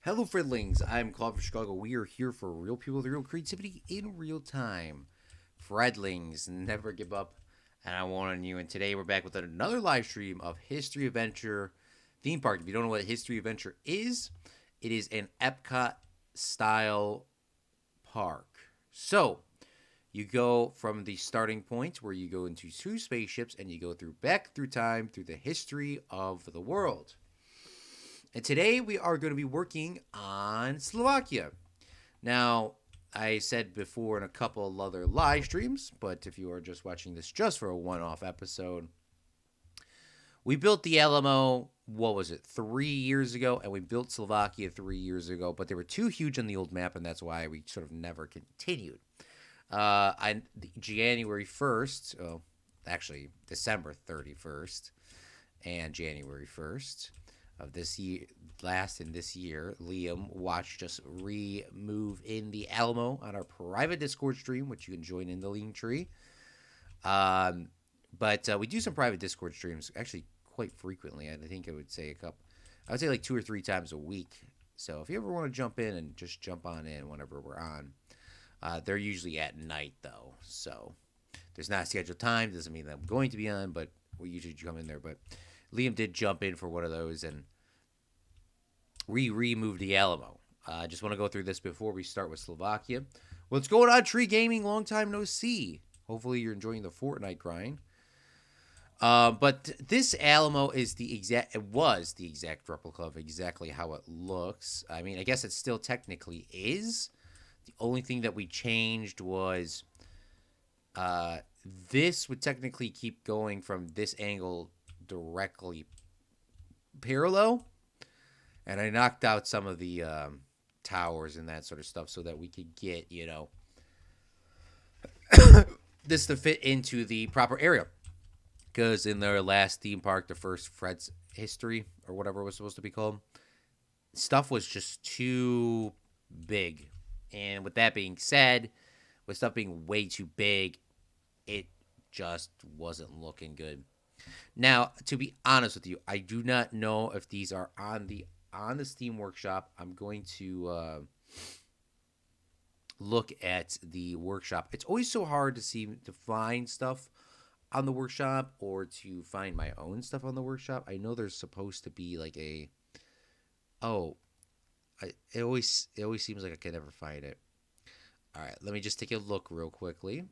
Hello, Friendlings. I'm Claude from Chicago. We are here for real people with real creativity in real time. Friendlings, never give up, and I want on you. And today we're back with another live stream of History Adventure theme park. If you don't know what History Adventure is, it is an Epcot style park. So you go from the starting point where you go into two spaceships and you go back through time through the history of the world. And today we are going to be working on Slovakia. Now, I said before in a couple of other live streams, but if you are just watching this just for a one off episode, we built the Alamo, what was it, 3 years ago, and we built Slovakia 3 years ago, but they were too huge on the old map, and that's why we sort of never continued. On January 1st, oh, actually December 31st and January 1st, of this year, last in this year, Liam watched us remove in the Alamo on our private Discord stream, which you can join in the link tree. But we do some private Discord streams actually quite frequently. I think I would say I would say like 2 or 3 times a week. So if you ever want to jump in and just jump on in whenever we're on, they're usually at night though. So there's not a scheduled time. Doesn't mean that I'm going to be on, but we usually come in there. But Liam did jump in for one of those, and we removed the Alamo. I just want to go through this before we start with Slovakia. What's going on, Tree Gaming? Long time no see. Hopefully you're enjoying the Fortnite grind. But this Alamo is it was the exact replica of exactly how it looks. I mean, I guess it still technically is. The only thing that we changed was this would technically keep going from this angle directly parallel. And I knocked out some of the towers and that sort of stuff so that we could get, this to fit into the proper area. Because in their last theme park, the first Fred's History, or whatever it was supposed to be called, stuff was just too big. And with that being said, with stuff being way too big, it just wasn't looking good. Now, to be honest with you, I do not know if these are on the Steam Workshop. I'm going to look at the workshop. It's always so hard to find stuff on the workshop or to find my own stuff on the workshop. I know there's supposed to be like it always seems like I can never find it. All right, let me just take a look real quickly.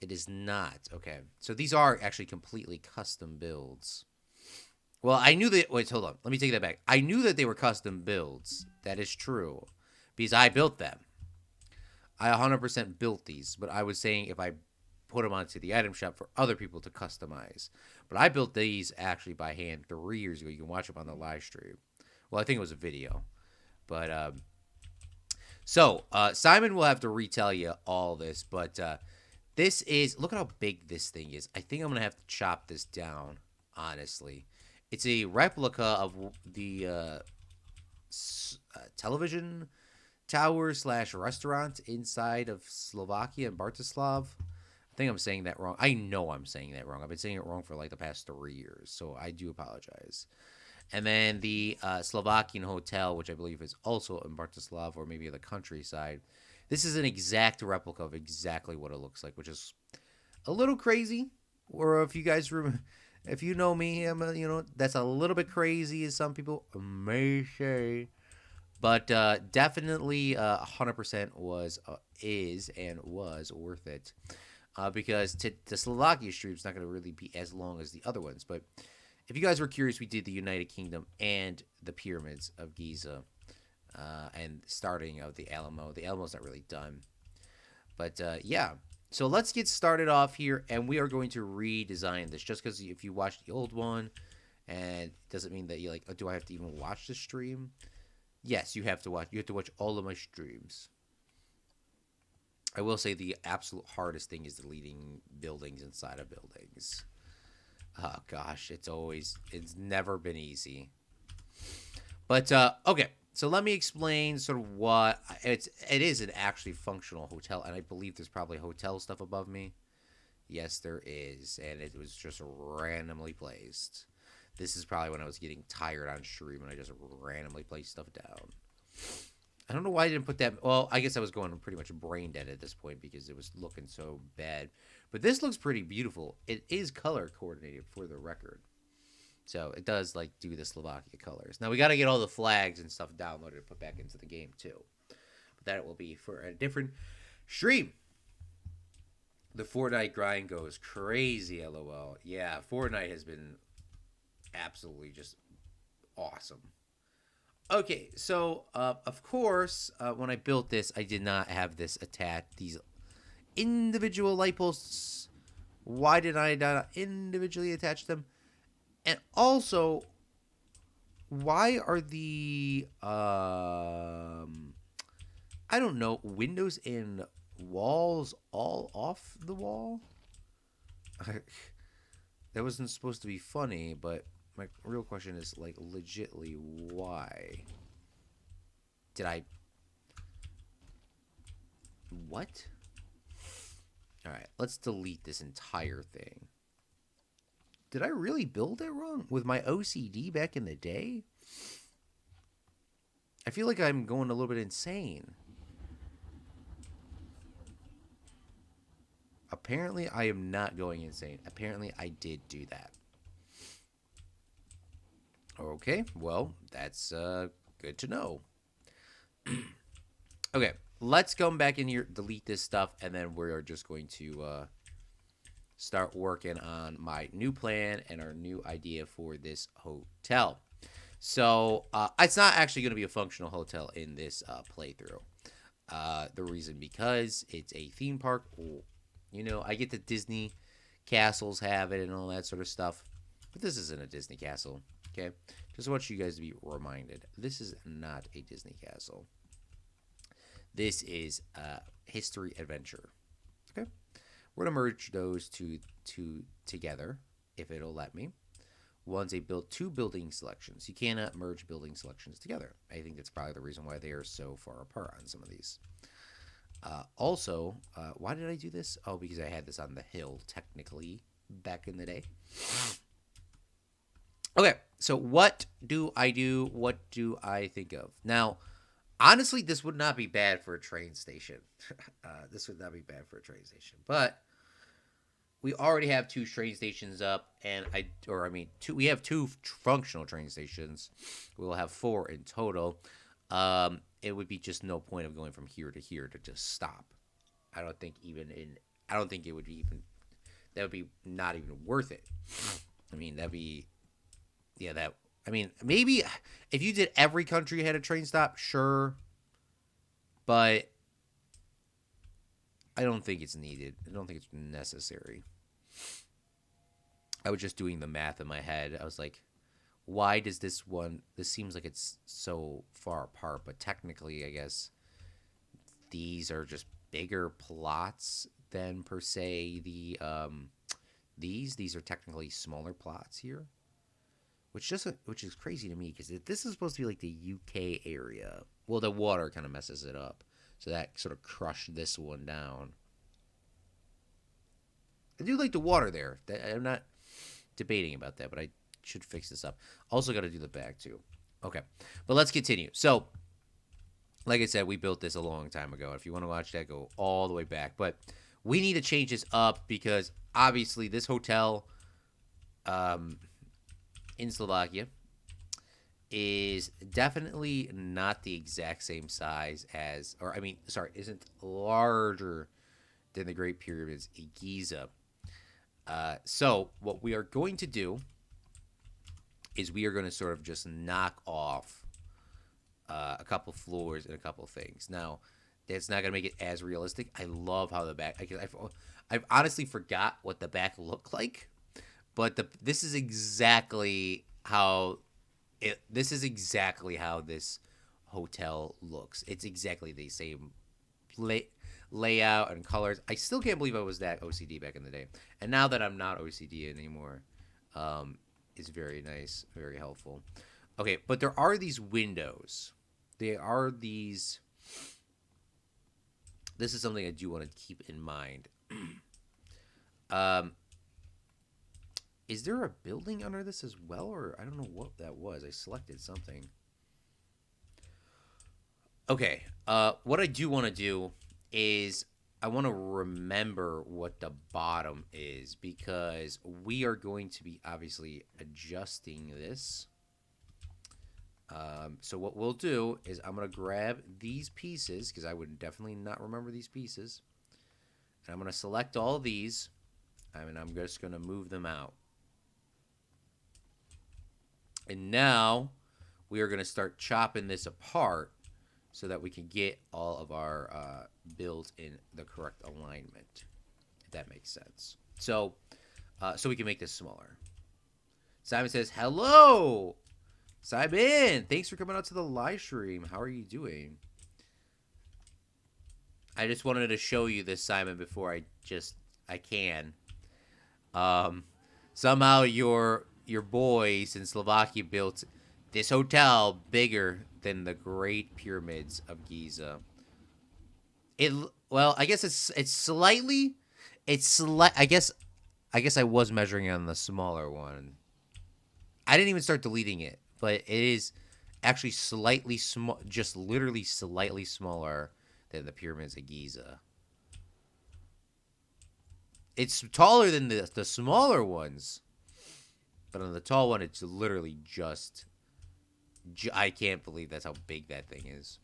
It is not. Okay, so these are actually completely custom builds. Well, I knew that. Wait, hold on. Let me take that back. I knew that they were custom builds. That is true, because I built them. I 100% built these, but I was saying if I put them onto the item shop for other people to customize. But I built these actually by hand 3 years ago. You can watch them on the live stream. Well, I think it was a video, but Simon will have to retell you all this, but this is, look at how big this thing is. I think I'm gonna have to chop this down. Honestly. It's a replica of the television tower / restaurant inside of Slovakia and Bratislav. I think I'm saying that wrong. I know I'm saying that wrong. I've been saying it wrong for like the past 3 years, so I do apologize. And then the Slovakian hotel, which I believe is also in Bratislav or maybe the countryside. This is an exact replica of exactly what it looks like, which is a little crazy. Or if you guys remember. If you know me, that's a little bit crazy, as some people may say. But definitely 100% is and was worth it. Because the Slovakia stream is not going to really be as long as the other ones. But if you guys were curious, we did the United Kingdom and the pyramids of Giza. And starting of the Alamo. The Alamo's not really done. But yeah. So let's get started off here, and we are going to redesign this. Just because if you watched the old one, and it doesn't mean that you're like, oh, do I have to even watch the stream? Yes, you have to watch. You have to watch all of my streams. I will say the absolute hardest thing is deleting buildings inside of buildings. Oh gosh, it's never been easy. But okay. So let me explain sort of what it is an actually functional hotel, and I believe there's probably hotel stuff above me. Yes, there is, and it was just randomly placed. This is probably when I was getting tired on stream and I just randomly placed stuff down. I don't know why I didn't put that. Well, I guess I was going pretty much brain dead at this point because it was looking so bad. But this looks pretty beautiful. It is color coordinated for the record. So it does like do the Slovakia colors. Now we got to get all the flags and stuff downloaded and put back into the game too. But that will be for a different stream. The Fortnite grind goes crazy, lol. Yeah, Fortnite has been absolutely just awesome. Okay, so of course, when I built this, I did not have this attached. These individual light posts. Why did I not individually attach them? And also, why are the I don't know, windows and walls all off the wall? That wasn't supposed to be funny, but my real question is, like, legitly, why? Did I... What? Alright, let's delete this entire thing. Did I really build it wrong? With my OCD back in the day? I feel like I'm going a little bit insane. Apparently, I am not going insane. Apparently, I did do that. Okay, well, that's good to know. Okay, let's come back in here, delete this stuff, and then we're just going to start working on my new plan and our new idea for this hotel. So, it's not actually going to be a functional hotel in this playthrough. The reason because it's a theme park. You know, I get the Disney castles have it and all that sort of stuff. But this isn't a Disney castle, okay? Just want you guys to be reminded. This is not a Disney castle. This is a history adventure, okay? We're going to merge those two together, if it'll let me. One's two building selections. You cannot merge building selections together. I think that's probably the reason why they are so far apart on some of these. Also, why did I do this? Oh, because I had this on the hill, technically, back in the day. Okay, so what do I do? What do I think of? Now, honestly, this would not be bad for a train station. This would not be bad for a train station. But we already have 2 train stations up, and we have 2 functional train stations. We'll have 4 in total. It would be just no point of going from here to here to just stop. I don't think it would be that would be not even worth it. I mean, maybe if you did every country had a train stop, sure. But I don't think it's needed. I don't think it's necessary. I was just doing the math in my head. I was like, why does this seems like it's so far apart, but technically, I guess, these are just bigger plots than, per se, these are technically smaller plots here, which is crazy to me, because this is supposed to be like the UK area. Well, the water kind of messes it up, so that sort of crushed this one down. I do like the water there. I'm not debating about that, but I should fix this up. Also got to do the back too. Okay, but let's continue. So, like I said, we built this a long time ago. If you want to watch that, go all the way back. But we need to change this up, because obviously this hotel in Slovakia is definitely not the exact same size as, isn't larger than the Great Pyramids in Giza. So what we are going to do is we are going to sort of just knock off a couple floors and a couple things. Now, that's not going to make it as realistic. I love how the back... I've honestly forgot what the back looked like, but this is exactly how this hotel looks. It's exactly the same layout and colors. I still can't believe I was that OCD back in the day. And now that I'm not OCD anymore, it's very nice, very helpful. Okay, but there are these windows. There are these... This is something I do want to keep in mind. Is there a building under this as well, or I don't know what that was. I selected something. Okay. What I do want to do is I want to remember what the bottom is because we are going to be obviously adjusting this. So what we'll do is I'm going to grab these pieces because I would definitely not remember these pieces. And I'm going to select all of these. And I'm just going to move them out. And now we are going to start chopping this apart so that we can get all of our builds in the correct alignment, if that makes sense. So we can make this smaller. Simon says, hello! Simon, thanks for coming out to the live stream. How are you doing? I just wanted to show you this, Simon, before I can. Somehow your boys in Slovakia built this hotel bigger than the Great Pyramids of Giza. Well, I guess it's slightly. I guess I was measuring on the smaller one. I didn't even start deleting it, but it is actually slightly small, just literally slightly smaller than the Pyramids of Giza. It's taller than the smaller ones, but on the tall one, it's literally just. I can't believe that's how big that thing is.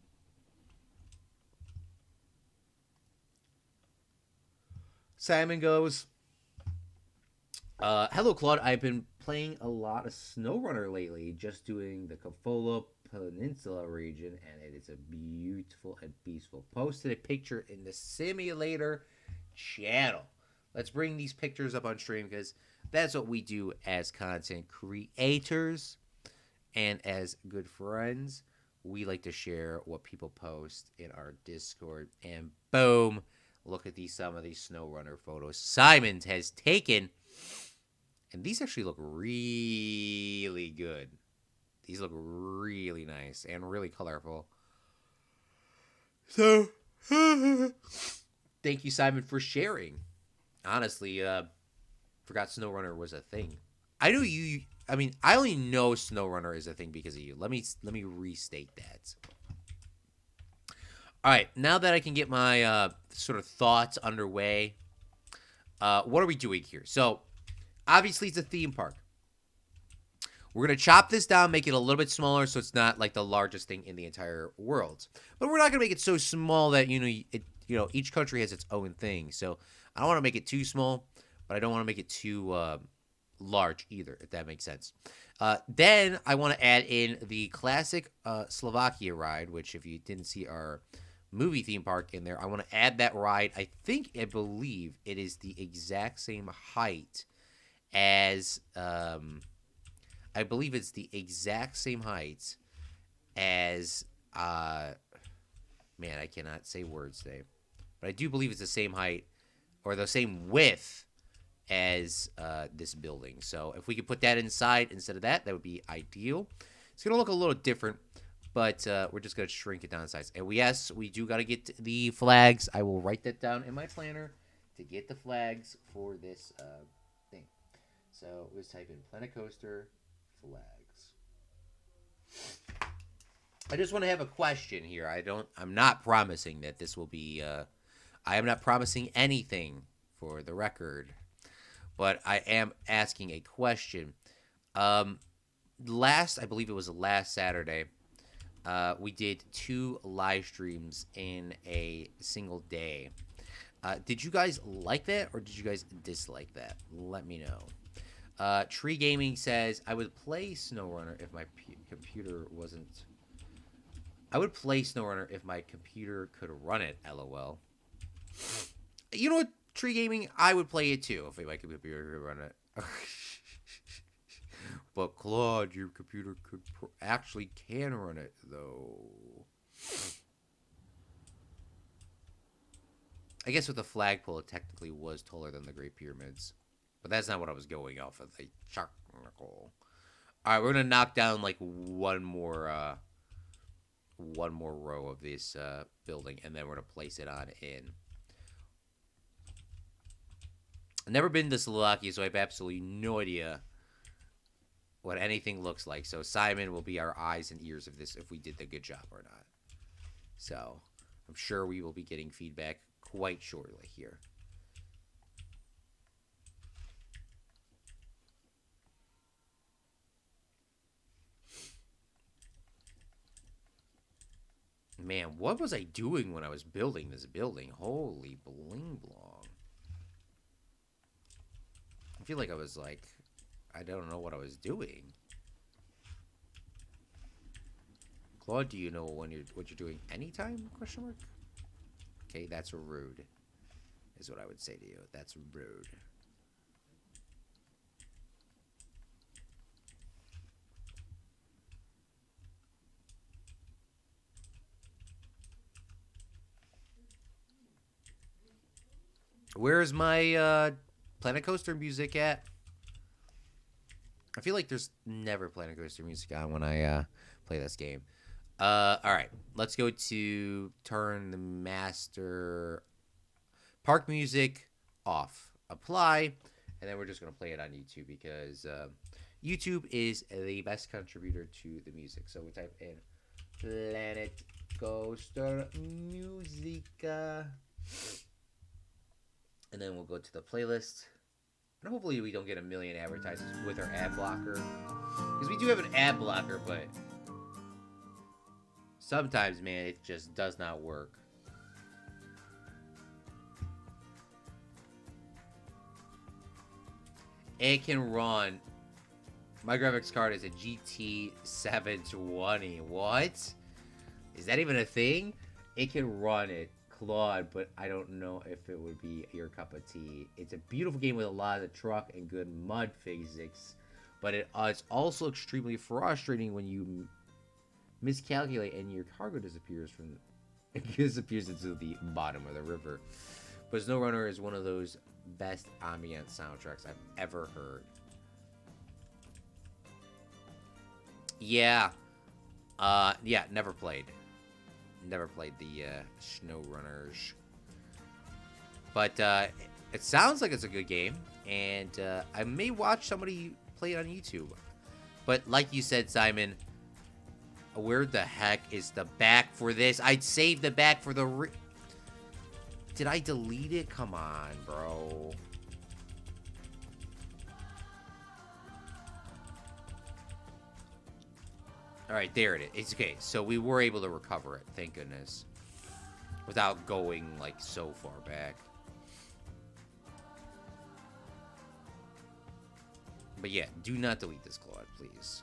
Simon goes, hello, Claude. I've been playing a lot of SnowRunner lately, just doing the Kofola Peninsula region, and it is a beautiful and peaceful. Posted a picture in the simulator channel. Let's bring these pictures up on stream because that's what we do as content creators and as good friends. We like to share what people post in our Discord, and boom, look at some of these SnowRunner photos Simon has taken. And these actually look really good. These look really nice and really colorful. So, thank you, Simon, for sharing. Honestly, forgot SnowRunner was a thing. I know you. I mean, I only know SnowRunner is a thing because of you. Let me restate that. All right, now that I can get my sort of thoughts underway, what are we doing here? So, obviously, it's a theme park. We're going to chop this down, make it a little bit smaller so it's not like the largest thing in the entire world. But we're not going to make it so small that, each country has its own thing. So, I don't want to make it too small, but I don't want to make it too large either, if that makes sense. Then I want to add in the classic Slovakia ride, which if you didn't see our movie theme park in there, I want to add that ride. I believe it is the exact same height as I believe it's the exact same height as man, I cannot say words today. But I do believe it's the same height or the same width as this building. So if we could put that inside instead of that, that would be ideal. It's going to look a little different, but we're just going to shrink it down in size. And we do got to get the flags. I will write that down in my planner to get the flags for this thing. So let's type in Planet Coaster flags. I just want to have a question here. I'm not promising that this will be I am not promising anything for the record, but I am asking a question. I believe it was last Saturday, we did 2 live streams in a single day. Did you guys like that or did you guys dislike that? Let me know. Tree Gaming says, I would play SnowRunner if my computer wasn't... I would play SnowRunner if my computer could run it, LOL. You know what, Tree Gaming? I would play it too if my computer could run it. But Claude, your computer actually can run it, though. I guess with the flagpole, it technically was taller than the Great Pyramids. But that's not what I was going off of. The charcoal. All right, we're gonna knock down like one more row of this building, and then we're gonna place it on in. I've never been to Slovakia, so I have absolutely no idea what anything looks like. So Simon will be our eyes and ears of this if we did the good job or not. So I'm sure we will be getting feedback quite shortly here. Man, what was I doing when I was building this building? Holy bling blong. I feel like I was like, I don't know what I was doing. Claude, do you know what you're doing anytime? Question mark. Okay, that's rude. Is what I would say to you. That's rude. Where's my Planet Coaster music at? I feel like there's never Planet Coaster music on when I play this game. All right, let's go to turn the master park music off. Apply, and then we're just gonna play it on YouTube because YouTube is the best contributor to the music. So we type in Planet Coaster Musica. And then we'll go to the playlist. And hopefully we don't get a million advertisements with our ad blocker. Because we do have an ad blocker, but sometimes, man, it just does not work. It can run. My graphics card is a GT 720. What? Is that even a thing? It can run it. Claude, but I don't know if it would be your cup of tea. It's a beautiful game with a lot of truck and good mud physics, but it's also extremely frustrating when you miscalculate and your cargo disappears into the bottom of the river. But SnowRunner is one of those best ambient soundtracks I've ever heard. Yeah, yeah, never played. Never played the SnowRunners. But it sounds like it's a good game. And I may watch somebody play it on YouTube. But like you said, Simon, where the heck is the back for this? I'd save the back for the... Did I delete it? Come on, bro. Alright, there it is. It's okay. So we were able to recover it. Thank goodness. Without going, like, so far back. But yeah, do not delete this, Claude, please.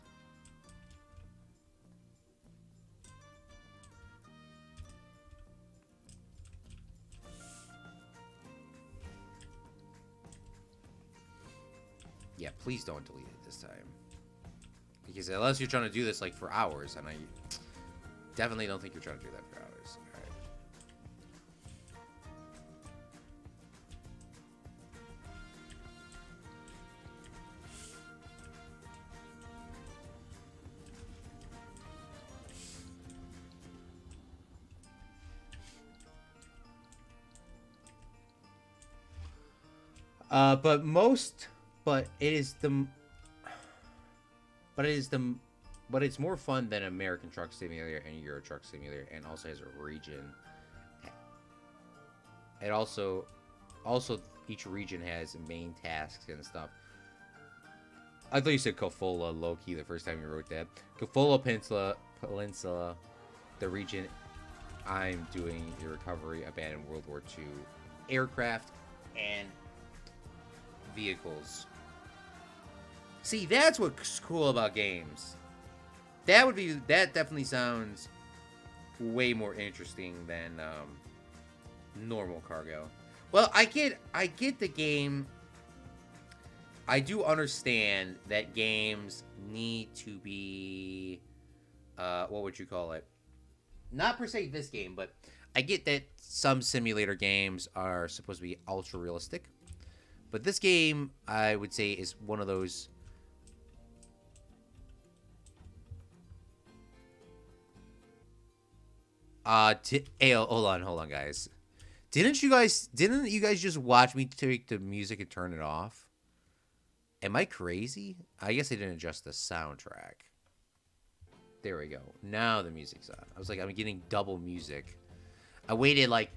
Yeah, please don't delete it this time. Because unless you're trying to do this, like, for hours, and I definitely don't think you're trying to do that for hours. Alright. But it's more fun than American Truck Simulator and Euro Truck Simulator, and also has a region. It also each region has main tasks and stuff. I thought you said Kofola low-key the first time you wrote that. Kofola Peninsula, the region I'm doing the recovery abandoned World War II aircraft and vehicles. See, that's what's cool about games. That definitely sounds way more interesting than normal cargo. Well, I get the game. I do understand that games need to be what would you call it? Not per se this game, but I get that some simulator games are supposed to be ultra realistic. But this game, I would say, is one of those. Hey, hold on, guys. Didn't you guys just watch me take the music and turn it off? Am I crazy? I guess I didn't adjust the soundtrack. There we go. Now the music's on. I was like, I'm getting double music. I waited like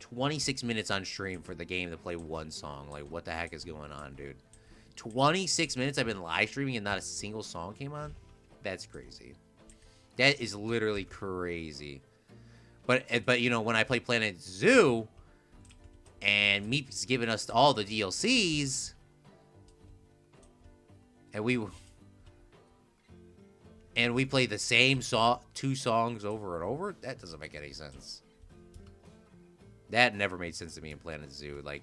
26 minutes on stream for the game to play one song. Like, what the heck is going on, dude? 26 minutes I've been live streaming and not a single song came on? That's crazy. That is literally crazy. But you know, when I play Planet Zoo and Meep's giving us all the DLCs and we play the same two songs over and over, that doesn't make any sense. That never made sense to me in Planet Zoo. Like,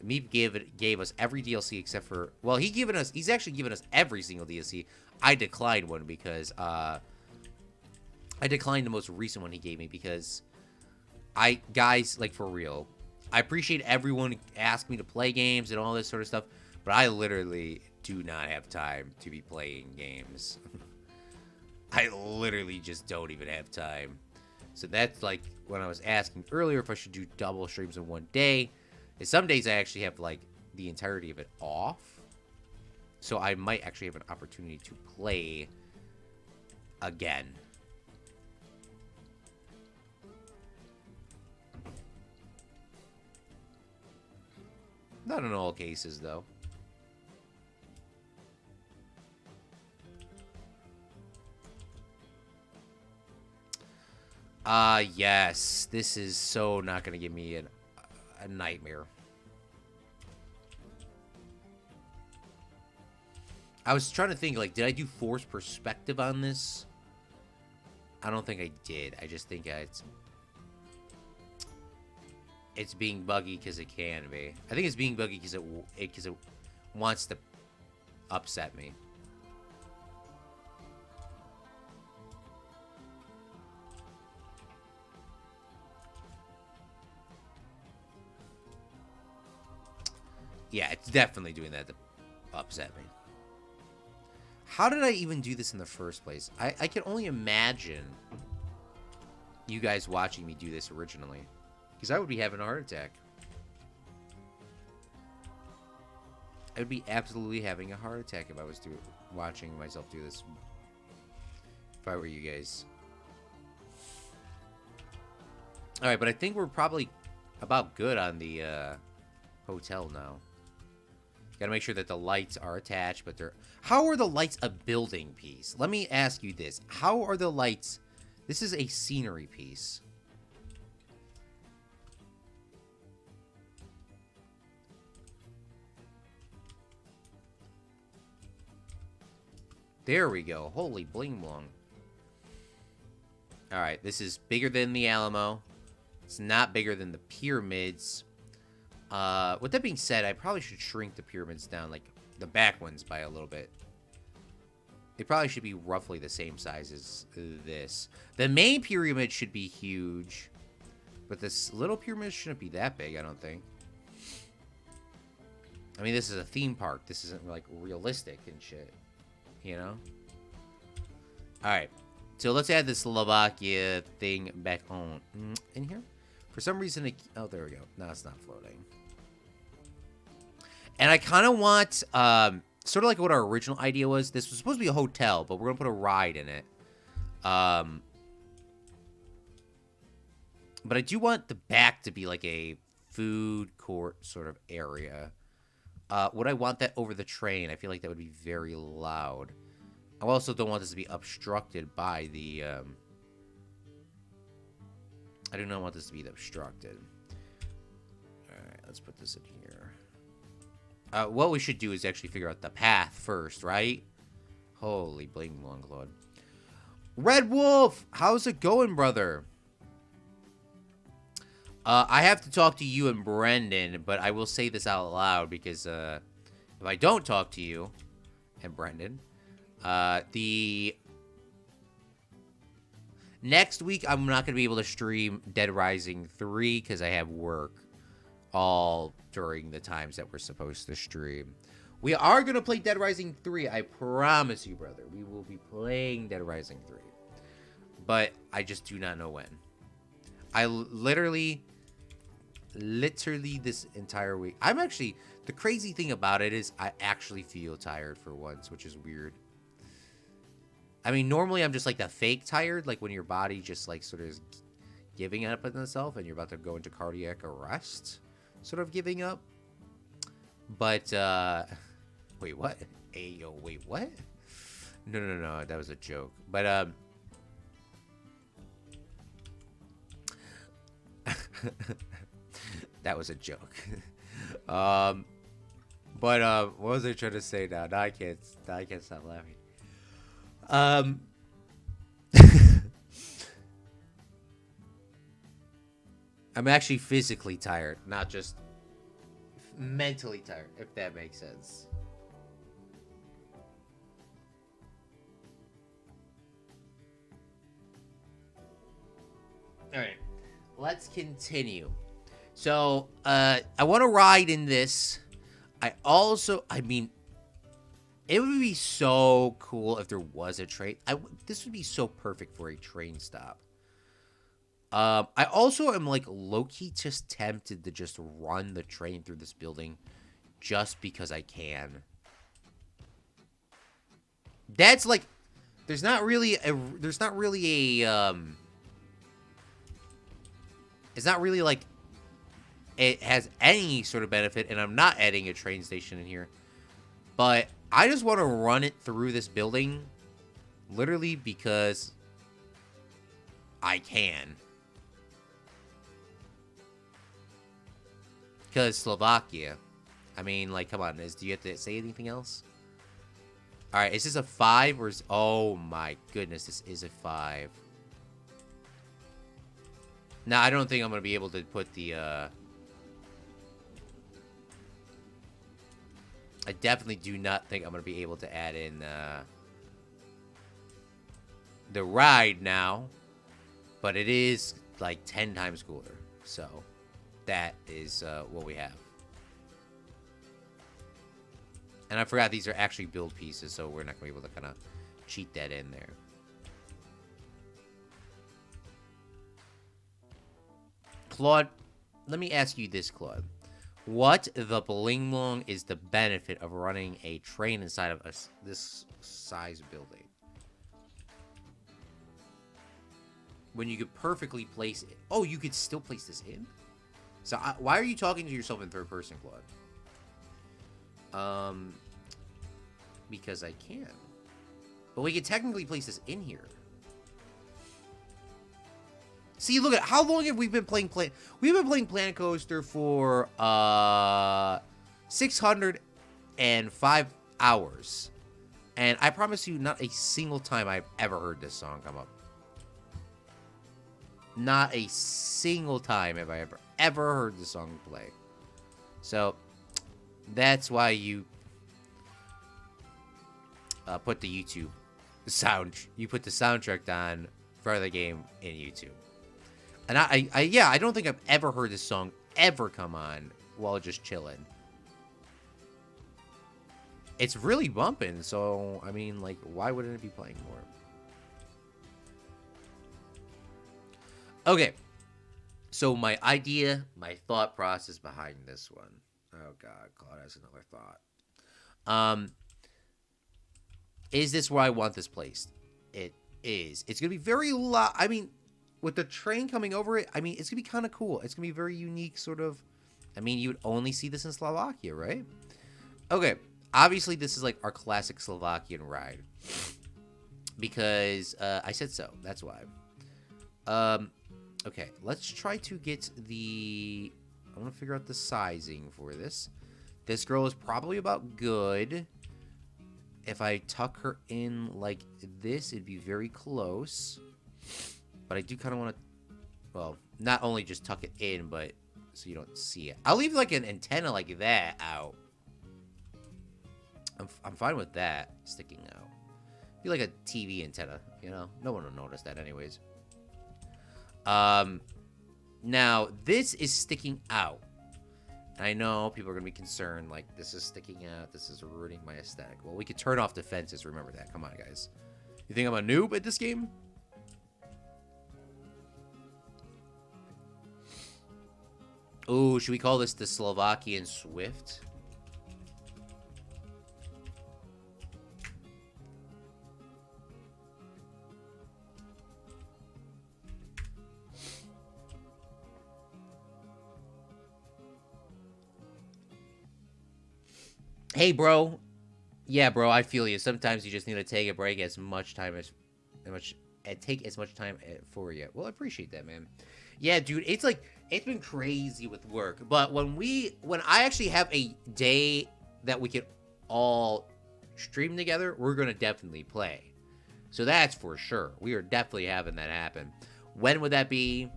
Meep gave us every DLC except for, well, he's actually given us every single DLC. I declined one because I declined the most recent one he gave me because guys, like, for real, I appreciate everyone ask me to play games and all this sort of stuff, but I literally do not have time to be playing games. I literally just don't even have time. So that's like when I was asking earlier if I should do double streams in one day. And some days I actually have like the entirety of it off. So I might actually have an opportunity to play again. Not in all cases, though. Yes. This is so not going to give me a nightmare. I was trying to think, like, did I do forced perspective on this? I don't think I did. I just think it's being buggy because it can be. I think it's being buggy because it wants to upset me. Yeah, it's definitely doing that to upset me. How did I even do this in the first place? I can only imagine you guys watching me do this originally. Because I would be having a heart attack. I would be absolutely having a heart attack if I was watching myself do this. If I were you guys. Alright, but I think we're probably about good on the hotel now. Gotta make sure that the lights are attached, but they're... How are the lights a building piece? Let me ask you this. How are the lights... This is a scenery piece. There we go. Holy bling blong. Alright, this is bigger than the Alamo. It's not bigger than the pyramids. With that being said, I probably should shrink the pyramids down, like the back ones, by a little bit. They probably should be roughly the same size as this. The main pyramid should be huge, but this little pyramid shouldn't be that big, I don't think. I mean, this is a theme park. This isn't, like, realistic and shit, you know? Alright, so let's add this Slovakia thing back on in here. For some reason, oh, there we go. No, it's not floating. And I kind of want, sort of like what our original idea was. This was supposed to be a hotel, but we're going to put a ride in it. But I do want the back to be like a food court sort of area. Would I want that over the train? I feel like that would be very loud. I also don't want this to be obstructed by the, I do not want this to be obstructed. Alright, let's put this in here. What we should do is actually figure out the path first, right? Holy bling blong, Claude. Red Wolf! How's it going, brother? I have to talk to you and Brendan, but I will say this out loud because if I don't talk to you and Brendan, next week I'm not going to be able to stream Dead Rising 3 because I have work all during the times that we're supposed to stream. We are going to play Dead Rising 3, I promise you, brother. We will be playing Dead Rising 3. But I just do not know when. I literally... literally this entire week. I'm actually, the crazy thing about it is I actually feel tired for once, which is weird. I mean, normally I'm just like the fake tired, like when your body just like sort of is giving up on itself and you're about to go into cardiac arrest, sort of giving up. But, wait, what? Hey, yo, wait, what? No, that was a joke. But, that was a joke. But, what was I trying to say now? Now I can't stop laughing. I'm actually physically tired, not just mentally tired, if that makes sense. All right, let's continue. So, I want to ride in this. I mean, it would be so cool if there was a train. This would be so perfect for a train stop. I also am like low-key just tempted to just run the train through this building just because I can. That's like, there's not really a, it's not really like, it has any sort of benefit, and I'm not adding a train station in here. But I just want to run it through this building, literally because I can. Because Slovakia. I mean, like, come on. Do you have to say anything else? Alright, is this a 5 or is... Oh my goodness, this is a 5. Now, I don't think I'm going to be able to put the, I definitely do not think I'm going to be able to add in, the ride now. But it is, like, 10 times cooler. So, that is, what we have. And I forgot these are actually build pieces, so we're not going to be able to kind of cheat that in there. Claude, let me ask you this, Claude. What the bling long is the benefit of running a train inside of this size building? When you could perfectly place it. Oh, you could still place this in? So why are you talking to yourself in third person, Claude? Because I can. But we could technically place this in here. See, look at how long have we been playing We've been playing Planet Coaster for 605 hours. And I promise you, not a single time I've ever heard this song come up. Not a single time have I ever heard the song play. So, that's why you put the YouTube you put the soundtrack on for the game in YouTube. And I don't think I've ever heard this song ever come on while just chilling. It's really bumping, so, I mean, like, why wouldn't it be playing more? Okay. So, my idea, my thought process behind this one. Oh, God, Claude has another thought. Is this where I want this placed? It is. It's going to be very loud. I mean, with the train coming over it, I mean, it's going to be kind of cool. It's going to be very unique, sort of. I mean, you would only see this in Slovakia, right? Okay. Obviously, this is like our classic Slovakian ride. Because I said so. That's why. Okay. Let's try to get the... I want to figure out the sizing for this. This girl is probably about good. If I tuck her in like this, it'd be very close. But I do kind of want to, well, not only just tuck it in, but so you don't see it. I'll leave like an antenna like that out. I'm fine with that sticking out. Be like a TV antenna, you know? No one will notice that anyways. Now, this is sticking out. I know people are going to be concerned, like, this is sticking out, this is ruining my aesthetic. Well, we could turn off the fences, remember that. Come on, guys. You think I'm a noob at this game? Ooh, should we call this the Slovakian Swift? Hey, bro. Yeah, bro, I feel you. Sometimes you just need to take a break as much take as much time for you. Well, I appreciate that, man. Yeah, dude, it's like it's been crazy with work, but when I actually have a day that we can all stream together, we're gonna definitely play. So that's for sure. We are definitely having that happen. When would that be?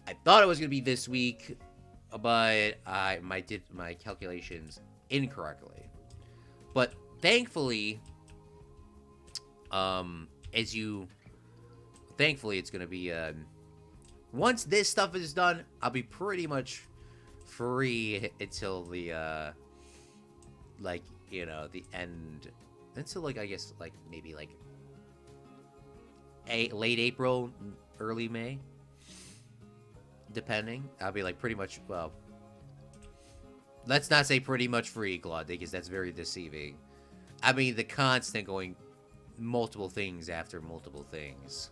I thought it was gonna be this week, but I did my calculations incorrectly. But thankfully, as you, thankfully it's gonna be once this stuff is done, I'll be pretty much free until the like the end, until like I guess like maybe like late April, early May, depending. I'll be like pretty much, well, let's not say pretty much free, Claude, because that's very deceiving. I mean the constant going multiple things after multiple things.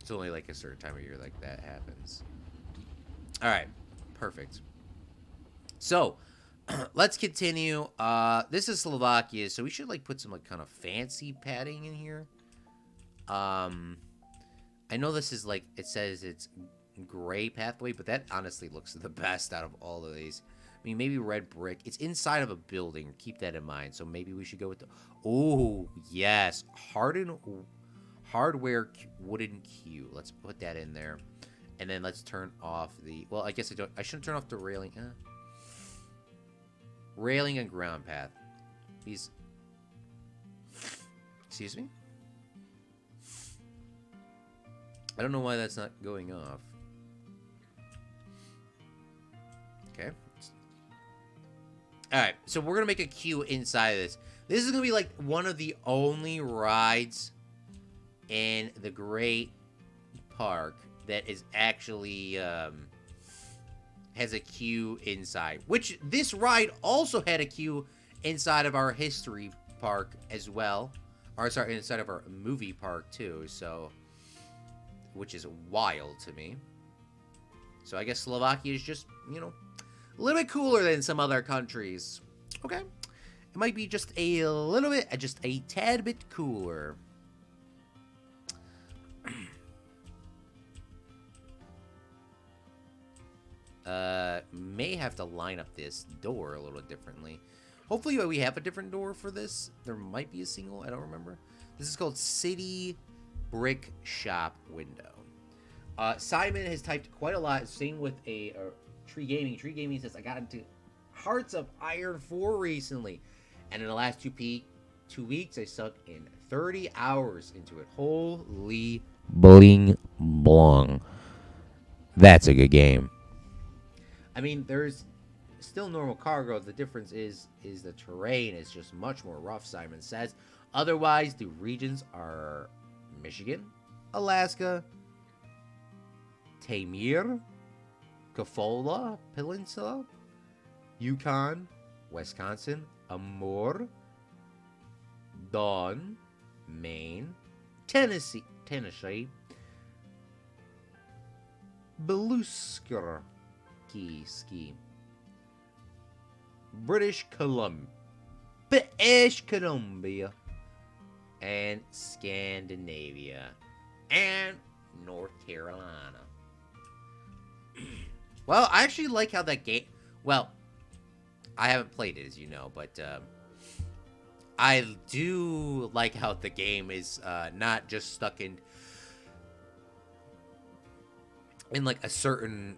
It's only like a certain time of year like that happens. All right, perfect. So let's continue. This is Slovakia, so we should like put some like kind of fancy padding in here. I know this is like it says it's gray pathway, but that honestly looks the best out of all of these. I mean, maybe red brick. It's inside of a building. Keep that in mind. So maybe we should go with the. Oh yes, hardware wooden queue. Let's put that in there, and then let's turn off the. Well, I guess I don't. I shouldn't turn off the railing. Railing and ground path. These. Excuse me. I don't know why that's not going off. Okay. Alright, so we're going to make a queue inside of this. This is going to be like one of the only rides in the Great Park that is actually has a queue inside. Which this ride also had a queue inside of our history park as well. Or sorry, inside of our movie park too. So, which is wild to me. So I guess Slovakia is just, a little bit cooler than some other countries. Okay. It might be just a little bit, just a tad bit cooler. May have to line up this door a little differently. Hopefully we have a different door for this. There might be a single, I don't remember. This is called City Brick Shop Window. Simon has typed quite a lot. Same with a Tree Gaming. Tree Gaming says, I got into Hearts of Iron 4 recently. And in the last 2 weeks, I sunk in 30 hours into it. Holy bling blong. That's a good game. I mean, there's still normal cargo. The difference is the terrain is just much more rough, Simon says. Otherwise, the regions are Michigan, Alaska, Tamir, Kafola Peninsula, Yukon, Wisconsin, Amur, Dawn, Maine, Tennessee, Belusker, Ski, British Columbia, and Scandinavia, and North Carolina. Well, I actually like how that game. Well, I haven't played it, as you know, but I do like how the game is not just stuck in like a certain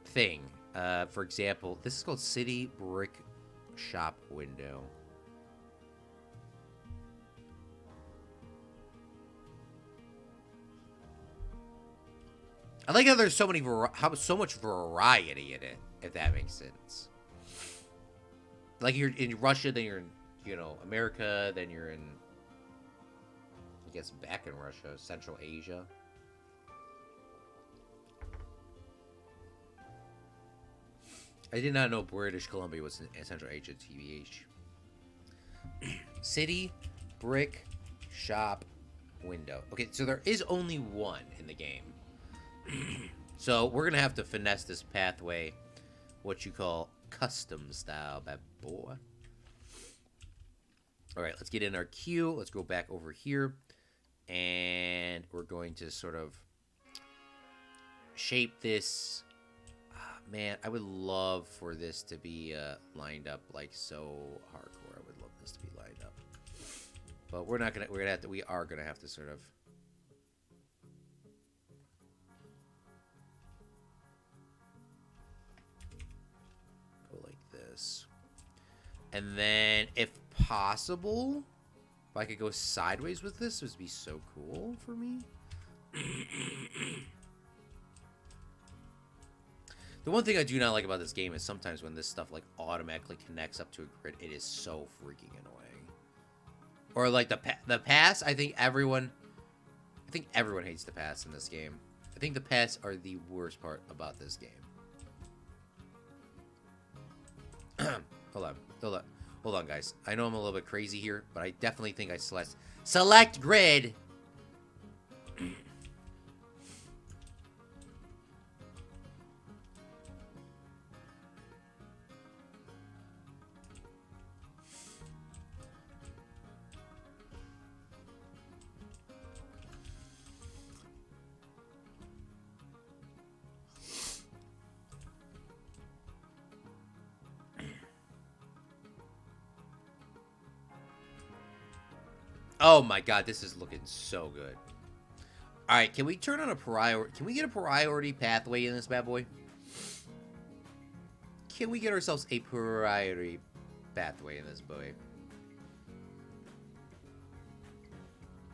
thing. For example, this is called City Brick Shop Window. I like how there's so much variety in it, if that makes sense. Like you're in Russia, then you're in, America, then you're in, I guess, back in Russia, Central Asia. I did not know British Columbia was in Central Asia, TBH. City, brick, shop, window. Okay, so there is only one in the game. So we're going to have to finesse this pathway, what you call custom style, bad boy. All right, let's get in our queue. Let's go back over here. And we're going to sort of shape this. Man, I would love for this to be lined up like so hardcore. I would love this to be lined up, but we're not gonna. We're gonna have to. We are gonna have to sort of. Go like this, and then if possible, if I could go sideways with this, this would be so cool for me. The one thing I do not like about this game is sometimes when this stuff like automatically connects up to a grid, it is so freaking annoying. Or like the pass, I think everyone hates the pass in this game. I think the pass are the worst part about this game. Hold on, guys. I know I'm a little bit crazy here, but I definitely think I select grid. Oh my god, this is looking so good. Alright, can we turn on a priority? Can we get a priority pathway in this bad boy? Can we get ourselves a priority pathway in this boy?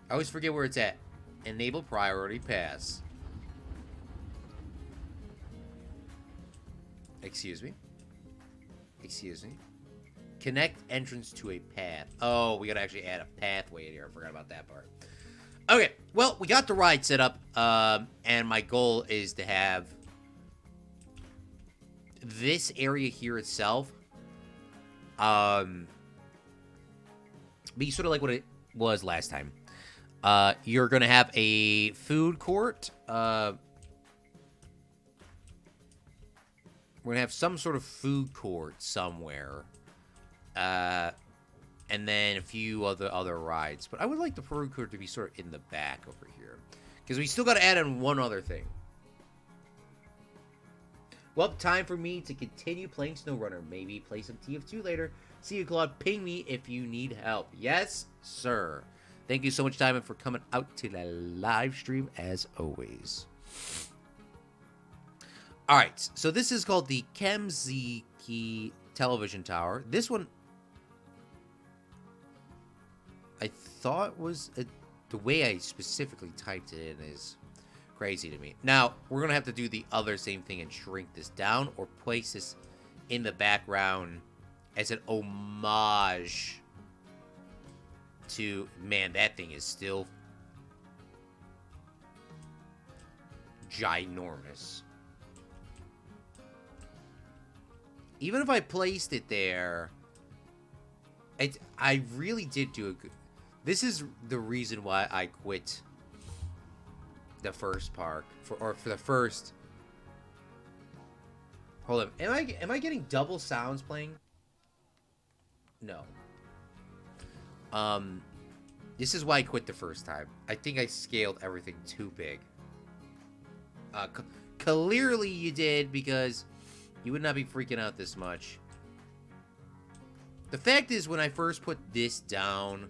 I always forget where it's at. Enable priority pass. Excuse me. Excuse me. Connect entrance to a path. Oh, we gotta actually add a pathway in here. I forgot about that part. Okay, well, we got the ride set up, and my goal is to have this area here itself be sort of like what it was last time. You're gonna have a food court. We're gonna have some sort of food court somewhere. And then a few other rides. But I would like the food court to be sort of in the back over here. Because we still got to add in one other thing. Well, time for me to continue playing SnowRunner. Maybe play some TF2 later. See you, Claude. Ping me if you need help. Yes, sir. Thank you so much, Timon, for coming out to the live stream, as always. Alright, so this is called the Kemziki Television Tower. This one, I thought was the way I specifically typed it in is crazy to me. Now, we're going to have to do the other same thing and shrink this down or place this in the background as an homage to, man, that thing is still ginormous. Even if I placed it there, I really did do a good... This is the reason why I quit the first park for the first. Hold on, am I getting double sounds playing? No. This is why I quit the first time. I think I scaled everything too big. Clearly you did, because you would not be freaking out this much. The fact is, when I first put this down,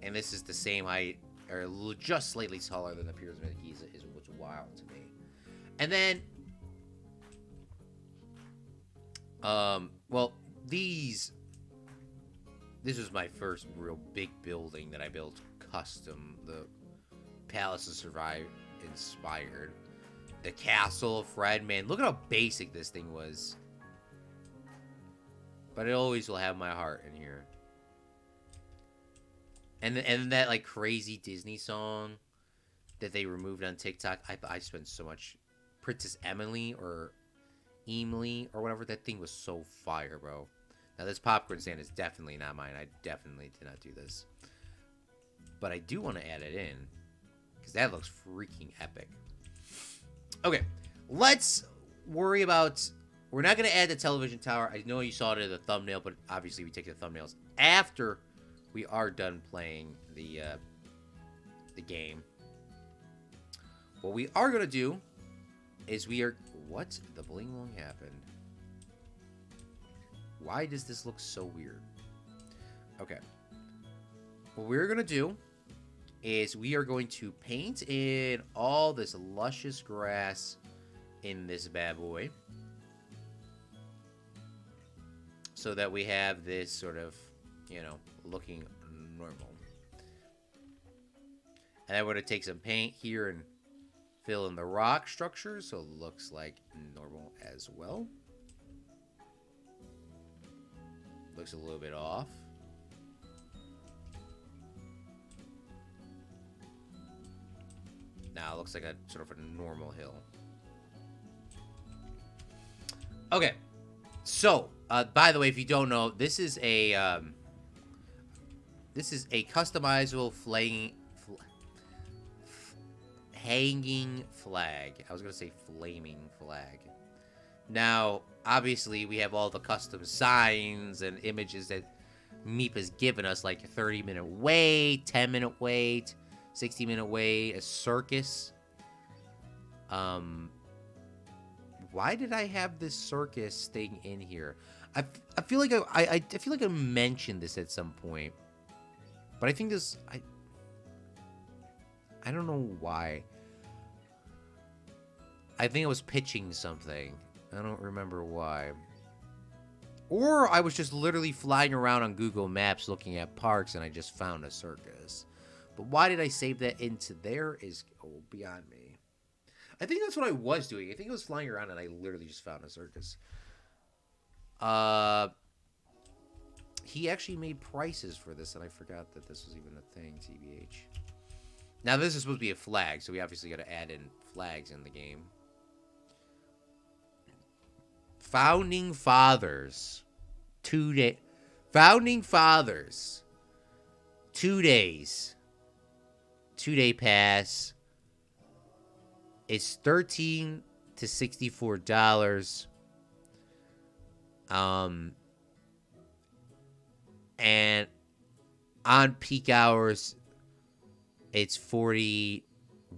and this is the same height, or just slightly taller than the Pyramid of Giza, is what's wild to me. And then, well, this was my first real big building that I built custom. The Palace of Survive inspired. The Castle of Fred, man, look at how basic this thing was. But it always will have my heart in here. And that, like, crazy Disney song that they removed on TikTok. I spent so much... Princess Emily, or Emily or whatever. That thing was so fire, bro. Now this popcorn stand is definitely not mine. I definitely did not do this. But I do want to add it in. Because that looks freaking epic. Okay. Let's worry about... We're not going to add the television tower. I know you saw it in the thumbnail, but obviously we take the thumbnails after we are done playing the game. What we are going to do is we are... What the bling long happened? Why does this look so weird? Okay. What we're going to do is we are going to paint in all this luscious grass in this bad boy. So that we have this sort of, you know, looking normal. And then we're going to take some paint here and fill in the rock structure so it looks like normal as well. Looks a little bit off. Now it looks like a sort of a normal hill. Okay. So, by the way, if you don't know, this is a customizable hanging flag. I was gonna say flaming flag. Now, obviously, we have all the custom signs and images that Meep has given us, like a 30-minute wait, 10-minute wait, 60-minute wait, a circus. Why did I have this circus thing in here? I feel like I feel like I mentioned this at some point, but I think this I don't know why. I think I was pitching something. I don't remember why. Or I was just literally flying around on Google Maps looking at parks and I just found a circus. But why did I save that into there is beyond me. I think that's what I was doing. I think I was flying around and I literally just found a circus. He actually made prices for this and I forgot that this was even a thing, TBH. Now this is supposed to be a flag, so we obviously got to add in flags in the game. Founding Fathers. 2 days. Founding Fathers. 2 days. 2-day pass. It's $13 to $64. And on peak hours, it's 40.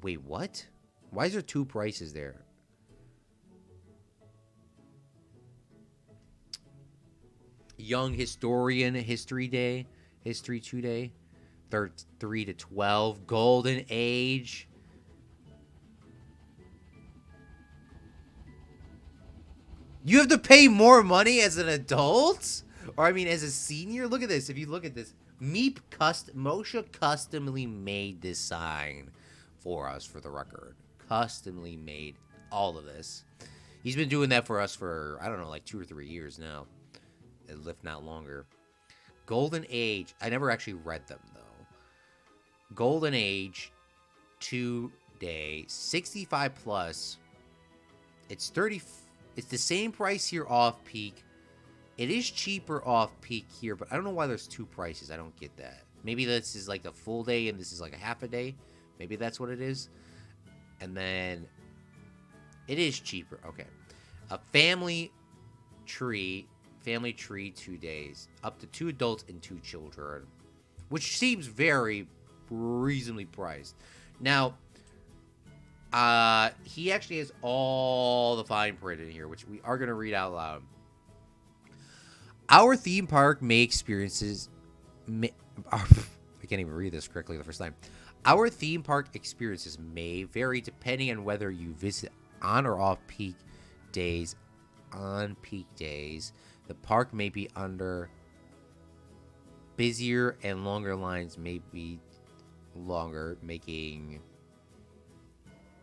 Wait, what? Why is there two prices there? Young Historian History Day. History 2 day. 3 to 12. Golden Age. You have to pay more money as an adult? Or, I mean, as a senior? Look at this. If you look at this. Moshe customly made this sign for us, for the record. Customly made all of this. He's been doing that for us for, I don't know, like 2 or 3 years now. If not longer. Golden Age. I never actually read them, though. Golden Age 2 day. 65 plus. It's 30. It's the same price here off peak. It is cheaper off peak here, but I don't know why there's two prices. I don't get that. Maybe this is like the full day and this is like a half a day. Maybe that's what it is. And then it is cheaper. Okay. A family tree 2 days. Up to 2 adults and 2 children. Which seems very reasonably priced. Now, he actually has all the fine print in here, which we are going to read out loud. Our theme park may experiences... I can't even read this correctly the first time. Our theme park experiences may vary depending on whether you visit on or off peak days. On peak days, the park may be under busier and longer lines may be longer, making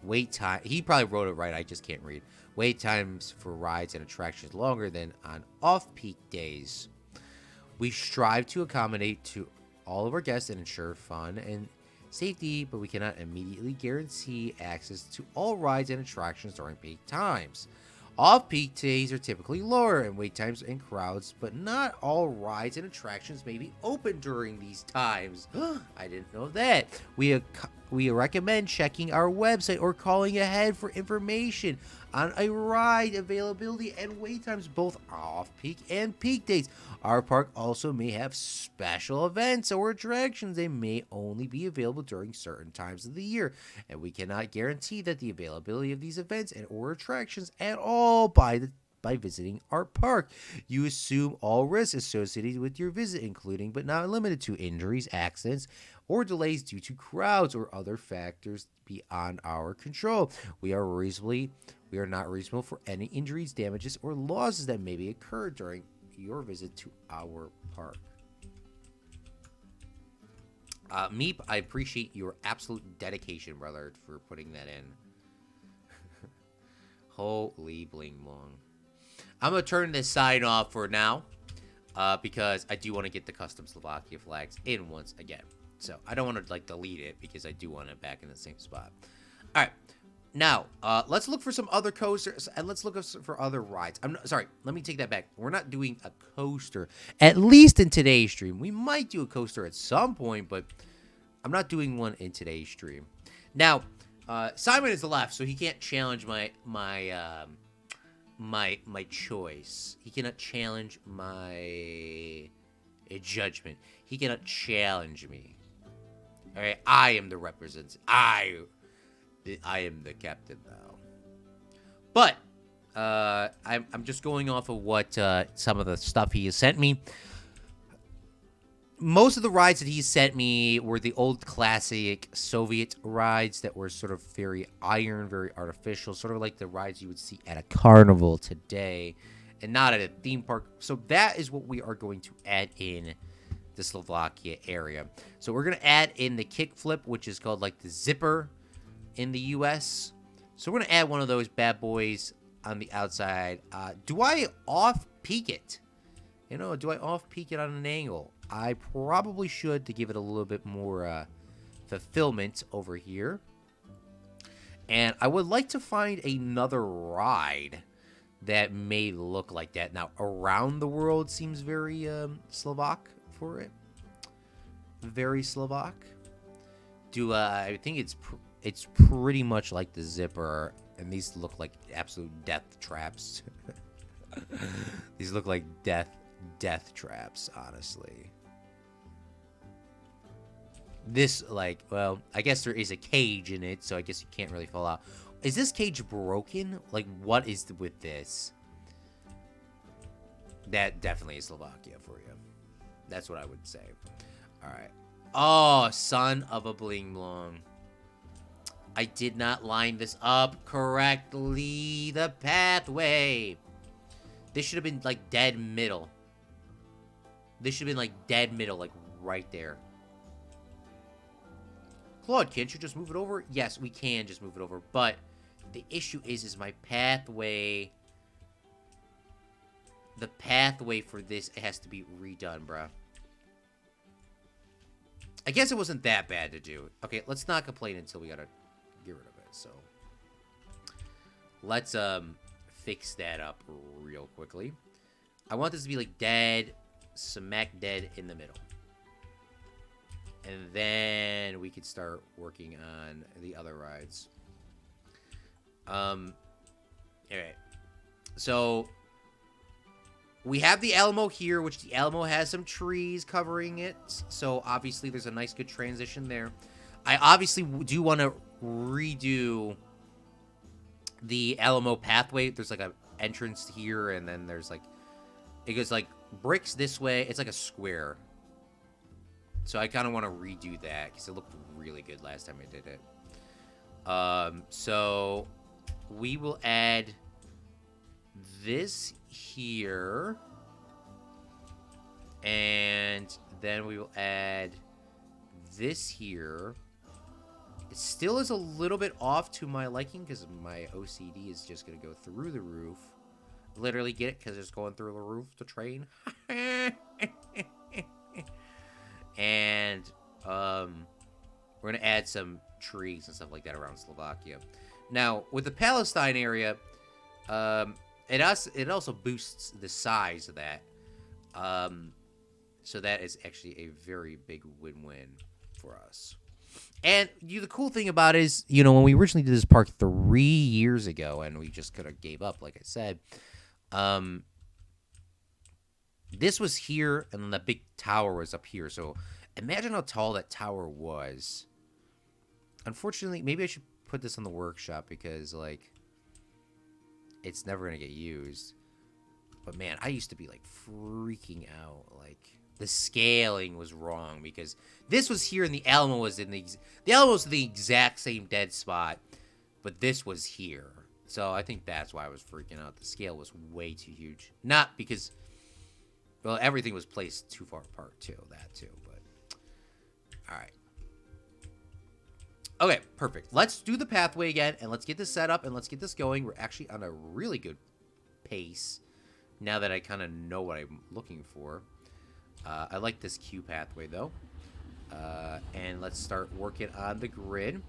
wait time. He probably wrote it right. I just can't read. Wait times for rides and attractions longer than on off-peak days. We strive to accommodate to all of our guests and ensure fun and safety, but we cannot immediately guarantee access to all rides and attractions during peak times. Off-peak days are typically lower in wait times and crowds, but not all rides and attractions may be open during these times. I didn't know that. We recommend checking our website or calling ahead for information on a ride availability and wait times, both off-peak and peak days. Our park also may have special events or attractions. They may only be available during certain times of the year, and we cannot guarantee that the availability of these events and or attractions at all by visiting our park. You assume all risks associated with your visit, including but not limited to injuries, accidents, or delays due to crowds or other factors beyond our control. We are not reasonable for any injuries, damages, or losses that may be occurred during your visit to our park. Meep, I appreciate your absolute dedication, brother, for putting that in. Holy bling blong. I'm going to turn this sign off for now because I do want to get the custom Slovakia flags in once again. So I don't want to like delete it because I do want it back in the same spot. All right. Now, let's look for some other coasters, and let's look for other rides. Sorry, let me take that back. We're not doing a coaster, at least in today's stream. We might do a coaster at some point, but I'm not doing one in today's stream. Now, Simon is left, so he can't challenge my choice. He cannot challenge my judgment. He cannot challenge me. All right, I am the representative. I am the captain now. But I'm just going off of what some of the stuff he has sent me. Most of the rides that he sent me were the old classic Soviet rides that were sort of very iron, very artificial, sort of like the rides you would see at a carnival today and not at a theme park. So that is what we are going to add in the Slovakia area. So we're going to add in the kickflip, which is called like the zipper in the U.S. So we're going to add one of those bad boys on the outside. Do I off-peak it? You know, do I off-peak it on an angle? I probably should to give it a little bit more fulfillment over here. And I would like to find another ride that may look like that. Now, Around the World seems very Slovak for it. Very Slovak. I think it's pretty much like the zipper, and these look like absolute death traps. These look like death traps, honestly. This, like, well, I guess there is a cage in it, so I guess you can't really fall out. Is this cage broken? Like, what is with this? That definitely is Slovakia for you. That's what I would say. All right. Oh, son of a bling blong. I did not line this up correctly. The pathway. This should have been, like, dead middle. This should have been, like, dead middle, like, right there. Claude, can't you just move it over? Yes, we can just move it over, but the issue is my pathway. The pathway for this has to be redone, bruh. I guess it wasn't that bad to do. Okay, let's not complain until we gotta get rid of it, so. Let's, fix that up real quickly. I want this to be, like, dead, smack dead in the middle. And then we could start working on the other rides. Alright. So, we have the Alamo here, which the Alamo has some trees covering it. So, obviously, there's a nice, good transition there. I obviously do want to redo the Alamo pathway. There's, like, an entrance here, and then there's, like, it goes, like, bricks this way. It's like a square. So I kind of want to redo that because it looked really good last time I did it. So we will add this here. And then we will add this here. It still is a little bit off to my liking because my OCD is just going to go through the roof. Literally get it because it's going through the roof, the train. And we're going to add some trees and stuff like that around Slovakia. Now, with the Palestine area, it also boosts the size of that. So that is actually a very big win-win for us. And the cool thing about it is, when we originally did this park 3 years ago, and we just could have gave up, like I said, this was here, and then the big tower was up here. So imagine how tall that tower was. Unfortunately, maybe I should put this on the workshop because, like, it's never going to get used. But, man, I used to be, like, freaking out. Like, the scaling was wrong because this was here and the Alamo was in the exact same dead spot. But this was here. So I think that's why I was freaking out. The scale was way too huge. Not because, well, everything was placed too far apart, too. That, too. But, all right. Okay, perfect. Let's do the pathway again, and let's get this set up, and let's get this going. We're actually on a really good pace now that I kind of know what I'm looking for. I like this Q pathway, though. And let's start working on the grid.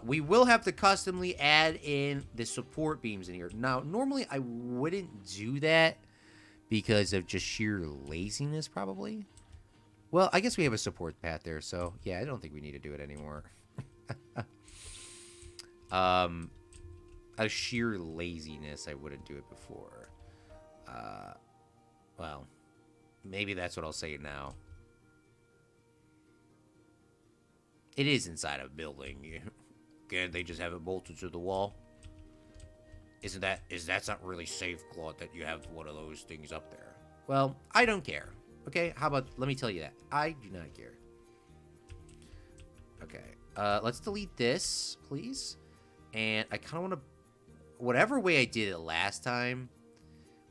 We will have to customly add in the support beams in here. Now, normally I wouldn't do that because of just sheer laziness, probably. Well, I guess we have a support path there, so yeah, I don't think we need to do it anymore. Out of sheer laziness, I wouldn't do it before. Well, maybe that's what I'll say now. It is inside a building. Can't they just have it bolted to the wall? Is that's not really safe, Claude, that you have one of those things up there? Well, I don't care. Okay, how about, let me tell you that. I do not care. Okay, let's delete this, please. And I kind of want to, whatever way I did it last time,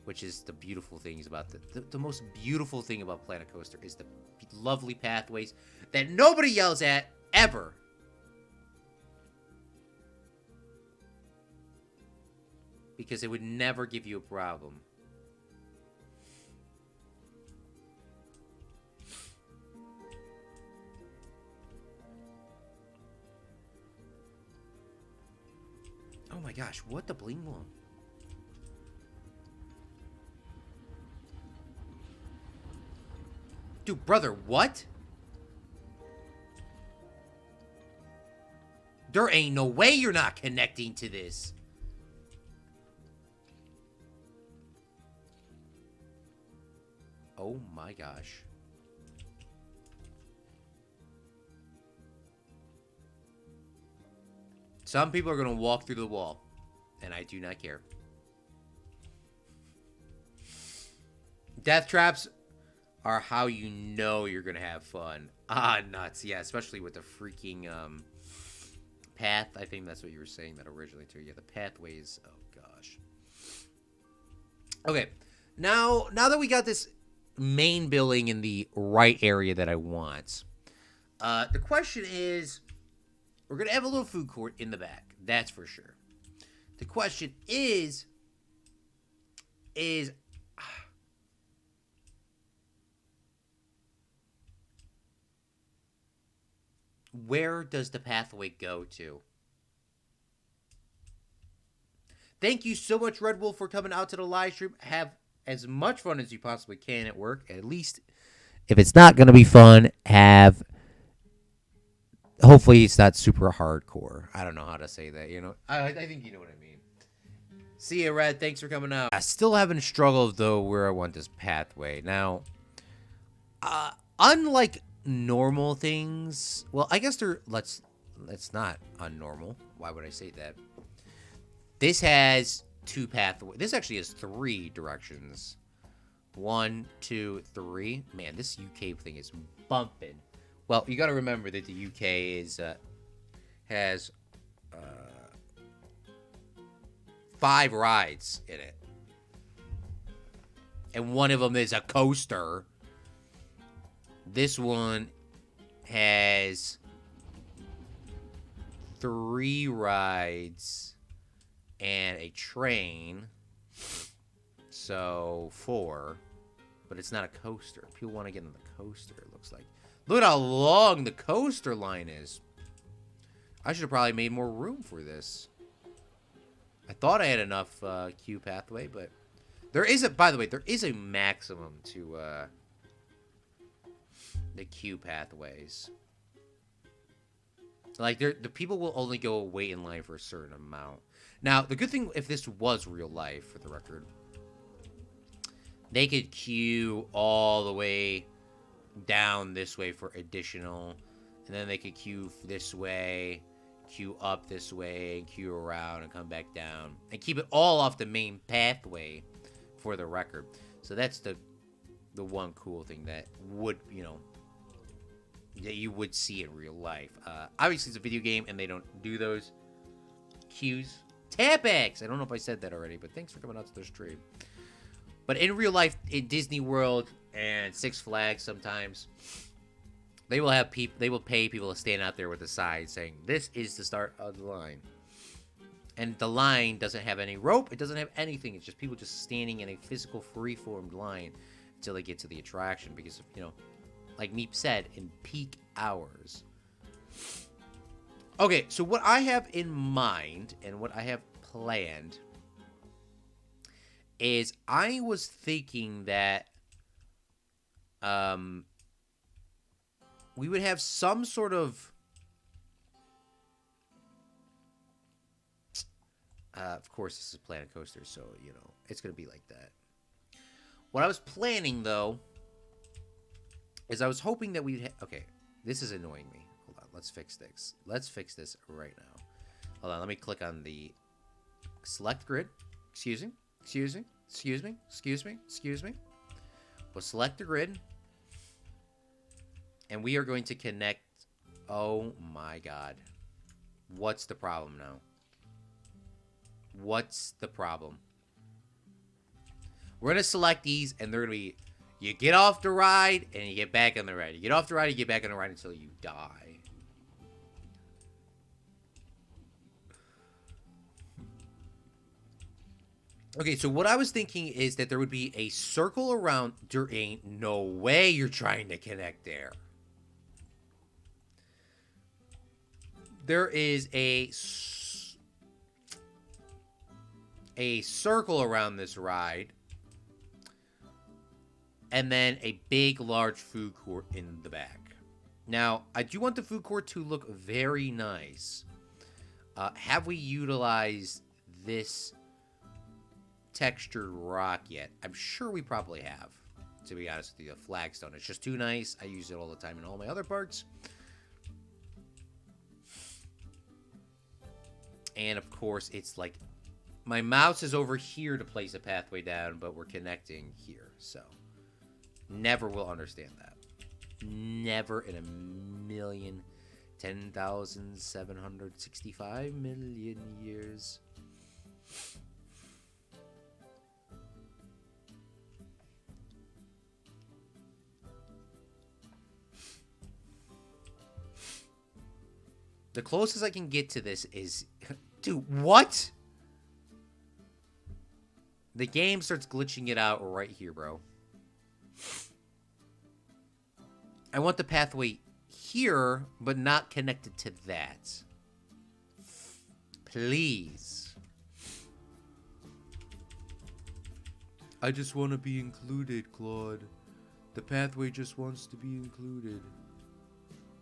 which is the beautiful things about the most beautiful thing about Planet Coaster is the lovely pathways that nobody yells at ever. Because it would never give you a problem. Oh my gosh, what the bling blong? Dude, brother, what? There ain't no way you're not connecting to this. Oh my gosh. Some people are going to walk through the wall, and I do not care. Death traps are how you know you're going to have fun. Ah, nuts. Yeah, especially with the freaking path. I think that's what you were saying that originally, too. Yeah, the pathways. Oh, gosh. Okay. Now that we got this main building in the right area that I want, the question is, we're going to have a little food court in the back. That's for sure. The question is where does the pathway go to? Thank you so much, Red Wolf, for coming out to the live stream. Have as much fun as you possibly can at work. At least, if it's not going to be fun, hopefully it's not super hardcore. I don't know how to say that, I think you know what I mean. See ya, Red. Thanks for coming out. I still haven't struggled, though, where I want this pathway. Now, unlike normal things, well, I guess let's not unnormal. Why would I say that? This has two pathways. This actually has 3 directions. 1, 2, 3. Man, this UK thing is bumping. Well, you got to remember that the UK has 5 rides in it, and one of them is a coaster. This one has 3 rides and a train, so 4. But it's not a coaster. People want to get on the coaster, it looks like. Look at how long the coaster line is. I should have probably made more room for this. I thought I had enough queue pathway, but there is a. By the way, there is a maximum to the queue pathways. Like, the people will only go wait in line for a certain amount. Now, the good thing, if this was real life, for the record, they could queue all the way down this way for additional, and then they could queue this way, queue up this way, and queue around and come back down, and keep it all off the main pathway, for the record. So that's the one cool thing that would, that you would see in real life. Obviously, it's a video game, and they don't do those queues. Tapex! I don't know if I said that already, but thanks for coming out to the stream. But in real life, in Disney World and Six Flags, sometimes they will have they will pay people to stand out there with a sign saying, "This is the start of the line." And the line doesn't have any rope. It doesn't have anything. It's just people just standing in a physical, free-formed line until they get to the attraction. Because, like Meep said, in peak hours. Okay, so what I have in mind and what I have planned is I was thinking that we would have some sort of course, this is Planet Coaster, so, it's going to be like that. What I was planning, though, is I was hoping that we'd okay, this is annoying me. Hold on, let's fix this. Let's fix this right now. Hold on, let me click on the select grid. Excuse me. We'll select the grid. And we are going to connect. Oh, my God. What's the problem now? What's the problem? We're going to select these, and they're going to be, you get off the ride, and you get back on the ride. You get off the ride, and you get back on the ride until you die. Okay, so what I was thinking is that there would be a circle around. There ain't no way you're trying to connect there. There is a circle around this ride, and then a big, large food court in the back. Now, I do want the food court to look very nice. Have we utilized this textured rock yet? I'm sure we probably have, to be honest with you. The flagstone, it's just too nice. I use it all the time in all my other parks. And, of course, it's like, my mouse is over here to place a pathway down, but we're connecting here, so never will understand that. Never in a million, 10,765 million years. The closest I can get to this is... Dude, what? The game starts glitching it out right here, bro. I want the pathway here, but not connected to that. Please. I just want to be included, Claude. The pathway just wants to be included.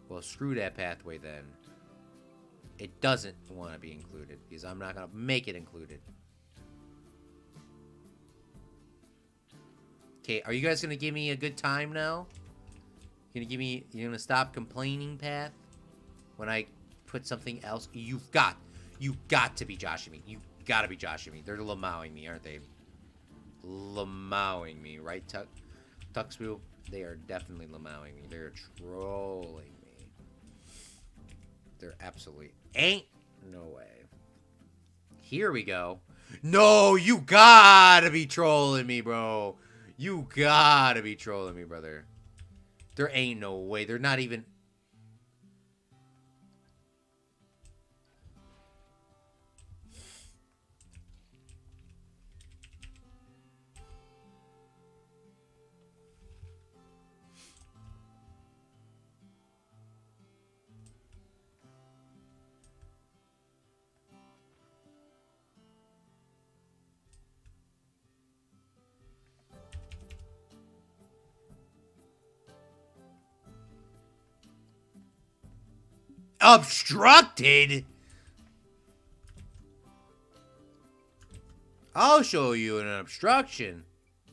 Well, screw that pathway then. It doesn't want to be included because I'm not going to make it included. Okay, are you guys going to give me a good time now? You're going to stop complaining, Path? When I put something else? You got to be joshing me. You got to be joshing me. They're lamowing me, aren't they? Lamowing me, right, Tuxwheel? They are definitely lamowing me. They're trolling me. There absolutely ain't no way. Here we go. No, you gotta be trolling me, bro. You gotta be trolling me, brother. There ain't no way. They're not even... Obstructed? I'll show you an obstruction.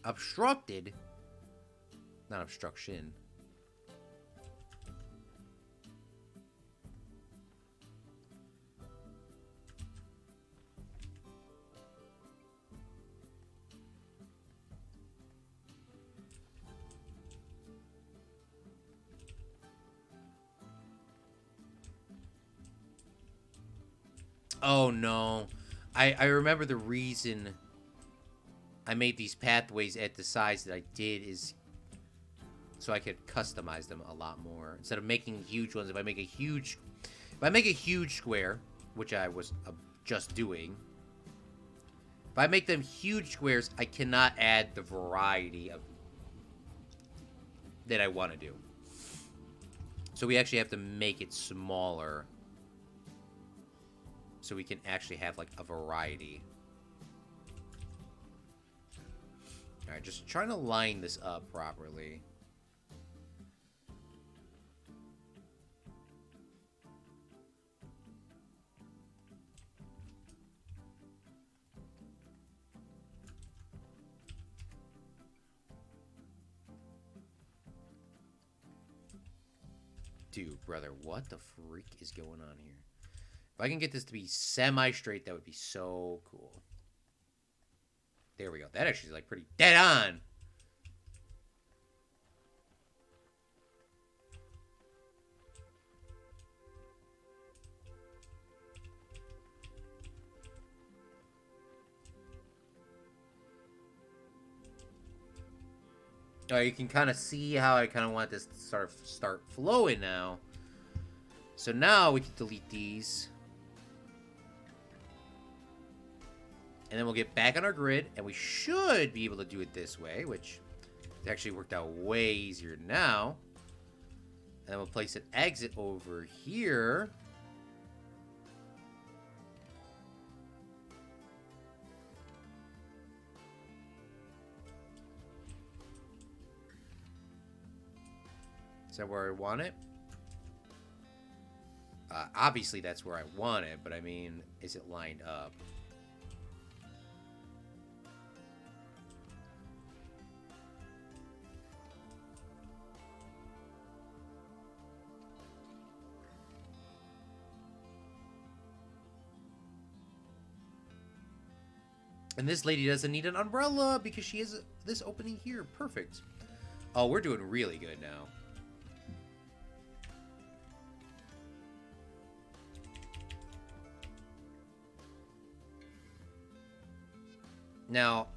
Obstructed? Not obstruction. Oh no. I remember the reason I made these pathways at the size that I did is so I could customize them a lot more. Instead of making huge ones, if I make a huge square, which I was just doing, if I make them huge squares, I cannot add the variety of that I want to do. So we actually have to make it smaller so we can actually have like a variety. Alright, just trying to line this up properly. Dude, brother, what the freak is going on here? If I can get this to be semi-straight, that would be so cool. There we go. That actually is like pretty dead on. You can kind of see how I kind of want this to start flowing now. So now we can delete these. And then we'll get back on our grid, and we should be able to do it this way, which actually worked out way easier now. And then we'll place an exit over here. Is that where I want it? Obviously, that's where I want it, but I mean, is it lined up? And this lady doesn't need an umbrella because she has this opening here. Perfect. Oh, we're doing really good now. Now,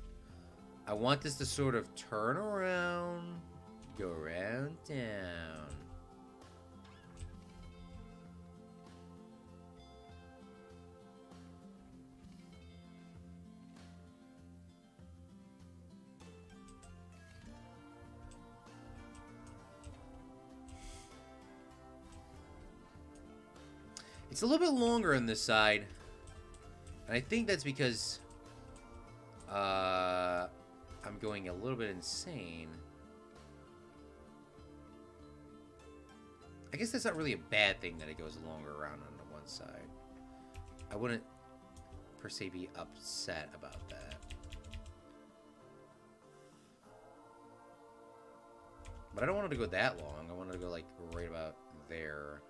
I want this to sort of turn around, go around town. It's a little bit longer on this side. And I think that's because I'm going a little bit insane. I guess that's not really a bad thing that it goes longer around on the one side. I wouldn't per se be upset about that. But I don't want it to go that long. I want it to go like right about there.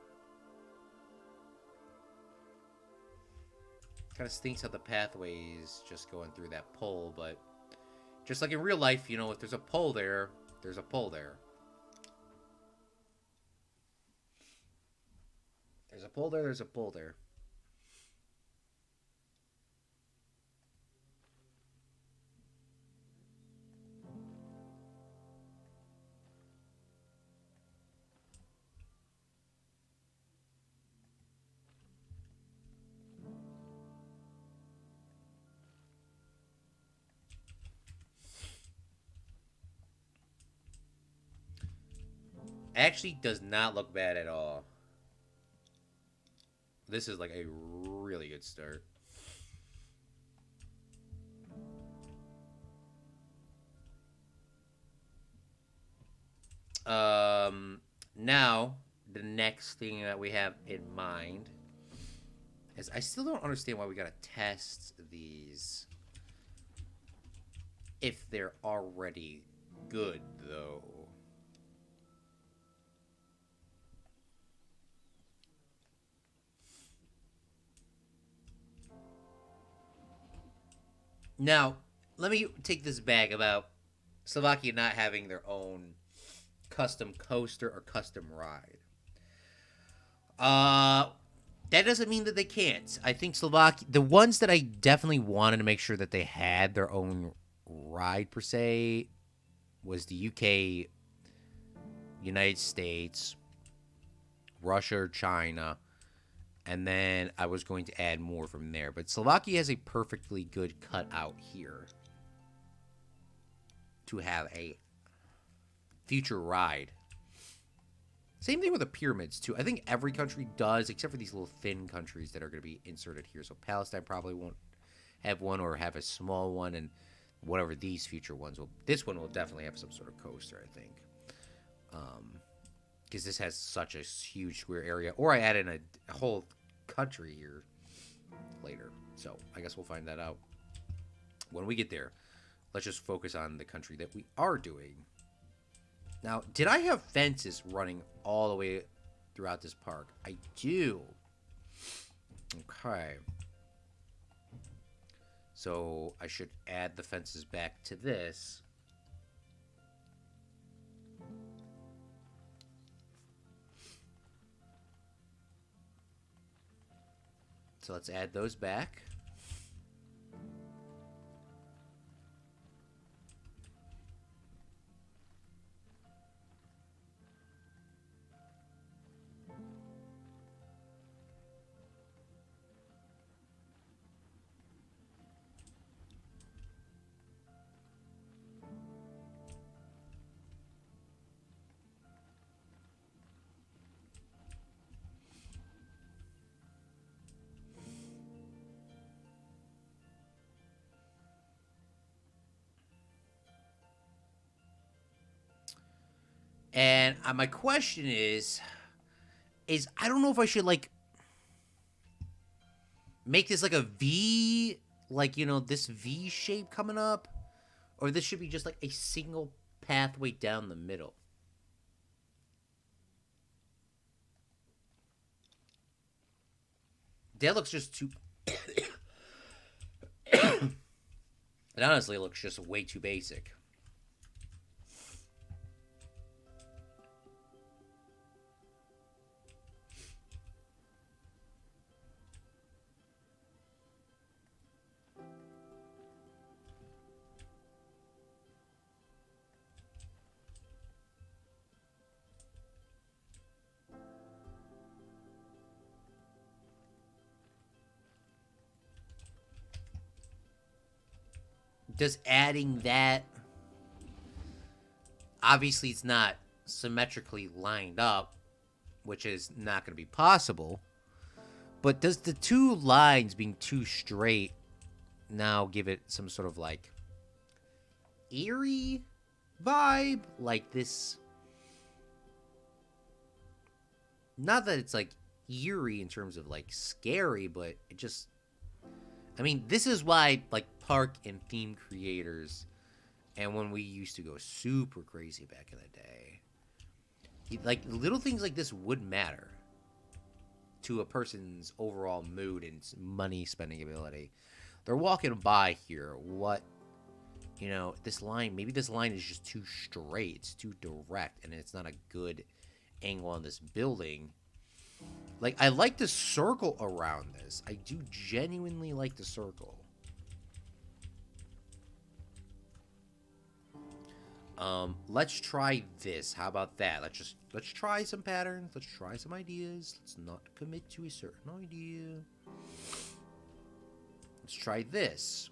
Kind of stinks how the pathway is just going through that pole, but just like in real life, you know, if there's a pole there, there's a pole there. There's a pole there, there's a pole there. Actually does not look bad at all. This is like a really good start. Now, the next thing that we have in mind is I still don't understand why we gotta test these if they're already good, though. Now, let me take this back about Slovakia not having their own custom coaster or custom ride. Uh, that doesn't mean that they can't. I think Slovakia, the ones that I definitely wanted to make sure that they had their own ride per se, was the UK, United States, Russia, China, and then I was going to add more from there. But Slovakia has a perfectly good cutout here to have a future ride. Same thing with the pyramids, too. I think every country does, except for these little thin countries that are going to be inserted here. So Palestine probably won't have one or have a small one, and whatever these future ones will. This one will definitely have some sort of coaster, I think. Because this has such a huge square area. Or I add in a whole country here later. So I guess we'll find that out when we get there. Let's just focus on the country that we are doing. Now, did I have fences running all the way throughout this park? I do. Okay. So I should add the fences back to this. So let's add those back. And my question is I don't know if I should like make this like a V, like, you know, this V shape coming up, or this should be just like a single pathway down the middle. That looks just too. It honestly looks just way too basic. Does adding that, obviously it's not symmetrically lined up, which is not going to be possible, but does the two lines being too straight now give it some sort of like eerie vibe? Like this, not that it's like eerie in terms of like scary, but it just, I mean, this is why like park and theme creators, and when we used to go super crazy back in the day, like little things like this would matter to a person's overall mood and money spending ability. They're walking by here. What, you know, this line, maybe this line is just too straight, it's too direct, and it's not a good angle on this building. Like, I like the circle around this. I do genuinely like the circle. Let's try this. How about that? Let's try some patterns. Let's try some ideas. Let's not commit to a certain idea. Let's try this.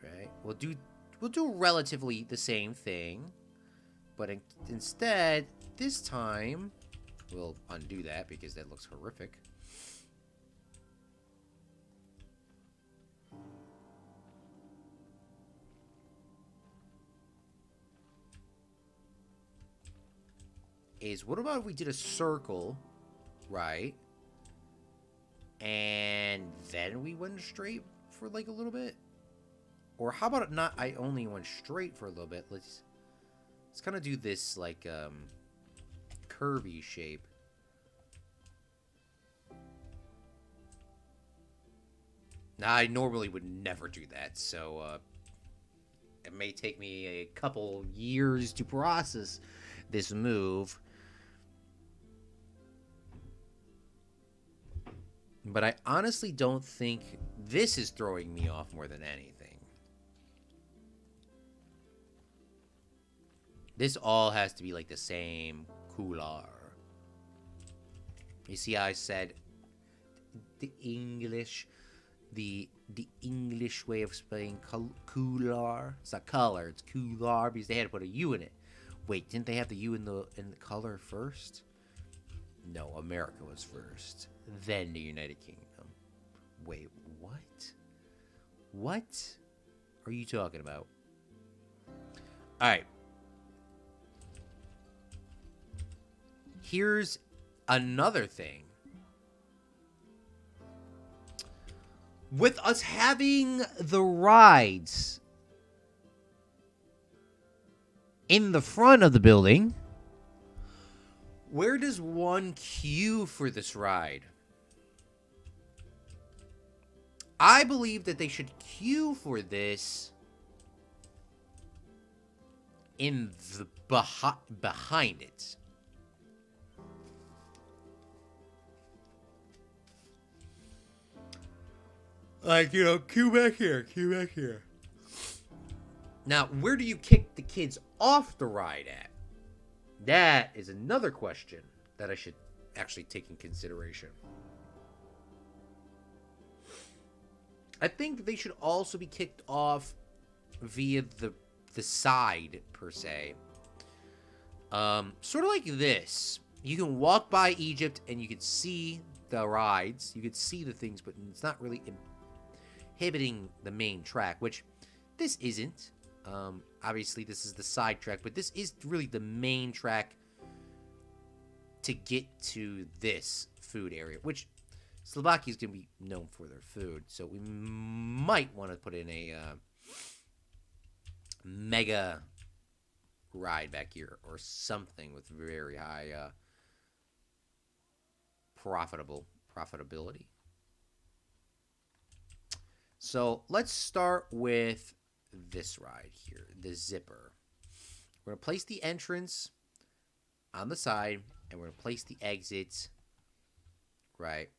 Right? We'll do relatively the same thing, but instead this time we'll undo that because that looks horrific. is what about if we did a circle, right? And then we went straight for like a little bit? Or how about not I only went straight for a little bit? Let's kind of do this like curvy shape. Now, I normally would never do that, so it may take me a couple years to process this move. But I honestly don't think this is throwing me off more than anything. This all has to be like the same couloir. You see how I said the English, the English way of spelling couloir? It's not color, it's couloir because they had to put a U in it. Wait, didn't they have the U in the color first? No, America was first. Then the United Kingdom. Wait, what? What are you talking about? Alright. Here's another thing. With us having the rides in the front of the building, where does one queue for this ride? I believe that they should queue for this in the behind it. Like, you know, queue back here, queue back here. Now, where do you kick the kids off the ride at? That is another question that I should actually take in consideration. I think they should also be kicked off via the side, per se. Sort of like this. You can walk by Egypt and you can see the rides. You can see the things, but it's not really inhibiting the main track, which this isn't. Obviously, this is the side track, but this is really the main track to get to this food area, which Slovakia is going to be known for their food, so we might want to put in a mega ride back here or something with very high profitability. So let's start with this ride here, the zipper. We're going to place the entrance on the side, and we're going to place the exit right.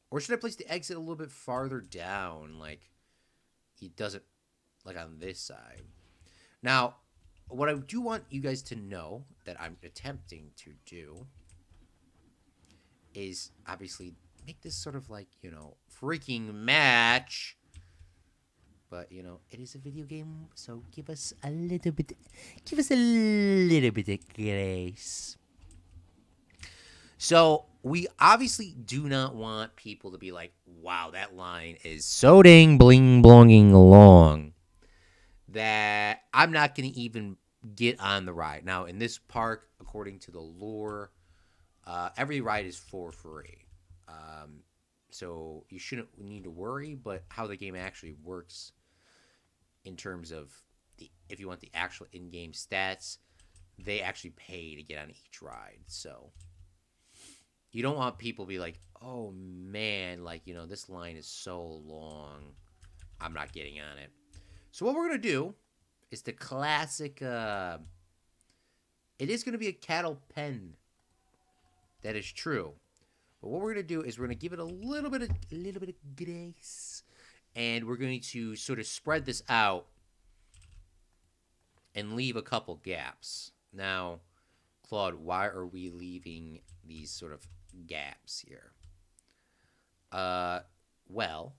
Or should I place the exit a little bit farther down, like it doesn't, like on this side? Now, what I do want you guys to know that I'm attempting to do is obviously make this sort of like, you know, freaking match. But, you know, it is a video game, so give us a little bit of grace. So, we obviously do not want people to be like, wow, that line is so dang bling-blonging long that I'm not going to even get on the ride. Now, in this park, according to the lore, every ride is for free. So you shouldn't need to worry, but how the game actually works in terms of if you want the actual in-game stats, they actually pay to get on each ride. So you don't want people to be like, oh man, like, you know, this line is so long, I'm not getting on it. So what we're going to do is the classic, it is going to be a cattle pen. That is true. But what we're going to do is we're going to give it a little bit of grace. And we're going to sort of spread this out and leave a couple gaps. Now, Claude, why are we leaving these sort of gaps here? Well,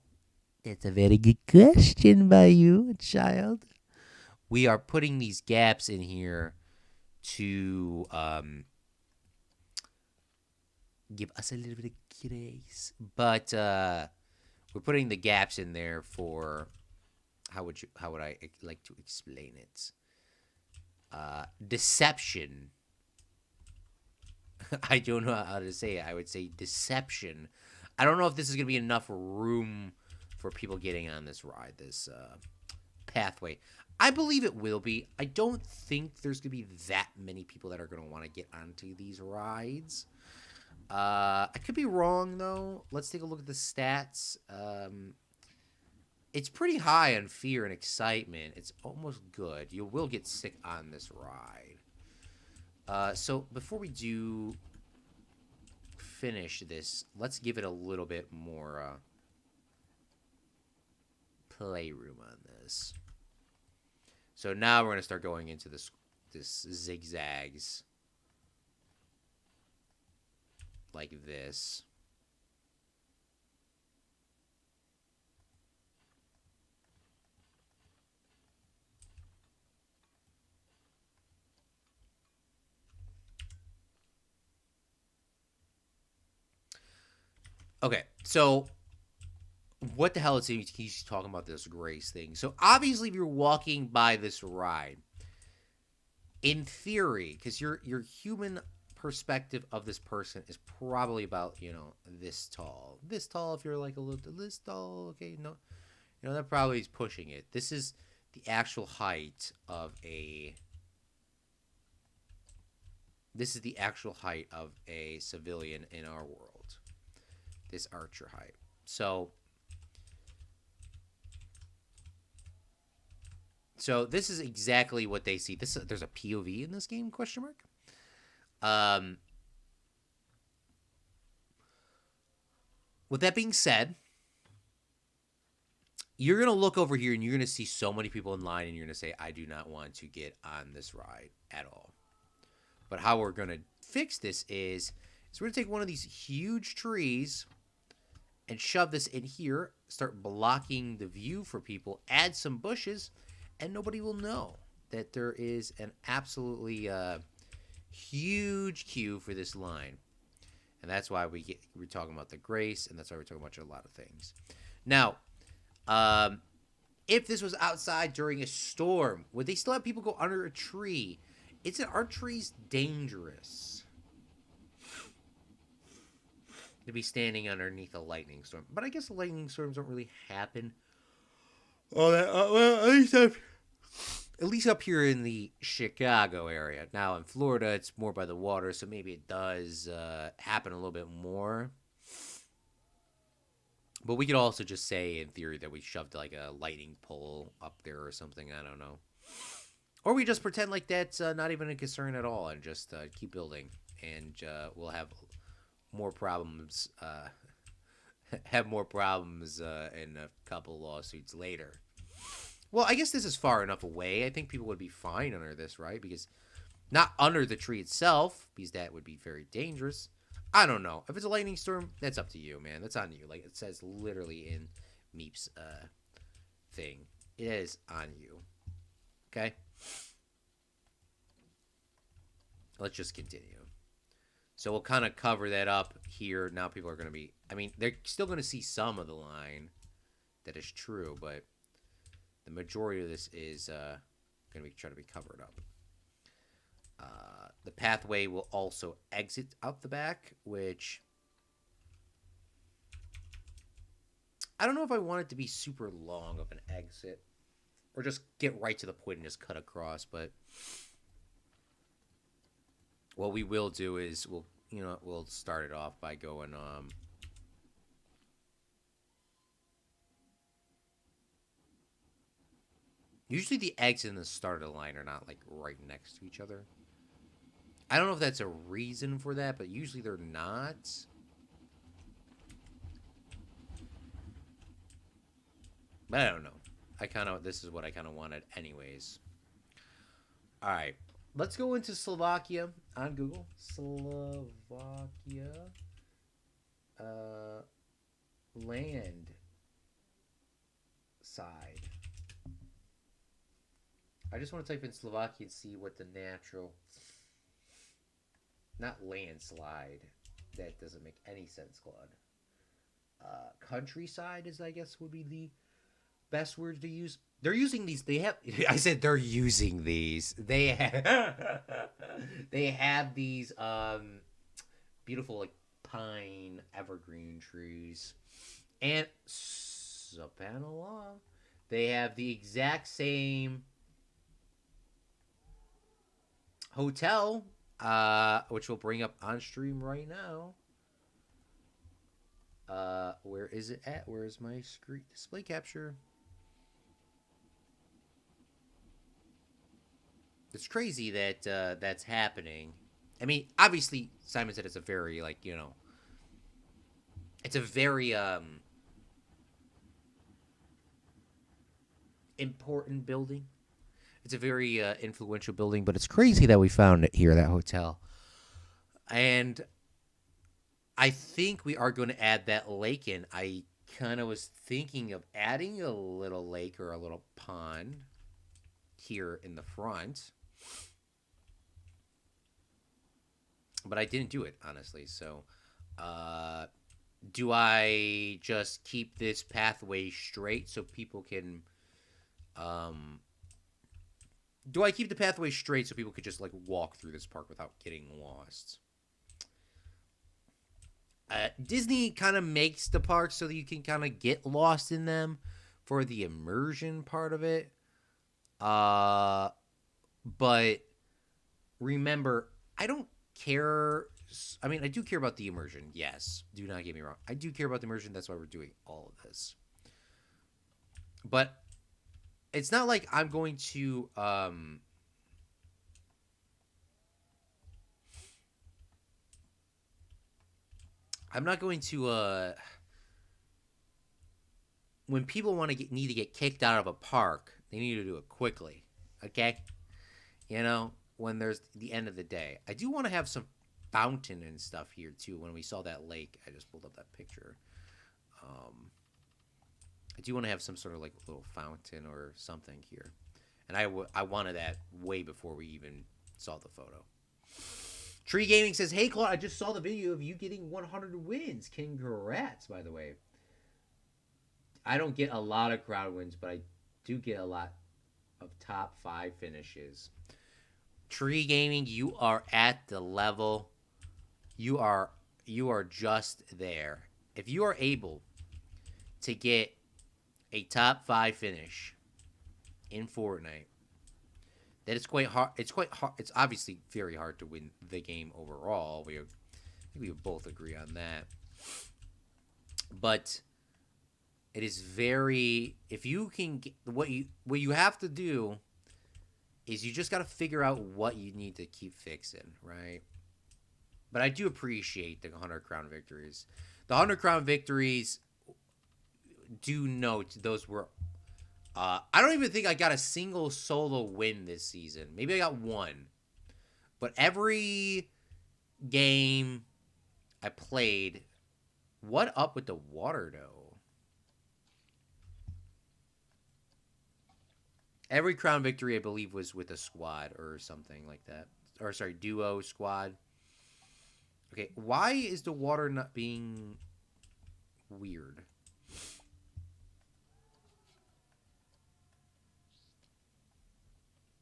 that's a very good question by you, child. We are putting these gaps in here to give us a little bit of grace. But we're putting the gaps in there for how would I like to explain it? Deception. I don't know how to say it. I would say deception. I don't know if this is going to be enough room for people getting on this ride, this pathway. I believe it will be. I don't think there's going to be that many people that are going to want to get onto these rides. I could be wrong, though. Let's take a look at the stats. It's pretty high on fear and excitement. It's almost good. You will get sick on this ride. So before we do finish this, let's give it a little bit more playroom on this. So now we're going to start going into this zigzags like this. Okay, so what the hell is he's talking about this grace thing? So obviously, if you're walking by this ride, in theory, because your human perspective of this person is probably about this tall, if you're like a little this tall, okay, no, that probably is pushing it. This is the actual height of a. This is the actual height of a civilian in our world. This archer height. So this is exactly what they see. There's a POV in this game? Question mark. With that being said, you're gonna look over here and you're gonna see so many people in line, and you're gonna say, "I do not want to get on this ride at all." But how we're gonna fix this is we're gonna take one of these huge trees and shove this in here, start blocking the view for people, add some bushes, and nobody will know that there is an absolutely huge queue for this line. And that's why we're talking about the grace, and that's why we're talking about a lot of things. Now, if this was outside during a storm, would they still have people go under a tree? Are trees dangerous to be standing underneath a lightning storm? But I guess the lightning storms don't really happen. Oh, well, at least up here in the Chicago area. Now in Florida, it's more by the water, so maybe it does happen a little bit more. But we could also just say, in theory, that we shoved like a lightning pole up there or something. I don't know. Or we just pretend like that's not even a concern at all and just keep building. And we'll have more problems. Have more problems in a couple lawsuits later. Well, I guess this is far enough away. I think people would be fine under this, right? Because not under the tree itself, because that would be very dangerous. I don't know. If it's a lightning storm, that's up to you, man. That's on you. Like it says literally in Meep's thing. It is on you. Okay? Let's just continue. So we'll kind of cover that up here. Now people are going to be... I mean, they're still going to see some of the line. That is true, but the majority of this is going to be trying to be covered up. The pathway will also exit out the back, which... I don't know if I want it to be super long of an exit. Or just get right to the point and just cut across, but... What we will do is we'll start it off by going usually the exit and the start of the line are not like right next to each other. I don't know if that's a reason for that, but usually they're not. But I don't know. This is what I kind of wanted anyways. All right. Let's go into Slovakia on Google. Slovakia. Land side. I just want to type in Slovakia and see what the natural... Not landslide. That doesn't make any sense, Claude. Countryside is, I guess, would be the best words to use? They're using these. They have. I said they're using these. They have. They have these beautiful like pine evergreen trees, and subhanallah, they have the exact same hotel, which we'll bring up on stream right now. Where is it at? Where is my screen display capture? It's crazy that that's happening. I mean, obviously, Simon said it's a very like it's a very important building. It's a very influential building, but it's crazy that we found it here, that hotel. And I think we are going to add that lake in. I kind of was thinking of adding a little lake or a little pond here in the front. But I didn't do it, honestly. So, do I just keep this pathway straight so people can... do I keep the pathway straight so people could just, like, walk through this park without getting lost? Disney kind of makes the parks so that you can kind of get lost in them for the immersion part of it. But remember, I don't care. I mean, I do care about the immersion. Yes, do not get me wrong. I do care about the immersion. That's why we're doing all of this. But it's not like I'm going to I'm not going to when people need to get kicked out of a park, they need to do it quickly. Okay? You know, when there's the end of the day. I do want to have some fountain and stuff here too. When we saw that lake, I just pulled up that picture. I do want to have some sort of like little fountain or something here. And I wanted that way before we even saw the photo. Tree Gaming says, "Hey Claude, I just saw the video of you getting 100 wins. Congrats, by the way." I don't get a lot of crowd wins, but I do get a lot of top 5 finishes. Tree Gaming, you are at the level. You are just there. If you are able to get a top 5 finish in Fortnite, that it's quite hard. It's quite hard. It's obviously very hard to win the game overall. I think we both agree on that. But it is very. If you can get what you have to do is you just got to figure out what you need to keep fixing, right? But I do appreciate the 100 crown victories. The 100 crown victories, do note those were... I don't even think I got a single solo win this season. Maybe I got one. But every game I played... What up with the water, though? Every crown victory, I believe, was with a squad or something like that. Or, sorry, duo, squad. Okay, why is the water not being weird?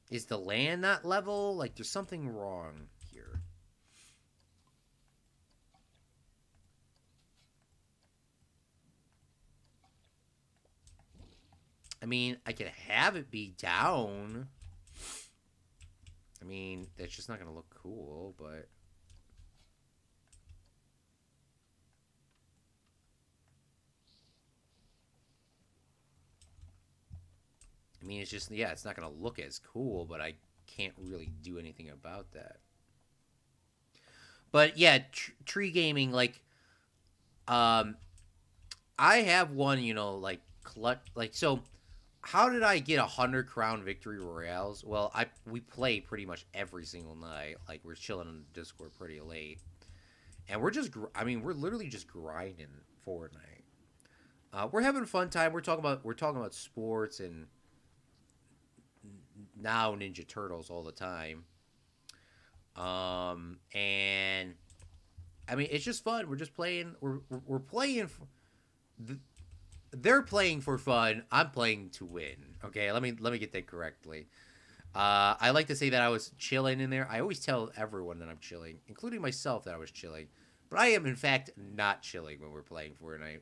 Is the land not level? Like, there's something wrong here. I mean, I could have it be down. I mean, that's just not going to look cool, but... I mean, it's just, yeah, it's not going to look as cool, but I can't really do anything about that. But, yeah, Tree Gaming, like, I have one, you know, like, so, how did I get 100 crown victory royales? Well, we play pretty much every single night. Like, we're chilling on the Discord pretty late. And we're just, I mean, we're literally just grinding Fortnite. We're having a fun time. We're talking about sports and now Ninja Turtles all the time. And I mean, it's just fun. We're just playing. We're playing. they're playing for fun. I'm playing to win. Okay, let me get that correctly. I like to say that I was chilling in there. I always tell everyone that I'm chilling, including myself, that I was chilling. But I am, in fact, not chilling when we're playing Fortnite.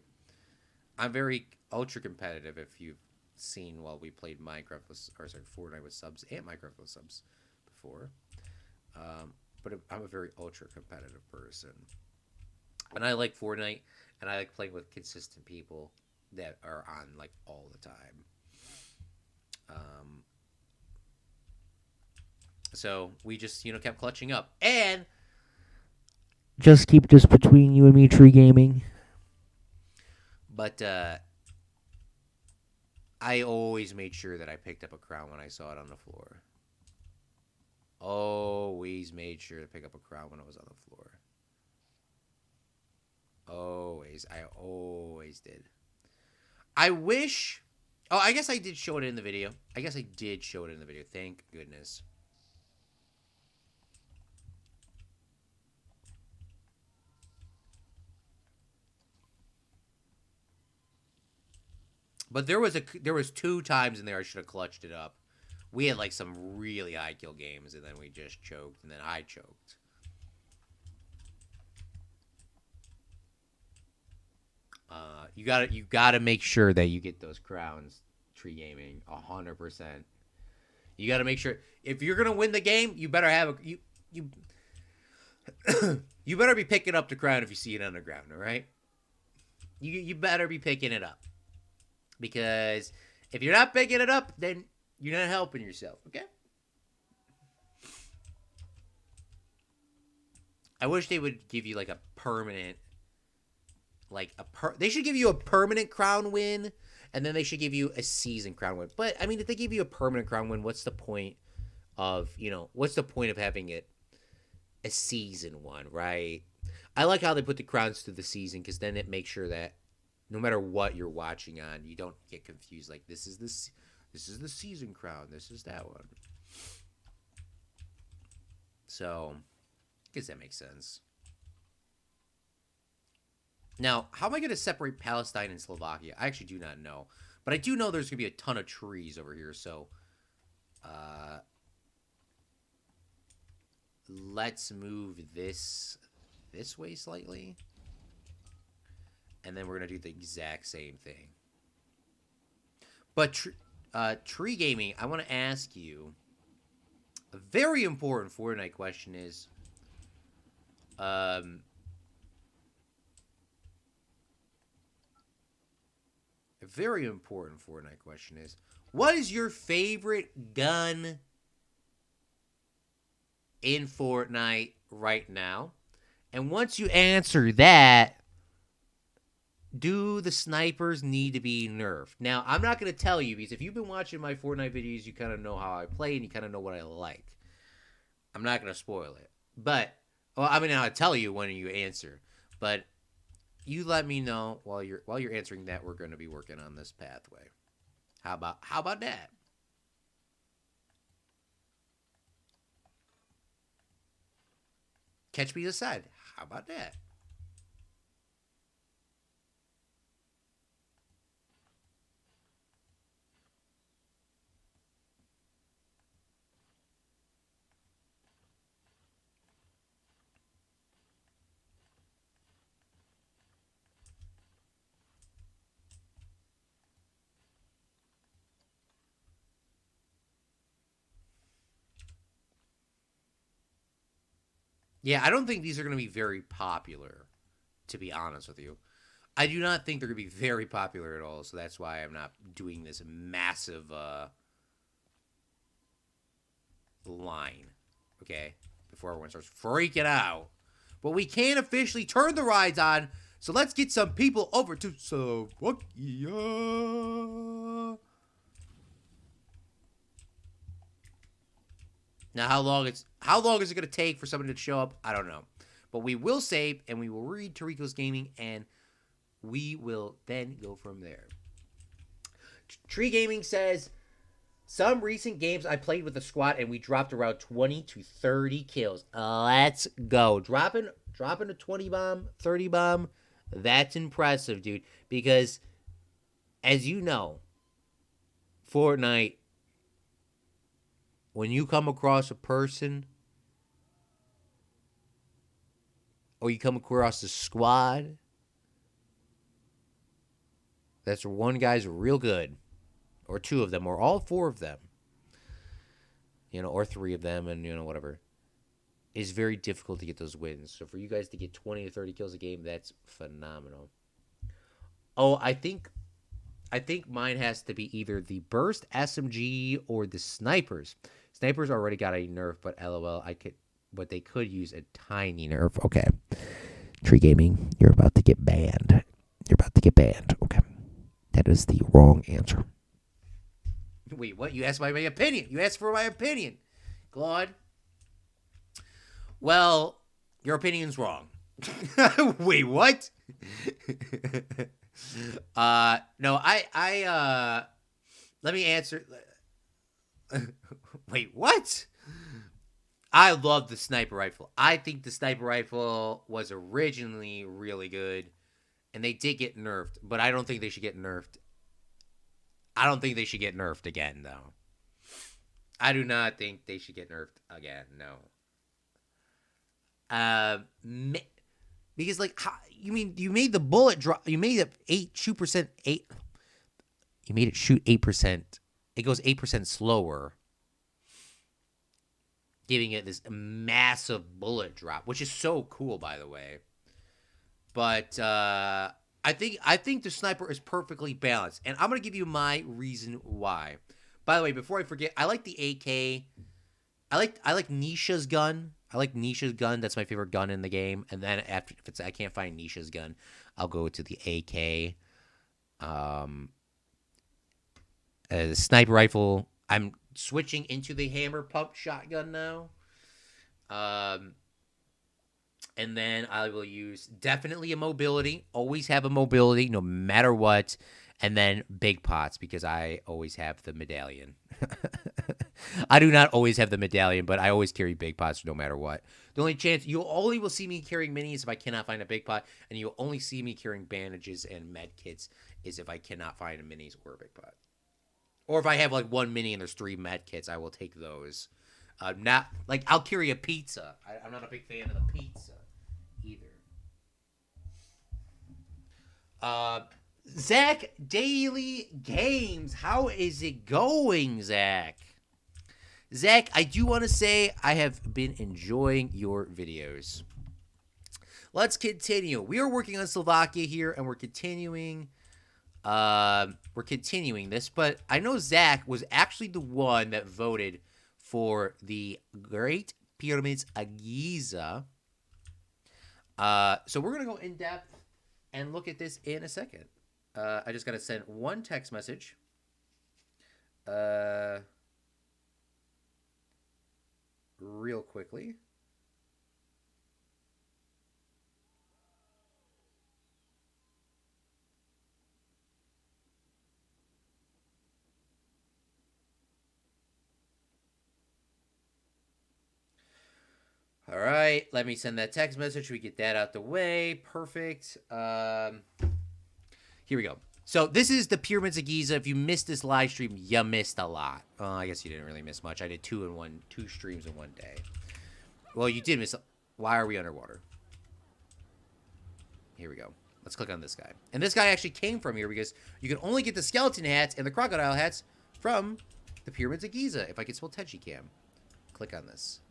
I'm very ultra competitive. If you've seen while we played Fortnite with subs and Minecraft with subs before. But I'm a very ultra competitive person, and I like Fortnite, and I like playing with consistent people that are on like all the time. Um, so we just kept clutching up, and Just keep this between you and me, Tree Gaming. but I always made sure that I picked up a crown when I saw it on the floor. Always made sure to pick up a crown when I was on the floor. I always did. I wish. Oh, I guess I did show it in the video. Thank goodness. But there was two times in there I should have clutched it up. We had like some really high kill games, and then we just choked, and then I choked. You gotta make sure that you get those crowns. Tree Gaming, 100%. You gotta make sure if you're gonna win the game, you better have you you better be picking up the crown if you see it on the ground. All right, you better be picking it up, because if you're not picking it up, then you're not helping yourself. Okay. I wish they would give you like a permanent, they should give you a permanent crown win, and then they should give you a season crown win. But I mean, if they give you a permanent crown win, what's the point of having it a season one, right? I like how they put the crowns to the season, because then it makes sure that no matter what you're watching on, you don't get confused. Like this is the season crown, this is that one. So, I guess that makes sense. Now, how am I going to separate Palestine and Slovakia? I actually do not know. But I do know there's going to be a ton of trees over here. So, uh, let's move this way slightly. And then we're going to do the exact same thing. But Tree Gaming, I want to ask you a very important Fortnite question is, a very important Fortnite question is, what is your favorite gun in Fortnite right now? And once you answer that, do the snipers need to be nerfed? Now, I'm not going to tell you, because if you've been watching my Fortnite videos, you kind of know how I play and you kind of know what I like. I'm not going to spoil it. But, well, I mean, I'll tell you when you answer. But you let me know while you're answering that. We're going to be working on this pathway. How about that? Catch me aside. How about that? Yeah, I don't think these are going to be very popular, to be honest with you. I do not think they're going to be very popular at all, so that's why I'm not doing this massive line, okay, before everyone starts freaking out. But we can officially turn the rides on, so let's get some people over to Slovakia. Now, how long is it going to take for somebody to show up? I don't know. But we will save, and we will read Tarico's Gaming, and we will then go from there. Tree Gaming says, some recent games I played with the squad, and we dropped around 20 to 30 kills. Let's go. Dropping a 20 bomb, 30 bomb, that's impressive, dude. Because As you know, Fortnite, when you come across a person or you come across a squad, that's one guy's real good, or two of them, or all four of them, or three of them, and whatever, is very difficult to get those wins. So for you guys to get 20 to 30 kills a game, that's phenomenal. Oh, I think mine has to be either the burst SMG or the snipers. Snipers already got a nerf, but LOL, but they could use a tiny nerf. Okay, Tree Gaming, you're about to get banned. You're about to get banned. Okay, that is the wrong answer. Wait, what? You asked my opinion. You asked for my opinion, Claude. Well, your opinion's wrong. Wait, what? No, let me answer. Wait, what? I love the sniper rifle. I think the sniper rifle was originally really good, and they did get nerfed, but I don't think they should get nerfed. I don't think they should get nerfed again, though. I do not think they should get nerfed again. No. Because you mean you made the bullet drop? You made it 2% 8. You made it shoot 8%. It goes 8% slower, giving it this massive bullet drop, which is so cool, by the way. But I think the sniper is perfectly balanced, and I'm gonna give you my reason why. By the way, before I forget, I like the AK. I like Nisha's gun. I like Nisha's gun. That's my favorite gun in the game. And then if I can't find Nisha's gun, I'll go to the AK. The sniper rifle. I'm switching into the hammer pump shotgun now. And then I will use definitely a mobility. Always have a mobility, no matter what. And then big pots, because I always have the medallion. I do not always have the medallion, but I always carry big pots no matter what. The only chance you only will see me carrying minis if I cannot find a big pot, and you'll only see me carrying bandages and med kits is if I cannot find a minis or a big pot. Or if I have like one mini and there's 3 med kits, I will take those. Not like I'll carry a pizza. I'm not a big fan of the pizza either. Zach Daily Games, how is it going, Zach? Zach, I do want to say I have been enjoying your videos. Let's continue. We are working on Slovakia here, and we're continuing. This, but I know Zach was actually the one that voted for the Great Pyramids of Giza. So we're gonna go in depth and look at this in a second. I just gotta send one text message. Real quickly. All right, let me send that text message. We get that out the way. Perfect. Here we go. So this is the Pyramids of Giza. If you missed this live stream, you missed a lot. I guess you didn't really miss much. I did two streams in one day. Well, you did miss. Why are we underwater? Here we go. Let's click on this guy. And this guy actually came from here because you can only get the skeleton hats and the crocodile hats from the Pyramids of Giza. If I can spell Tejicam. Click on this.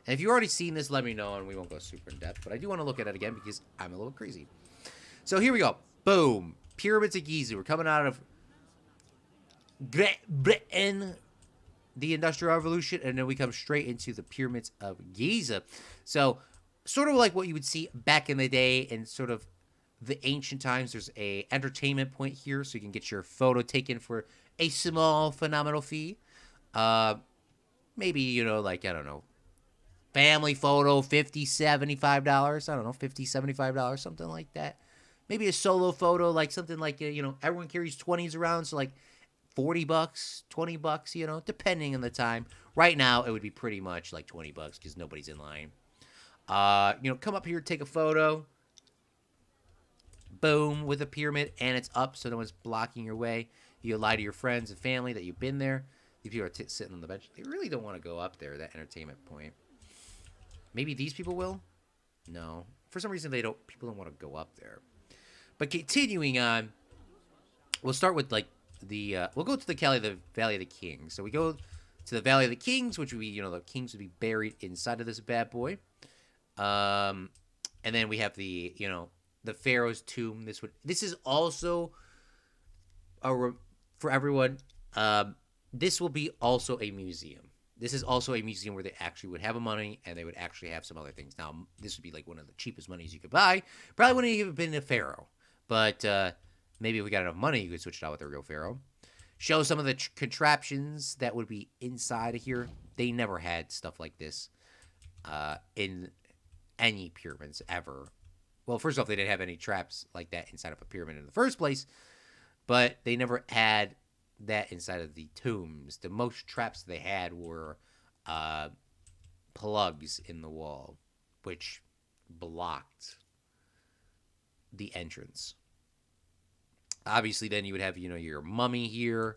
And if you've already seen this, let me know, and we won't go super in depth. But I do want to look at it again because I'm a little crazy. So here we go. Boom. Pyramids of Giza. We're coming out of Great Britain, the Industrial Revolution, and then we come straight into the Pyramids of Giza. So sort of like what you would see back in the day in sort of the ancient times. There's a entertainment point here, so you can get your photo taken for a small, phenomenal fee. Maybe, like, I don't know, family photo, $50, $75. I don't know, $50, $75, something like that. Maybe a solo photo, like something like, everyone carries 20s around, so like $40, $20, depending on the time. Right now, it would be pretty much like $20 because nobody's in line. Come up here, take a photo. boom, with a pyramid, and it's up, so no one's blocking your way. You lie to your friends and family that you've been there. These people are sitting on the bench. They really don't want to go up there, that entertainment point. Maybe these people will? No. For some reason, people don't want to go up there. But continuing on, we'll start with, like, we'll go to the Valley of the Kings. So we go to the Valley of the Kings, which would be, the kings would be buried inside of this bad boy. And then we have the Pharaoh's tomb. This is also for everyone. This will be also a museum. This is also a museum where they actually would have a money and they would actually have some other things. Now, this would be like one of the cheapest monies you could buy. Probably wouldn't even have been a pharaoh, but maybe if we got enough money, you could switch it out with a real pharaoh. Show some of the contraptions that would be inside of here. They never had stuff like this in any pyramids ever. Well, first off, they didn't have any traps like that inside of a pyramid in the first place, but they never had that inside of the tombs. The most traps they had were plugs in the wall, which blocked the entrance. Obviously, then you would have, your mummy here.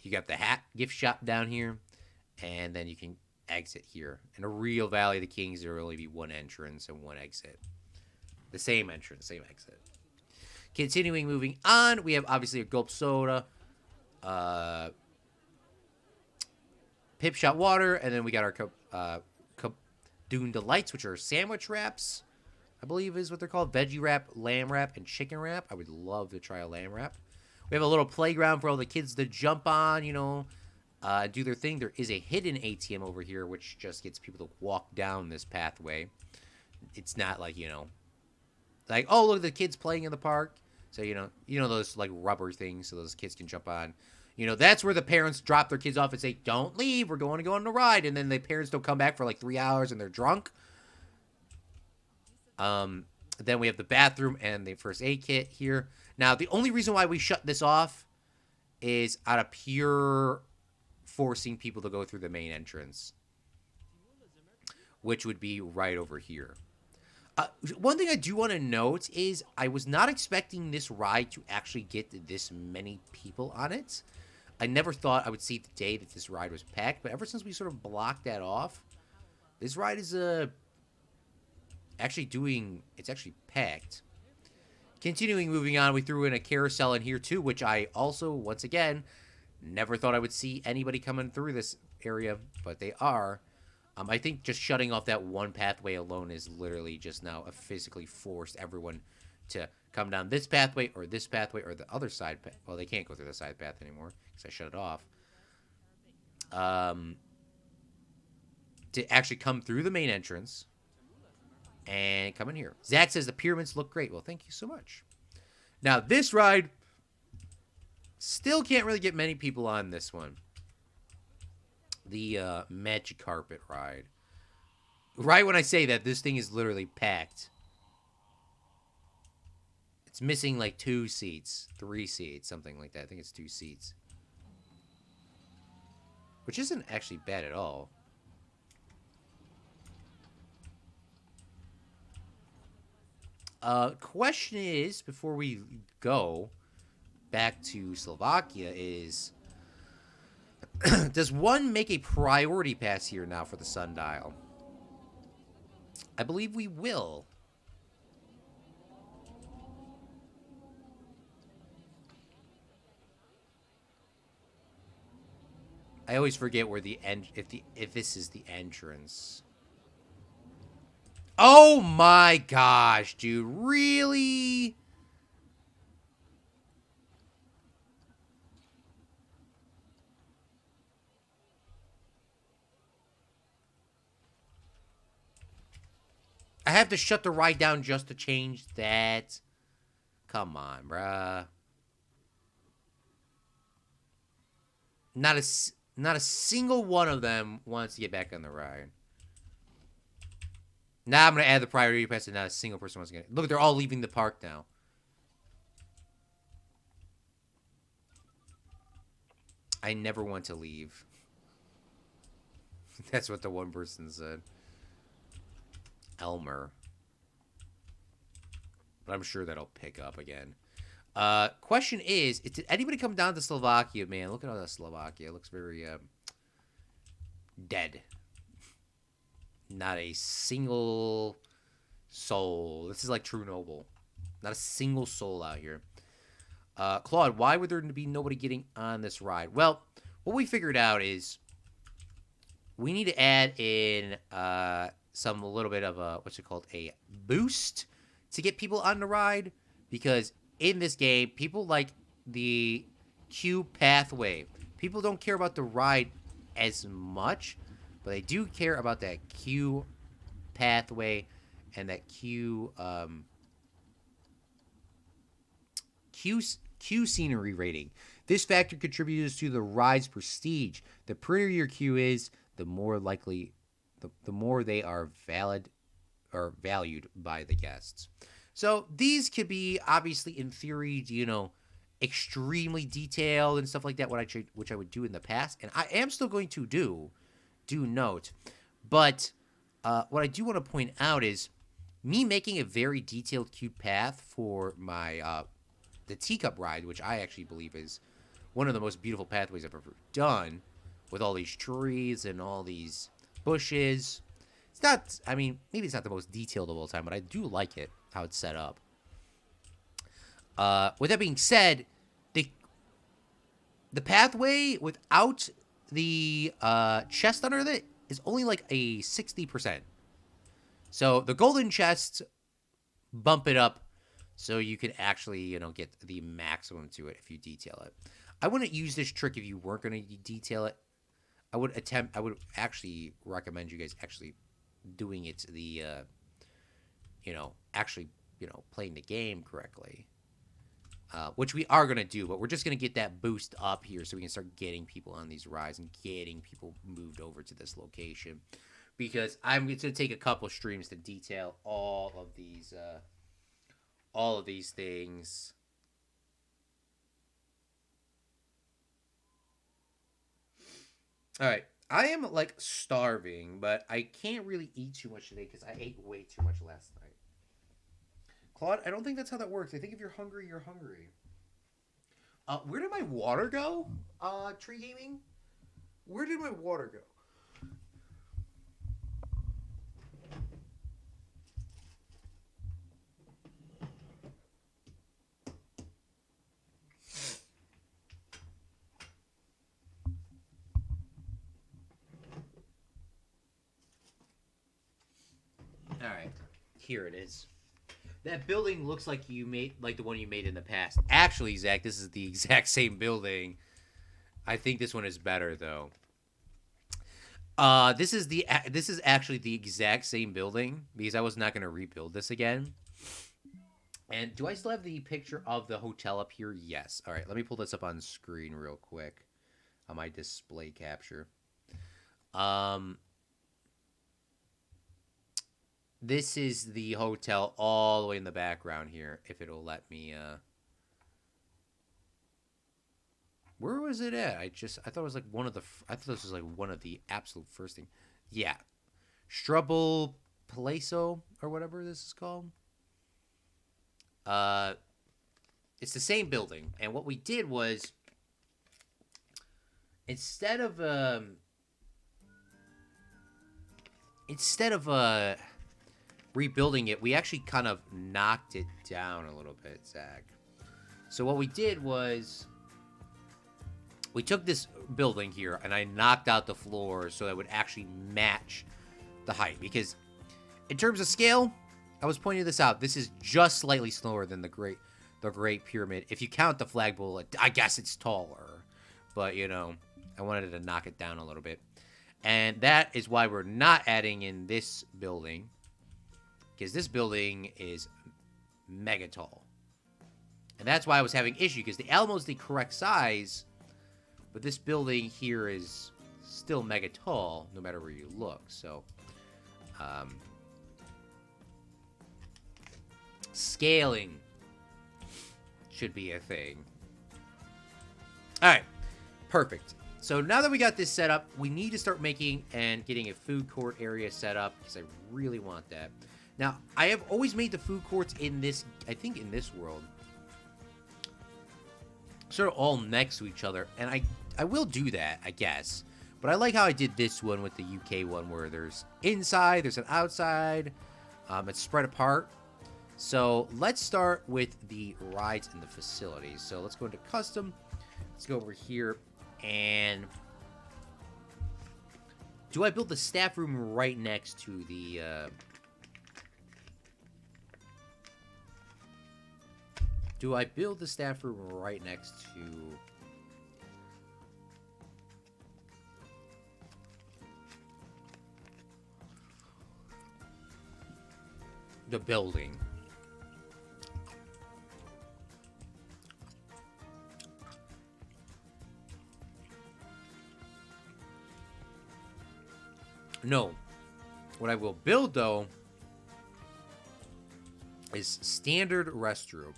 You got the hat gift shop down here, and then you can exit here. In a real Valley of the Kings, there will only be one entrance and one exit. The same entrance, same exit. Continuing, moving on, we have obviously a gulp soda, pip shot water, and then we got our Dune Delights, which are sandwich wraps, I believe is what they're called. Veggie wrap, lamb wrap, and chicken wrap. I would love to try a lamb wrap. We have a little playground for all the kids to jump on, do their thing. There is a hidden ATM over here, which just gets people to walk down this pathway. It's not like, like, oh, look at the kids playing in the park. So, those, like, rubber things so those kids can jump on. That's where the parents drop their kids off and say, don't leave, we're going to go on the ride. And then the parents don't come back for, like, 3 hours and they're drunk. Then we have the bathroom and the first aid kit here. Now, the only reason why we shut this off is out of pure forcing people to go through the main entrance, which would be right over here. One thing I do want to note is I was not expecting this ride to actually get this many people on it. I never thought I would see the day that this ride was packed, but ever since we sort of blocked that off, this ride is it's actually packed. Continuing, moving on, we threw in a carousel in here too, which I also, once again, never thought I would see anybody coming through this area, but they are. I think just shutting off that one pathway alone is literally just now physically forced everyone to come down this pathway or the other side. Well, they can't go through the side path anymore because I shut it off. To actually come through the main entrance and come in here. Zach says the pyramids look great. Well, thank you so much. Now, this ride still can't really get many people on this one. The magic carpet ride. Right when I say that, this thing is literally packed. It's missing like 2 seats, 3 seats, something like that. I think it's 2 seats. Which isn't actually bad at all. Question is, before we go back to Slovakia, is does one make a priority pass here now for the sundial? I believe we will. I always forget where the end if this is the entrance. Oh my gosh, dude. Really? I have to shut the ride down just to change that. Come on, bruh. Not a single one of them wants to get back on the ride. Now I'm going to add the priority pass and not a single person wants to get it. Look, they're all leaving the park now. I never want to leave. That's what the one person said. Elmer. but I'm sure that'll pick up again. Question is, did anybody come down to Slovakia, man? Look at all that Slovakia. It looks very dead. Not a single soul. This is like True Noble. Not a single soul out here. Claude, why would there be nobody getting on this ride? Well, what we figured out is we need to add in a little bit of a, what's it called, a boost to get people on the ride, because in this game, people like the queue pathway. People don't care about the ride as much, but they do care about that queue pathway and that queue scenery rating. This factor contributes to the ride's prestige. The prettier your queue is, the more likely, the more they are valid or valued by the guests. So these could be obviously, in theory, extremely detailed and stuff like that, which I would do in the past, and I am still going to do note. But what I do want to point out is me making a very detailed queue path for my the teacup ride, which I actually believe is one of the most beautiful pathways I've ever done, with all these trees and all these bushes. It's not, I mean, maybe it's not the most detailed of all time, but I do like it, how it's set up. With that being said, the pathway without the chest under it is only like a 60%. So the golden chests bump it up so you can actually, get the maximum to it if you detail it. I wouldn't use this trick if you weren't going to detail it. I would actually recommend you guys actually doing it actually, playing the game correctly. Which we are going to do, but we're just going to get that boost up here so we can start getting people on these rides and getting people moved over to this location. Because I'm going to take a couple streams to detail all of these things. All right. I am like starving, but I can't really eat too much today because I ate way too much last night. Claude, I don't think that's how that works. I think if you're hungry, you're hungry. Where did my water go? Tree Gaming? Where did my water go? All right, here it is. That building looks like you made, like the one you made in the past. Actually, Zach, this is the exact same building. I think this one is better though. This is actually the exact same building because I was not going to rebuild this again. And do I still have the picture of the hotel up here? Yes. All right, let me pull this up on screen real quick on my display capture. This is the hotel all the way in the background here, if it'll let me, where was it at? I thought it was like I thought this was like one of the absolute first thing. Yeah. Strubble Palazzo, or whatever this is called. It's the same building, and what we did was, instead of rebuilding it, we actually kind of knocked it down a little bit, Zach. So what we did was, we took this building here and I knocked out the floor so that it would actually match the height. Because in terms of scale, I was pointing this out, this is just slightly slower than the Great Pyramid. If you count the flagpole, I guess it's taller. But, I wanted to knock it down a little bit. And that is why we're not adding in this building. Because this building is mega tall. And that's why I was having issue. Because the Alamo is the correct size. But this building here is still mega tall. No matter where you look. So. Scaling should be a thing. Alright. Perfect. So now that we got this set up, we need to start making and getting a food court area set up. Because I really want that. Now, I have always made the food courts in this, I think in this world, sort of all next to each other. And I will do that, I guess. But I like how I did this one with the UK one where there's inside, there's an outside. It's spread apart. So let's start with the rides and the facilities. So let's go into custom. Let's go over here and... Do I build the staff room right next to the... Do I build the staff room right next to... the building? No. What I will build, though, is standard restroom.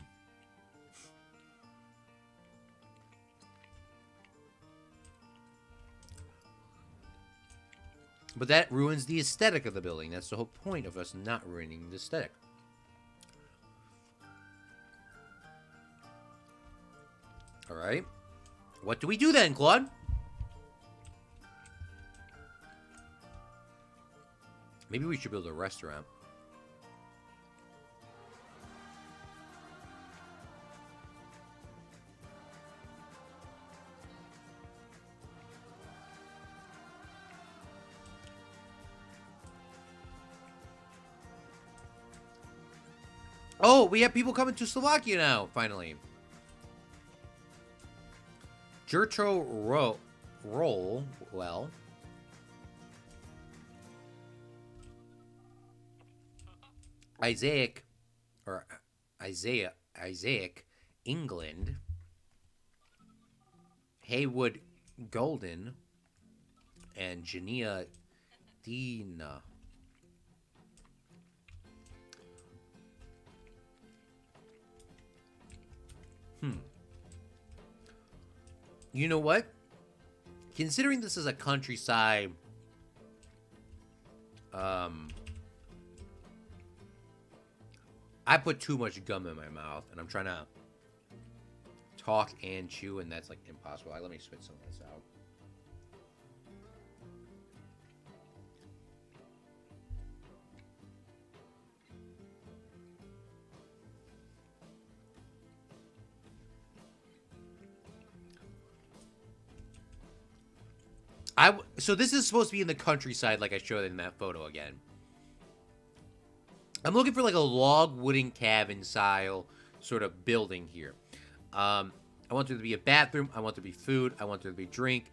But that ruins the aesthetic of the building. That's the whole point of us not ruining the aesthetic. Alright. What do we do then, Claude? Maybe we should build a restaurant. Oh, we have people coming to Slovakia now, finally. Jertro roll, well. Isaac, England. Haywood, Golden. And Jania, Dina. You know what? Considering this is a countryside, I put too much gum in my mouth, and I'm trying to talk and chew, and that's like impossible. Let me spit some of this out. So this is supposed to be in the countryside, like I showed in that photo again. I'm looking for like a log wooden cabin style sort of building here. I want there to be a bathroom. I want there to be food. I want there to be drink.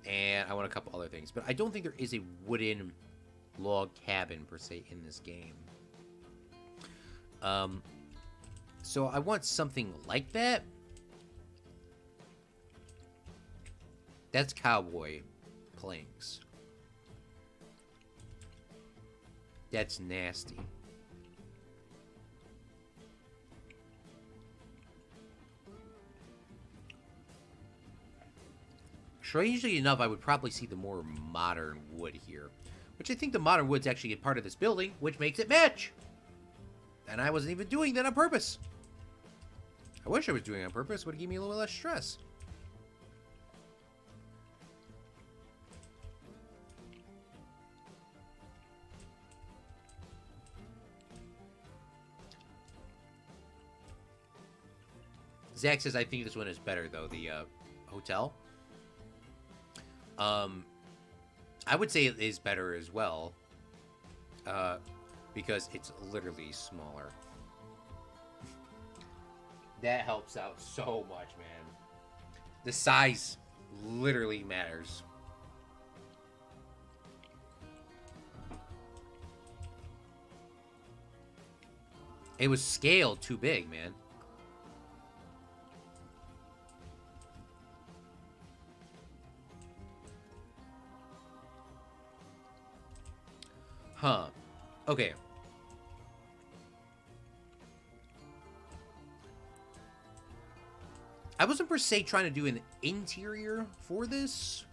And I want a couple other things. But I don't think there is a wooden log cabin per se in this game. So I want something like that. That's cowboy planks. That's nasty. Strangely enough, I would probably see the more modern wood here. Which I think the modern wood's actually a part of this building, which makes it match. And I wasn't even doing that on purpose. I wish I was doing it on purpose. It would give me a little less stress. Zach says, I think this one is better, though, the hotel. I would say it is better as well. Because it's literally smaller. That helps out so much, man. The size literally matters. It was scaled too big, man. Huh. Okay. I wasn't per se trying to do an interior for this.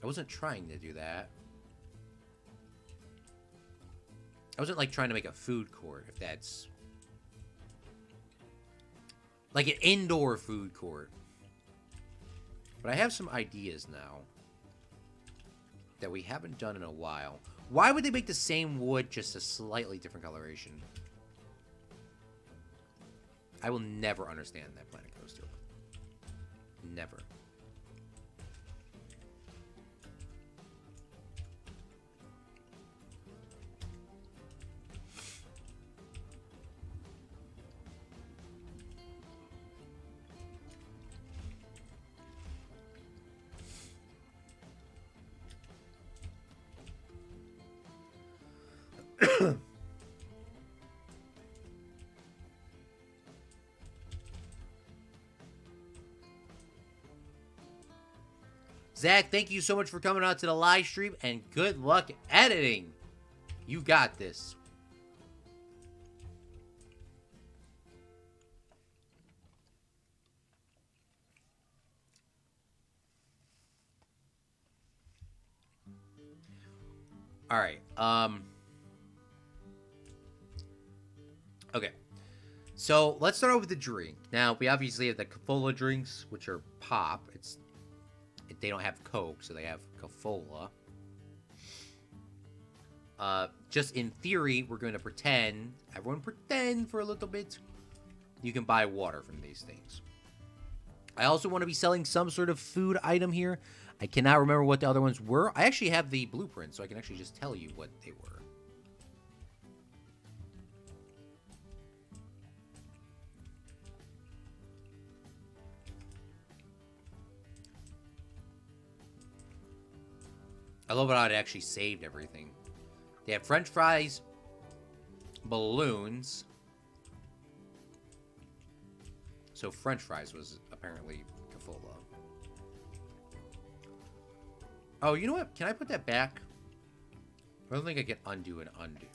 I wasn't trying to do that. I wasn't like trying to make a food court, if that's like an indoor food court. But I have some ideas now that we haven't done in a while. Why would they make the same wood, just a slightly different coloration? I will never understand that Planet Coaster. Never. Zach, thank you so much for coming out to the live stream, and good luck editing. You got this. All right. Okay. So let's start out with the drink. Now we obviously have the Cafola drinks, which are pop. They don't have Coke, so they have Cafola. Just in theory, we're going to pretend. Everyone pretend for a little bit. You can buy water from these things. I also want to be selling some sort of food item here. I cannot remember what the other ones were. I actually have the blueprint, so I can actually just tell you what they were. I love how it actually saved everything. They have French fries, balloons. So French fries was apparently Cafola. Oh, you know what? Can I put that back? I don't think I can undo and undo.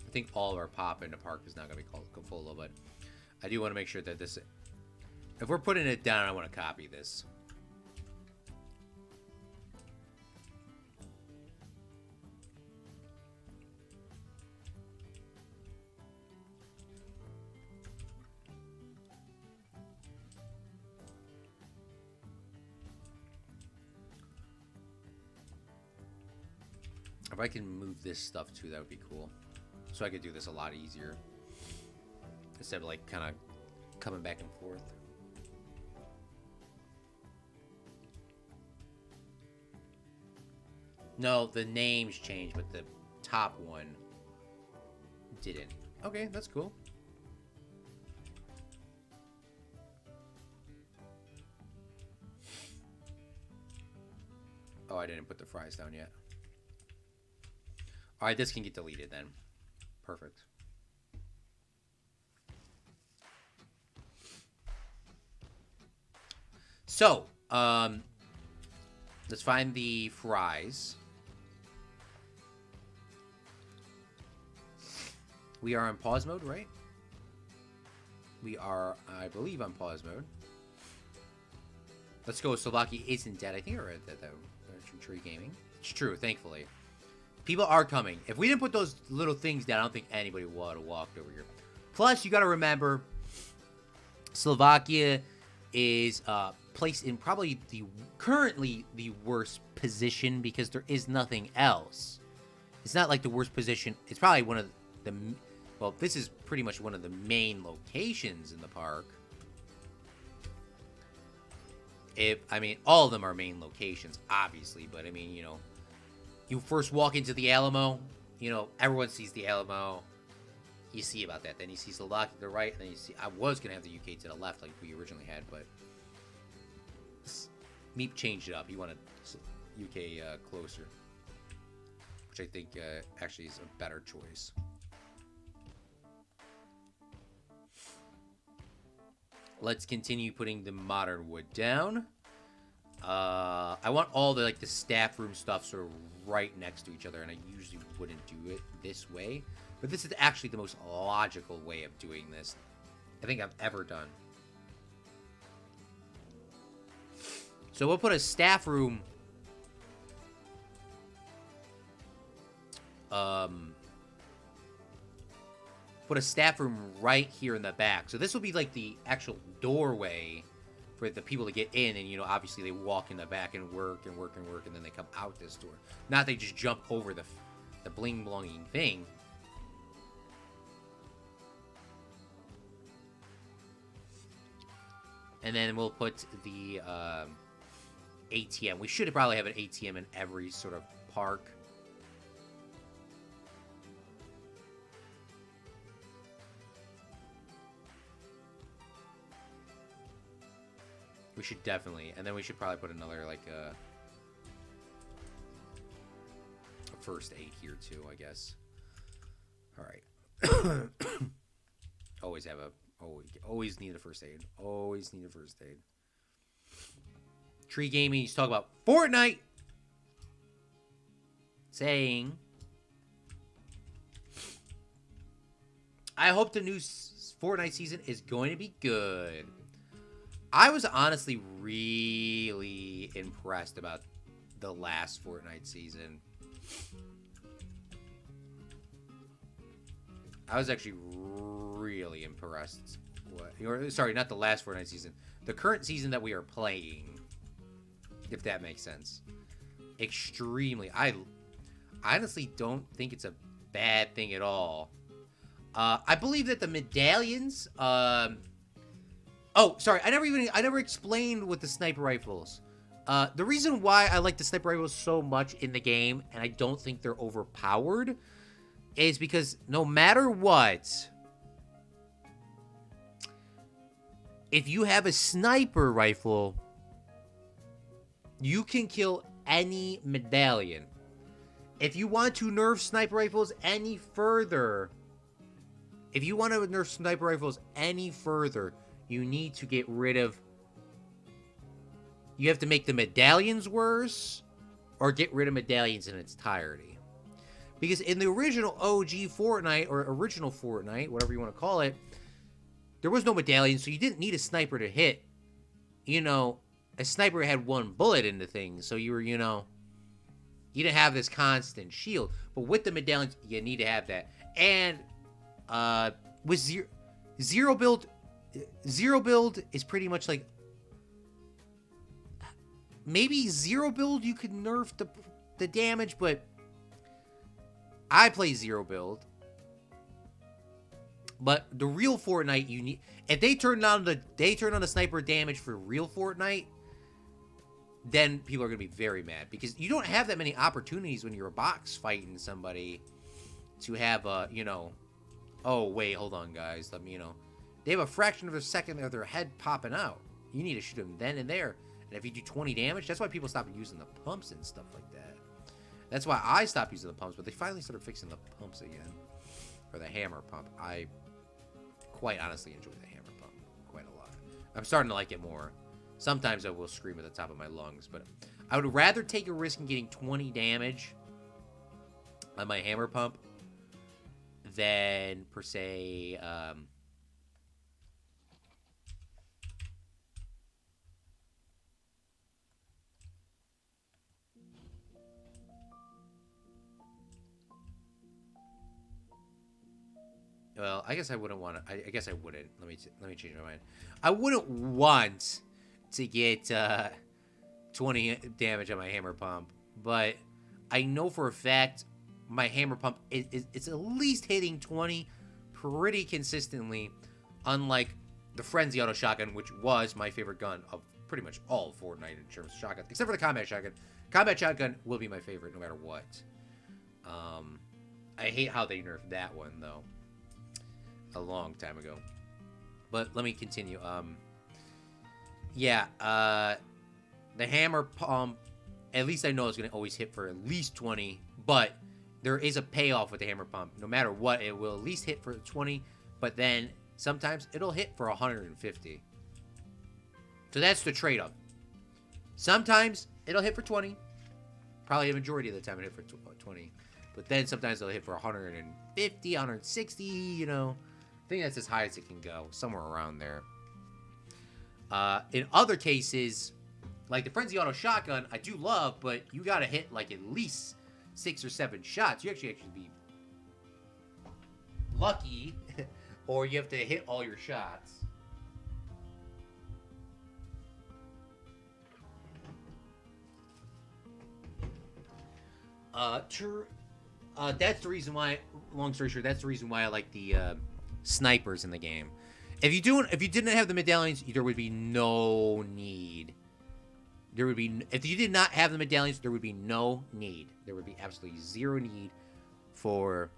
I think all of our pop in the park is not going to be called Cafola, but I do want to make sure that this... If we're putting it down, I want to copy this. If I can move this stuff too, that would be cool. So I could do this a lot easier. Instead of like kind of coming back and forth. No, the names changed, but the top one didn't. Okay, that's cool. Oh, I didn't put the fries down yet. Alright, this can get deleted then. Perfect. So, let's find the fries. We are on pause mode, right? We are, I believe, on pause mode. Let's go. Slovakia isn't dead. I think I read that, though. From Tree Gaming. It's true, thankfully. People are coming. If we didn't put those little things down, I don't think anybody would have walked over here. Plus, you got to remember, Slovakia is placed in probably currently the worst position because there is nothing else. It's not like the worst position. It's probably one of the... Well, this is pretty much one of the main locations in the park. I mean, all of them are main locations, obviously, but I mean, you know, you first walk into the Alamo, you know, everyone sees the Alamo. You see about that. Then you see Slovakia to the right, and then you see... I was going to have the UK to the left like we originally had, but... Meep changed it up. He wanted UK closer. Which I think actually is a better choice. Let's continue putting the modern wood down. I want all the like the staff room stuff sort of right next to each other, and I usually wouldn't do it this way. But this is actually the most logical way of doing this I think I've ever done. So we'll put a staff room put a staff room right here in the back. So this will be like the actual doorway for the people to get in, and obviously they walk in the back and work and work and work, and then they come out this door. Not they just jump over the bling blonging thing. And then we'll put the ATM. We should probably have an ATM in every sort of park. We should definitely. And then we should probably put another, like, a first aid here, too, I guess. All right. Always have a... Always need a first aid. Always need a first aid. Tree Gaming, he's talking about Fortnite. Saying, I hope the new Fortnite season is going to be good. I was honestly really impressed about the last Fortnite season. I was actually really impressed. Sorry, not the last Fortnite season. The current season that we are playing, if that makes sense. Extremely. I honestly don't think it's a bad thing at all. I believe that the medallions... Oh, sorry. I never explained with the sniper rifles. The reason why I like the sniper rifles so much in the game, and I don't think they're overpowered, is because no matter what, if you have a sniper rifle, you can kill any medallion. If you want to nerf sniper rifles any further, you need to get rid of... You have to make the medallions worse, or get rid of medallions in its entirety. Because in the original OG Fortnite, or original Fortnite, whatever you want to call it, there was no medallion, so you didn't need a sniper to hit. A sniper had one bullet into things, so you were, you didn't have this constant shield. But with the medallions, you need to have that. And with zero build is pretty much like... Maybe zero build you could nerf the damage, but I play zero build. But the real Fortnite, you need... If they turn on the sniper damage for real Fortnite, then people are going to be very mad. Because you don't have that many opportunities when you're a box fighting somebody to have a, oh, wait, hold on, guys. Let me, they have a fraction of a second of their head popping out. You need to shoot them then and there. And if you do 20 damage, that's why people stopped using the pumps and stuff like that. That's why I stopped using the pumps, but they finally started fixing the pumps again. Or the hammer pump. I quite honestly enjoy the hammer pump quite a lot. I'm starting to like it more. Sometimes I will scream at the top of my lungs, but I would rather take a risk in getting 20 damage on my hammer pump than, per se, well, I guess I wouldn't want to. I guess I wouldn't. Let me change my mind. I wouldn't want to get 20 damage on my hammer pump, but I know for a fact my hammer pump it's at least hitting 20 pretty consistently. Unlike the Frenzy Auto Shotgun, which was my favorite gun of pretty much all of Fortnite in terms of shotgun, except for the Combat Shotgun. Combat Shotgun will be my favorite no matter what. I hate how they nerfed that one though. A long time ago. But let me continue. The hammer pump, at least I know it's going to always hit for at least 20, but there is a payoff with the hammer pump. No matter what, it will at least hit for 20, but then sometimes it'll hit for 150. So that's the trade-off. Sometimes it'll hit for 20. Probably the majority of the time it'll hit for 20. But then sometimes it'll hit for 150, 160, I think that's as high as it can go, somewhere around there. In other cases, like the Frenzy Auto Shotgun, I do love, but you gotta hit like at least 6 or 7 shots. You actually be lucky, or you have to hit all your shots. True. That's the reason why. Long story short, that's the reason why I like the snipers in the game. If you didn't have the medallions, there would be no need. There would be, if you did not have the medallions, there would be no need. There would be absolutely zero need for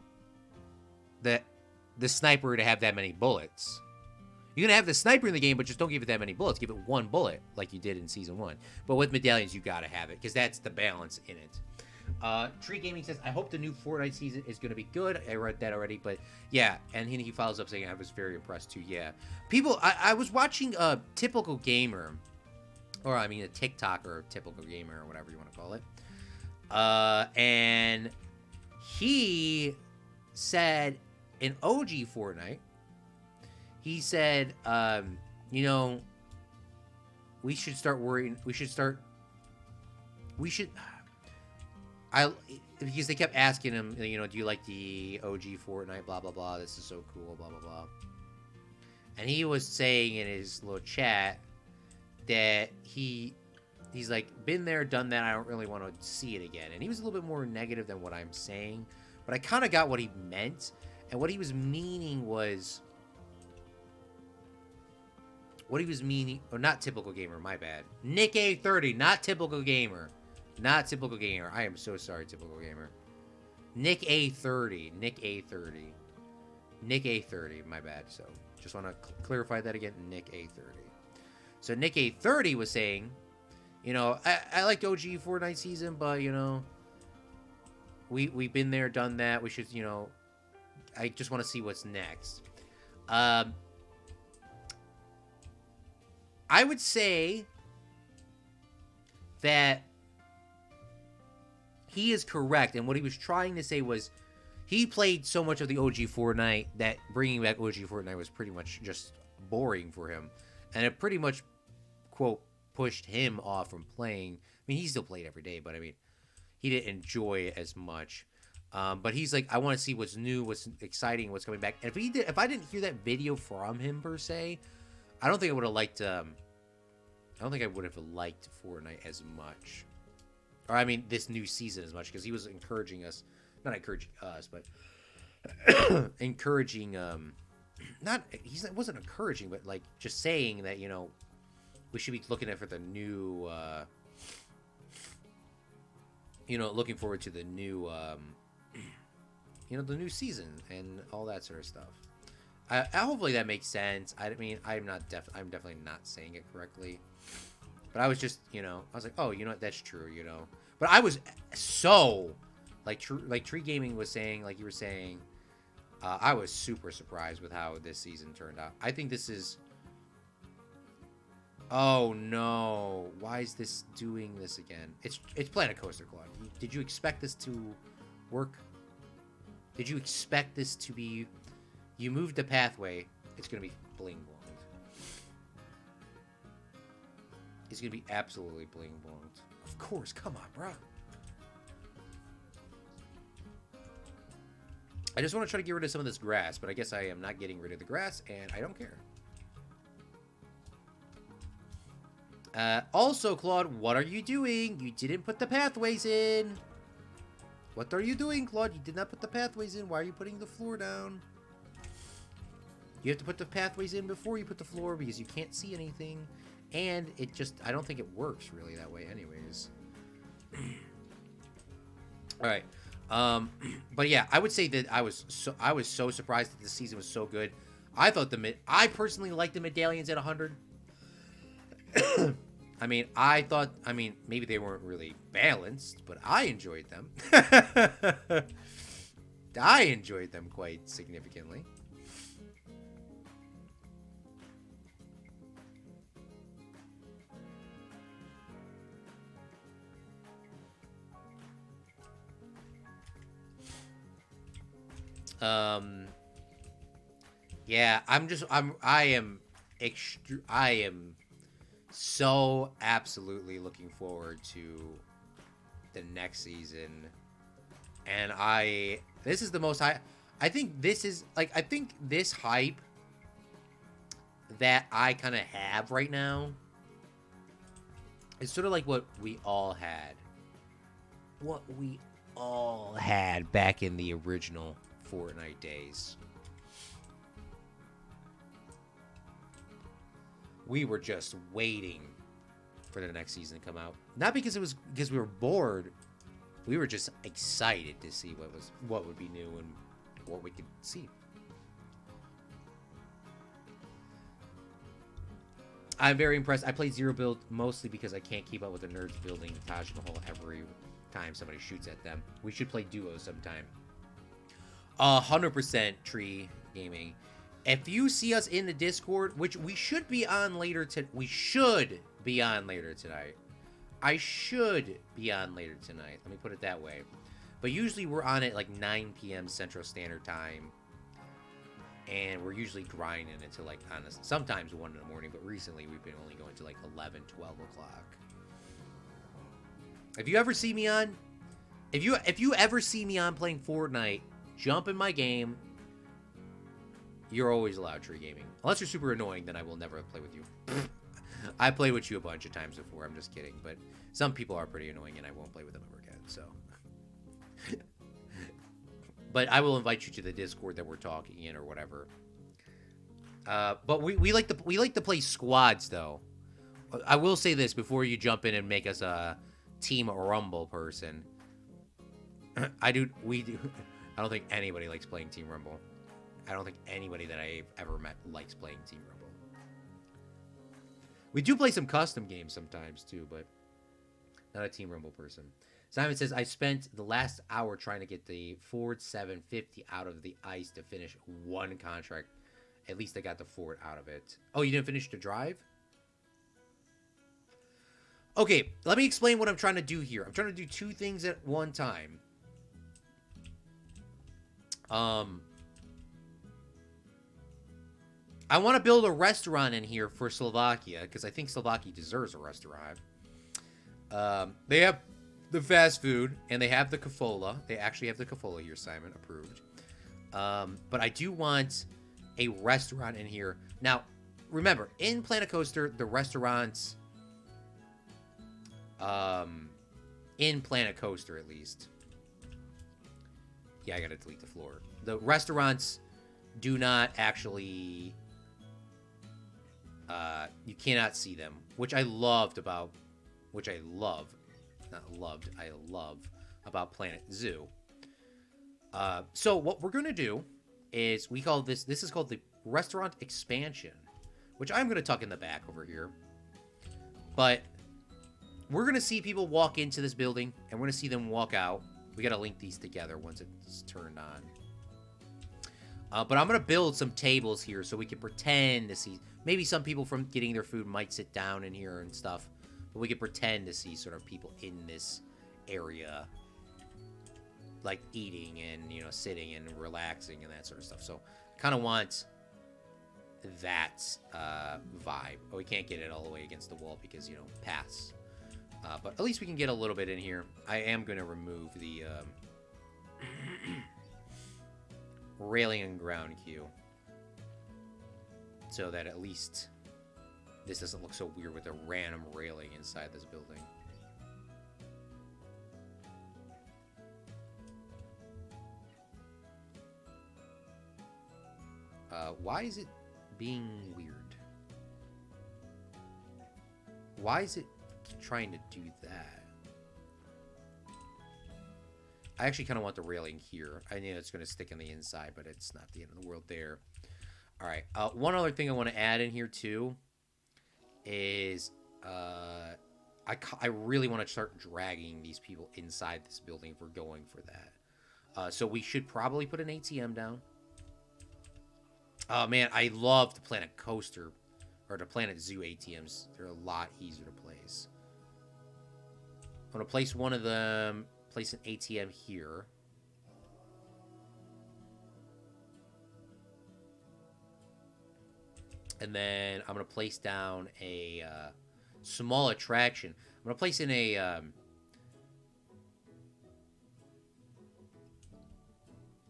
the sniper to have that many bullets. You're gonna have the sniper in the game, but just don't give it that many bullets. Give it 1 bullet, like you did in Season 1. But with medallions, you gotta have it, because that's the balance in it. Tree Gaming says, I hope the new Fortnite season is going to be good. I read that already, but yeah. And he follows up saying, I was very impressed too. Yeah. People, I was watching a Typical Gamer, or I mean a TikToker, or Typical Gamer, or whatever you want to call it. And he said in OG Fortnite, he said, you know, we should, because they kept asking him, you know, do you like the OG Fortnite, blah, blah, blah, this is so cool, blah, blah, blah. And he was saying in his little chat that he's like, been there, done that, I don't really want to see it again. And he was a little bit more negative than what I'm saying, but I kind of got what he meant. And what he was meaning was, or not Typical Gamer, my bad. Nick A30, not Typical Gamer. Not Typical Gamer. I am so sorry, Typical Gamer. Nick A30. Nick A30. Nick A30. My bad. So, just want to clarify that again. Nick A30. So, Nick A30 was saying, you know, I liked OG Fortnite season, but, you know, we've been there, done that. We should, you know, I just want to see what's next. I would say that he is correct, and what he was trying to say was he played so much of the OG Fortnite that bringing back OG Fortnite was pretty much just boring for him, and it pretty much, quote, pushed him off from playing. I mean, he still played every day, but I mean, he didn't enjoy it as much. But he's like, I want to see what's new, what's exciting, what's coming back. And if I didn't hear that video from him per se, I don't think I would have liked. I don't think I would have liked Fortnite as much. Or, I mean, this new season as much, because he was encouraging us, not encouraging us, but encouraging, he wasn't encouraging, but, like, just saying that, you know, we should be looking at for the new, you know, looking forward to the new, you know, the new season and all that sort of stuff. Hopefully that makes sense. I mean, I'm definitely not saying it correctly. But I was just, you know, I was like, oh, you know what, that's true, you know. But I was so, like Tree Gaming was saying, like you were saying, I was super surprised with how this season turned out. I think this is, oh no, why is this doing this again? It's Planet Coaster, Claude. Did you expect this to work? Did you expect this to be, you moved the pathway, it's going to be bling blonde. It's going to be absolutely bling blonde. Of course, come on, bro. I just want to try to get rid of some of this grass, but I guess I am not getting rid of the grass, and I don't care. Also, Claude, what are you doing? You didn't put the pathways in. What are you doing, Claude? You did not put the pathways in. Why are you putting the floor down? You have to put the pathways in before you put the floor, because you can't see anything. And it just, I don't think it works really that way anyways. Alright. But yeah, I would say that I was so surprised that this season was so good. I personally liked the medallions at 100. I mean, maybe they weren't really balanced, but I enjoyed them. I enjoyed them quite significantly. Yeah, I am so absolutely looking forward to the next season. And this is the most high. I think this is like, I think this hype that I kind of have right now is sort of like what we all had. What we all had back in the original Fortnite days. We were just waiting for the next season to come out. Not because we were bored. We were just excited to see what would be new and what we could see. I'm very impressed. I played Zero Build mostly because I can't keep up with the nerds building Taj Mahal every time somebody shoots at them. We should play duos sometime. 100% Tree Gaming. If you see us in the Discord, which we should be on later tonight. I should be on later tonight. Let me put it that way. But usually we're on at like 9 p.m. Central Standard Time. And we're usually grinding until like, honestly, sometimes 1 in the morning. But recently we've been only going to like 11, 12 o'clock. If you ever see me on... If you ever see me on playing Fortnite, jump in my game. You're always allowed Tree Gaming. Unless you're super annoying, then I will never play with you. I played with you a bunch of times before. I'm just kidding. But some people are pretty annoying, and I won't play with them ever again. So, but I will invite you to the Discord that we're talking in or whatever. But we like to play squads though. I will say this before you jump in and make us a Team Rumble person. I don't think anybody likes playing Team Rumble. I don't think anybody that I've ever met likes playing Team Rumble. We do play some custom games sometimes too, but not a Team Rumble person. Simon says, I spent the last hour trying to get the Ford 750 out of the ice to finish one contract. At least I got the Ford out of it. Oh, you didn't finish the drive? Okay, let me explain what I'm trying to do here. I'm trying to do two things at one time. I want to build a restaurant in here for Slovakia, because I think Slovakia deserves a restaurant. They have the fast food, and they have the Cafola. They actually have the Cafola here, Simon, approved. But I do want a restaurant in here. Now, remember, in Planet Coaster, the restaurants... in Planet Coaster, at least. Yeah, I gotta delete the floor. The restaurants do not actually... you cannot see them, which I loved about... Which I love. Not loved, I love about Planet Zoo. So what we're gonna do is we call this... This is called the Restaurant Expansion, which I'm gonna tuck in the back over here. But we're gonna see people walk into this building, and we're gonna see them walk out. We gotta link these together once it's turned on. But I'm gonna build some tables here so we can pretend to see... Maybe some people from getting their food might sit down in here and stuff. But we can pretend to see sort of people in this area. Like eating and, you know, sitting and relaxing and that sort of stuff. So, kind of want that vibe. Oh, we can't get it all the way against the wall because, you know, paths. But at least we can get a little bit in here. I am going to remove the railing and ground queue. So that at least this doesn't look so weird with a random railing inside this building. Why is it being weird? Why is it trying to do that? I actually kind of want the railing here. I know it's going to stick in the inside, but it's not the end of the world there. All right. One other thing I want to add in here too is I really want to start dragging these people inside this building if we're going for that. So we should probably put an ATM down. Oh man, I love the Planet Coaster or the Planet Zoo ATMs. They're a lot easier to place. I'm gonna place one of them. Place an ATM here. And then I'm going to place down a small attraction. I'm going to place in a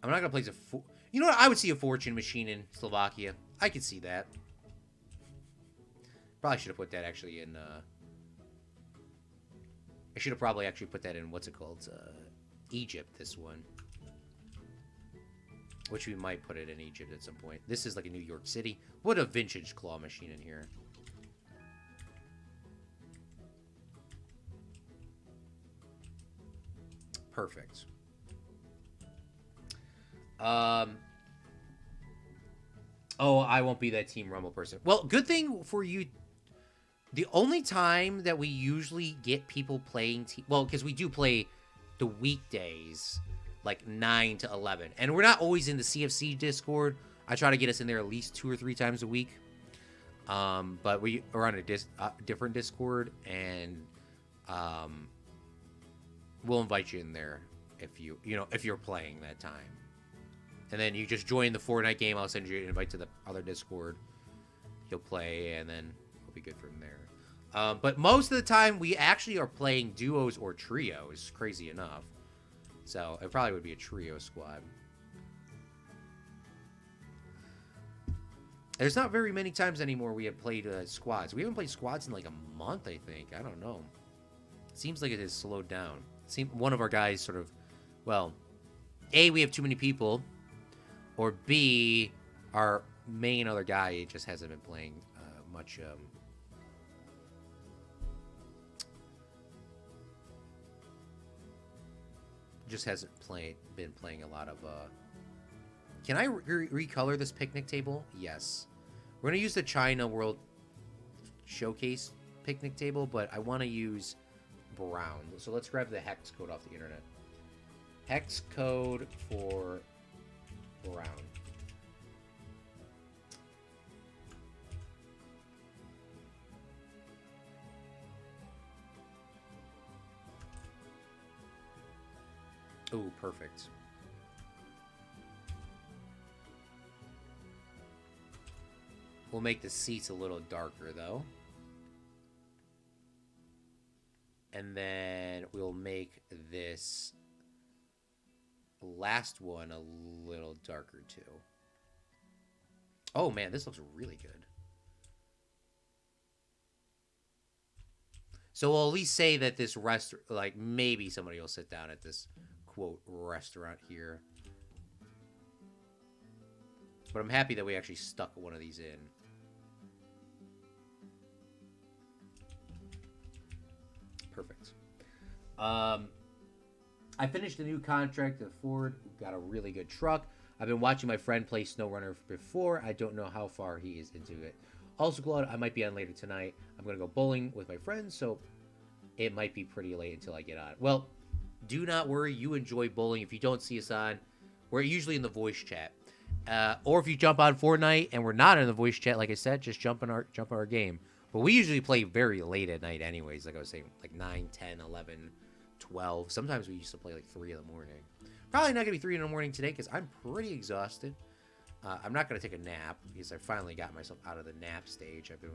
I'm not gonna place a. You know what? I would see a fortune machine in Slovakia. I could see that. Probably should have put that actually in. I should have probably actually put that in. What's it called? Egypt. This one. Which we might put it in Egypt at some point. This is like a New York City. What a vintage claw machine in here. Perfect. Oh, I won't be that Team Rumble person. Well, good thing for you. The only time that we usually get people playing... well, because we do play the weekdays, like 9 to 11. And we're not always in the CFC Discord. I try to get us in there at least 2 or 3 times a week. But we are on a different Discord. And we'll invite you in there if if you're playing that time. And then you just join the Fortnite game. I'll send you an invite to the other Discord. You'll play, and then we'll be good from there. But most of the time, we actually are playing duos or trios, crazy enough. So it probably would be a trio squad. There's not very many times anymore we have played squads. We haven't played squads in like a month, I think. I don't know. It seems like it has slowed down. One of our guys sort of, well, A, we have too many people. Or B, our main other guy just hasn't been playing much. Just hasn't been playing a lot of. Can I recolor this picnic table? Yes. We're gonna use the China World Showcase picnic table, but I want to use brown. So let's grab the hex code off the internet. Hex code for brown. Ooh, perfect. We'll make the seats a little darker, though. And then we'll make this last one a little darker too. Oh man, this looks really good. So we'll at least say that this like maybe somebody will sit down at this quote restaurant here. But I'm happy that we actually stuck one of these in. Perfect. I finished a new contract at Ford. Got a really good truck. I've been watching my friend play SnowRunner before. I don't know how far he is into it. Also, Claude, I might be on later tonight. I'm going to go bowling with my friends, so it might be pretty late until I get on. Well, do not worry. You enjoy bowling. If you don't see us on, we're usually in the voice chat. Or if you jump on Fortnite and we're not in the voice chat, like I said, just jump on our game. But we usually play very late at night anyways, like I was saying, like 9, 10, 11, 12. Sometimes we used to play like 3 in the morning. Probably not going to be 3 in the morning today because I'm pretty exhausted. I'm not going to take a nap because I finally got myself out of the nap stage. I've been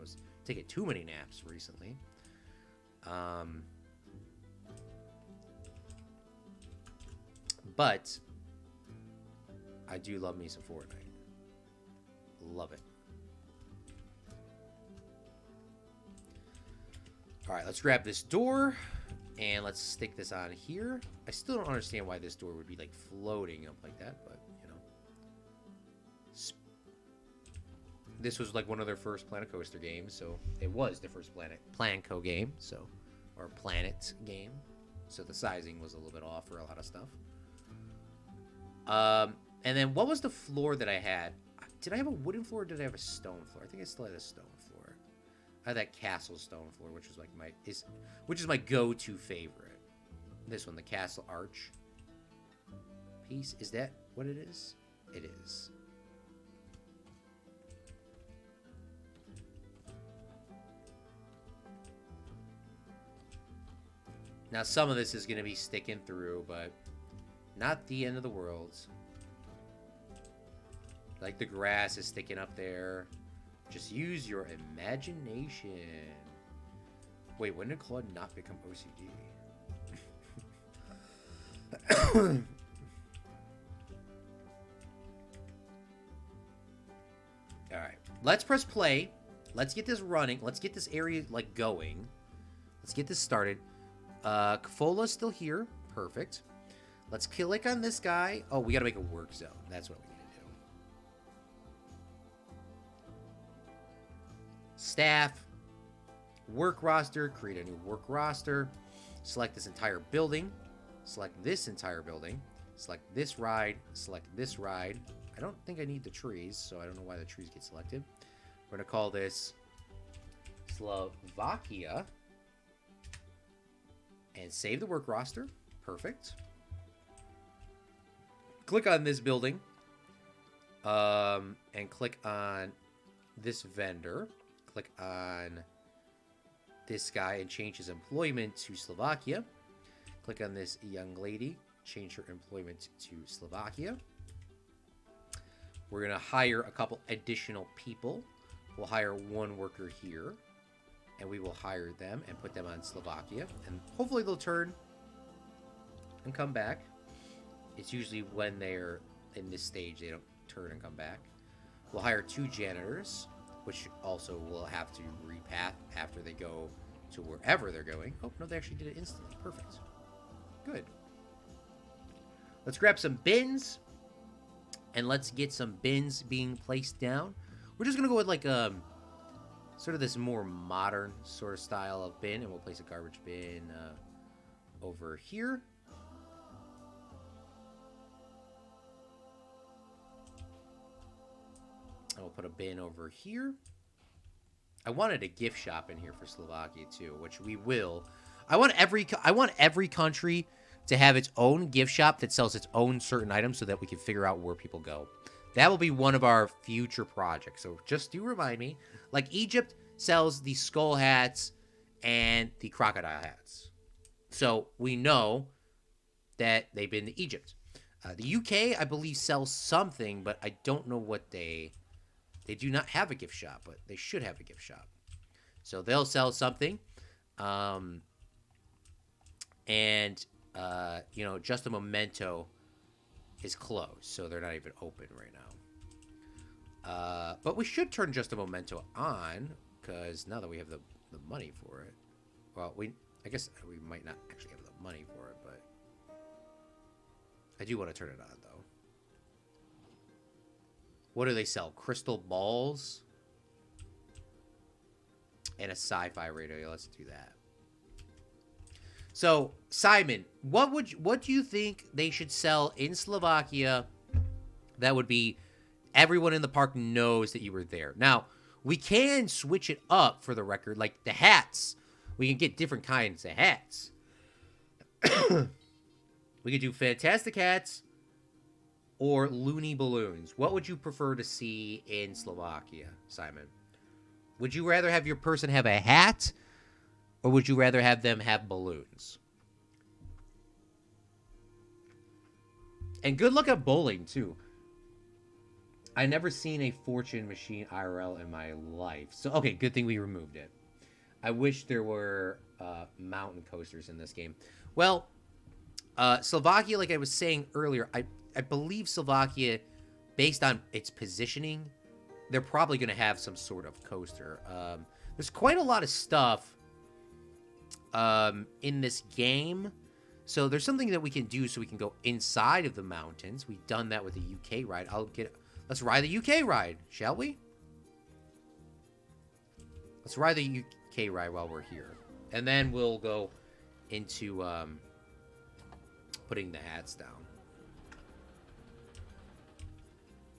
taking too many naps recently. But I do love me some Fortnite. Love it. All right, let's grab this door and let's stick this on here. I still don't understand why this door would be like floating up like that, but you know. This was like one of their first Planet Coaster games, so it was the first Planco game, so, or Planet game. So the sizing was a little bit off for a lot of stuff. And then what was the floor that I had? Did I have a wooden floor or did I have a stone floor? I think I still had a stone floor. I had that castle stone floor, which was like which is my go-to favorite. This one, the castle arch piece. Is that what it is? It is. Now some of this is going to be sticking through, but not the end of the world. Like the grass is sticking up there. Just use your imagination. Wait, when did Claude not become OCD? let's press play. Let's get this running. Let's get this area, like, going. Let's get this started. Kafola's still here. Perfect. Let's click on this guy. Oh, we got to make a work zone. That's what we need to do. Staff. Work roster. Create a new work roster. Select this entire building. Select this entire building. Select this ride. Select this ride. I don't think I need the trees, so I don't know why the trees get selected. We're going to call this Slovakia. And save the work roster. Perfect. Click on this building. And click on this vendor. Click on this guy and change his employment to Slovakia. Click on this young lady. Change her employment to Slovakia. We're going to hire a couple additional people. We'll hire one worker here. And we will hire them and put them on Slovakia. And hopefully they'll turn and come back. It's usually when they're in this stage, they don't turn and come back. We'll hire 2 janitors, which also will have to repath after they go to wherever they're going. Oh, no, they actually did it instantly. Perfect. Good. Let's grab some bins. And let's get some bins being placed down. We're just going to go with like sort of this more modern sort of style of bin. And we'll place a garbage bin over here. And we'll put a bin over here. I wanted a gift shop in here for Slovakia too, which we will. I want every country to have its own gift shop that sells its own certain items so that we can figure out where people go. That will be one of our future projects. So just do remind me. Like Egypt sells the skull hats and the crocodile hats. So we know that they've been to Egypt. The UK, I believe, sells something, but I don't know what they do not have a gift shop, but they should have a gift shop. So they'll sell something. You know, Just a Memento is closed, so they're not even open right now. But we should turn Just a Memento on, because now that we have the money for it. Well, I guess we might not actually have the money for it, but I do want to turn it on, though. What do they sell? Crystal balls? And a sci-fi radio. Let's do that. So, Simon, what do you think they should sell in Slovakia that would be everyone in the park knows that you were there? Now, we can switch it up for the record, like the hats. We can get different kinds of hats. We could do fantastic hats or loony balloons. What would you prefer to see in Slovakia, Simon? Would you rather have your person have a hat, or would you rather have them have balloons? And good luck at bowling, too. I never seen a fortune machine IRL in my life. So, okay, good thing we removed it. I wish there were mountain coasters in this game. Well, Slovakia, like I was saying earlier, I believe Slovakia, based on its positioning, they're probably going to have some sort of coaster. There's quite a lot of stuff in this game. So there's something that we can do so we can go inside of the mountains. We've done that with the UK ride. Let's ride the UK ride, shall we? Let's ride the UK ride while we're here. And then we'll go into putting the hats down.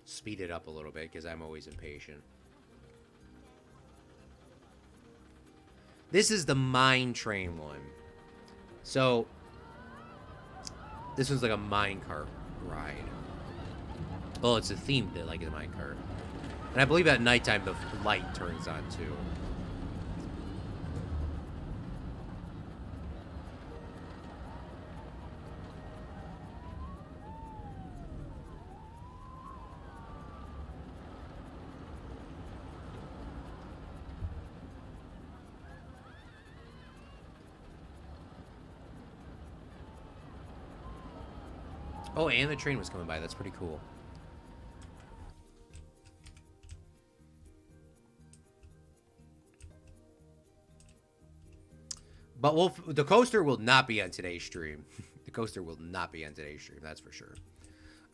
Speed it up a little bit because I'm always impatient. This is the mine train one. So this one's like a minecart ride. Well, it's a themed like a minecart. And I believe at nighttime the light turns on too. Oh, and the train was coming by. That's pretty cool. But the coaster will not be on today's stream. The coaster will not be on today's stream. That's for sure.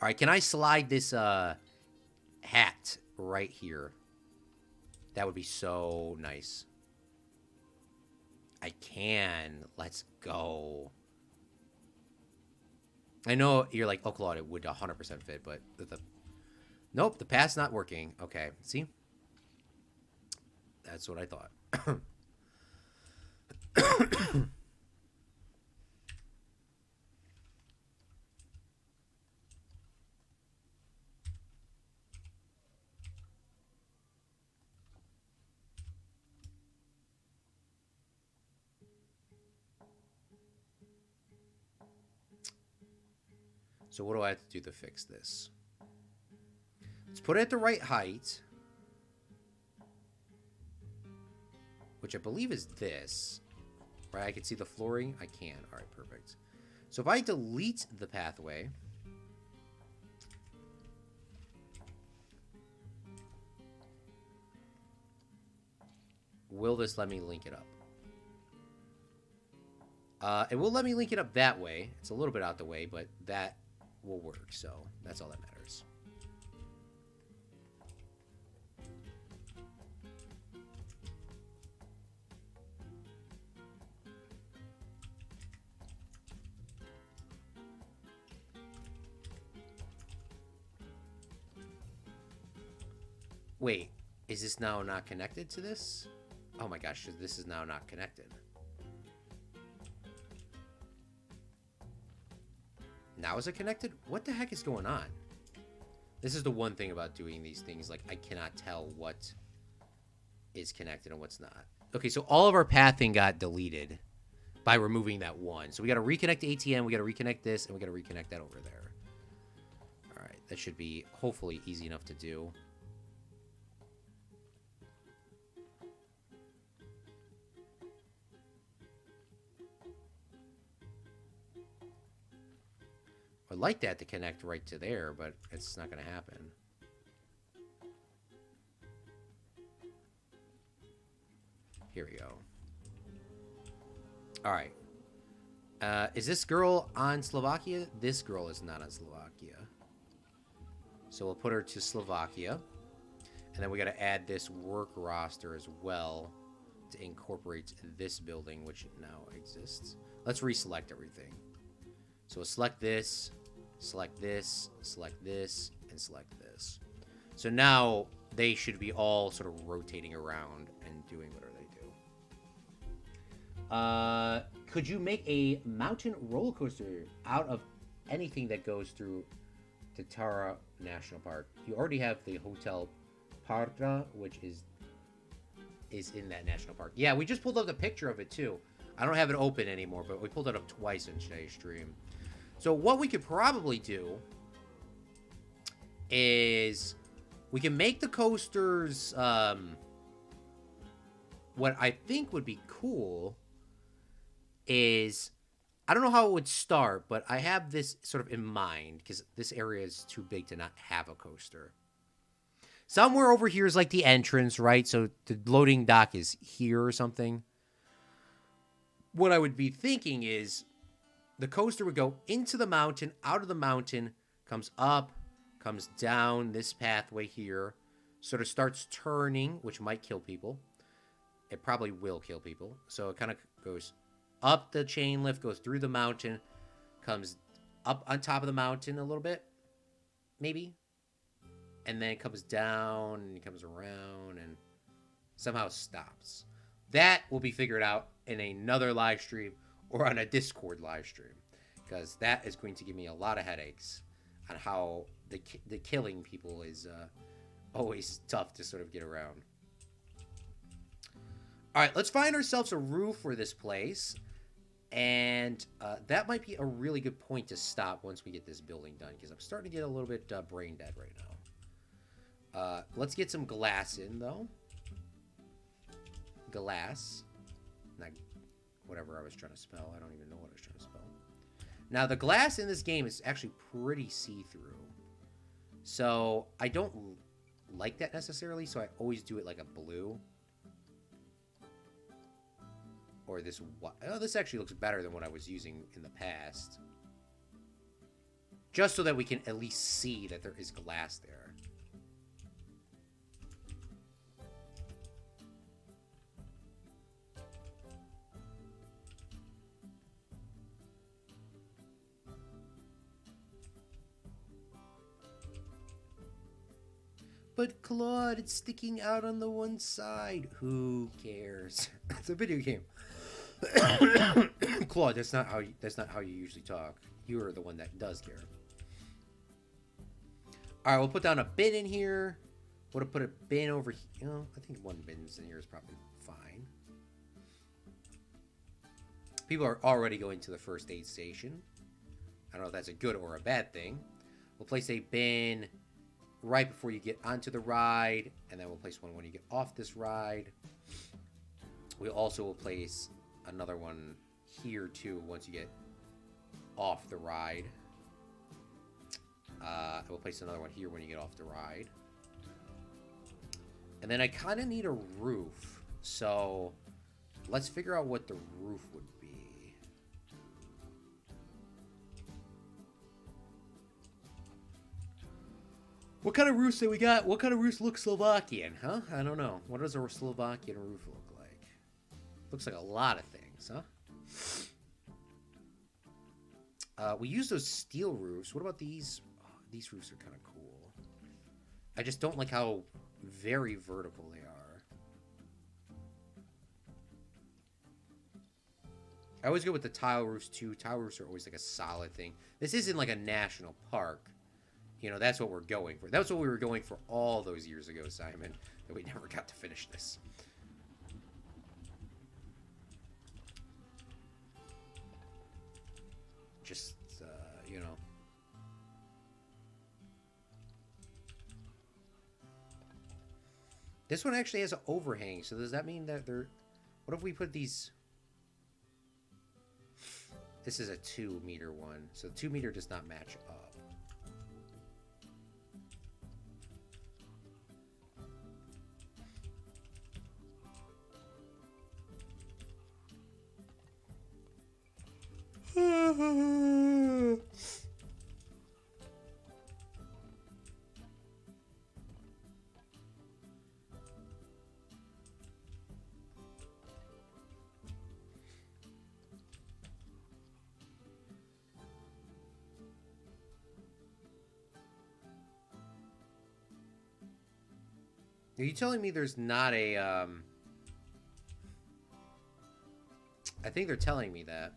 All right, can I slide this hat right here? That would be so nice. I can. Let's go. I know you're like, oh, Claude, it would 100% fit, but nope, the path's not working. Okay, see? That's what I thought. So what do I have to do to fix this? Let's put it at the right height. Which I believe is this. Right, I can see the flooring. I can. All right, perfect. So if I delete the pathway... will this let me link it up? It will let me link it up that way. It's a little bit out the way, but that will work. So that's all that matters. Wait, is this now not connected to this? Oh my gosh, this is now not connected. Now is it connected? What the heck is going on? This is the one thing about doing these things. Like, I cannot tell what is connected and what's not. Okay, so all of our pathing got deleted by removing that one. So we got to reconnect the ATM, we got to reconnect this, and we got to reconnect that over there. All right, that should be hopefully easy enough to do. I'd like that to connect right to there, but it's not going to happen. Here we go. All right. Is this girl on Slovakia? This girl is not on Slovakia. So we'll put her to Slovakia. And then we got to add this work roster as well to incorporate this building, which now exists. Let's reselect everything. So we'll select this, select this, select this, and select this. So now they should be all sort of rotating around and doing whatever they do. Could you make a mountain roller coaster out of anything that goes through Tatara National Park? You already have the Hotel Partra, which is in that national park. Yeah, we just pulled up the picture of it too. I don't have it open anymore, but we pulled it up twice in today's stream. So what we could probably do is we can make the coasters, what I think would be cool is, I don't know how it would start, but I have this sort of in mind because this area is too big to not have a coaster. Somewhere over here is like the entrance, right? So the loading dock is here or something. What I would be thinking is the coaster would go into the mountain, out of the mountain, comes up, comes down this pathway here, sort of starts turning, which might kill people. It probably will kill people. So it kind of goes up the chain lift, goes through the mountain, comes up on top of the mountain a little bit, maybe. And then it comes down and it comes around and somehow stops. That will be figured out in another live stream or on a Discord live stream, because that is going to give me a lot of headaches on how the killing people is always tough to sort of get around. All right, let's find ourselves a roof for this place, and that might be a really good point to stop once we get this building done, because I'm starting to get a little bit brain dead right now. Let's get some glass in, though. Glass. Not whatever I was trying to spell. I don't even know what I was trying to spell. Now, the glass in this game is actually pretty see-through. So, I don't like that necessarily, so I always do it like a blue. Or or this. Oh, this actually looks better than what I was using in the past. Just so that we can at least see that there is glass there. But Claude, it's sticking out on the one side. Who cares? It's a video game. Claude, that's not how you usually talk. You are the one that does care. All right, we'll put down a bin in here. We'll put a bin over here. You know, I think one bin's in here is probably fine. People are already going to the first aid station. I don't know if that's a good or a bad thing. We'll place a bin right before you get onto the ride, and then we'll place one when you get off this ride. We also will place another one here too once you get off the ride. We'll place another one here when you get off the ride. And then I kind of need a roof, so let's figure out what the roof would be. What kind of roofs do we got? What kind of roofs look Slovakian, huh? I don't know. What does a Slovakian roof look like? Looks like a lot of things, huh? We use those steel roofs. What about these? Oh, these roofs are kind of cool. I just don't like how very vertical they are. I always go with the tile roofs too. Tile roofs are always like a solid thing. This isn't like a national park. You know, that's what we're going for. That's what we were going for all those years ago, Simon. That we never got to finish this. Just, you know. This one actually has an overhang, so does that mean that they're... What if we put these... This is a 2-meter one, so 2 meter does not match up. Are you telling me there's not a, I think they're telling me that.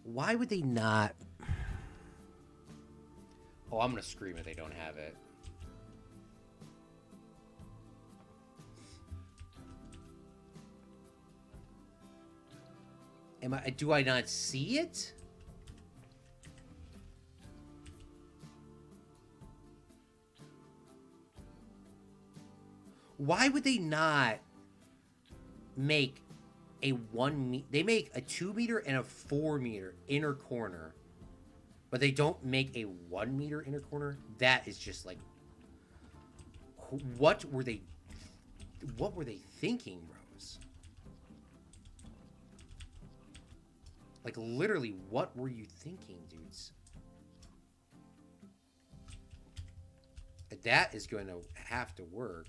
Why would they not? Oh, I'm going to scream if they don't have it. Do I not see it? Why would they not make a 1 meter? They make a 2 meter and a 4 meter inner corner, but they don't make a 1 meter inner corner. That is just like, what were they thinking, Rose? Like, literally, what were you thinking, dudes? That is going to have to work.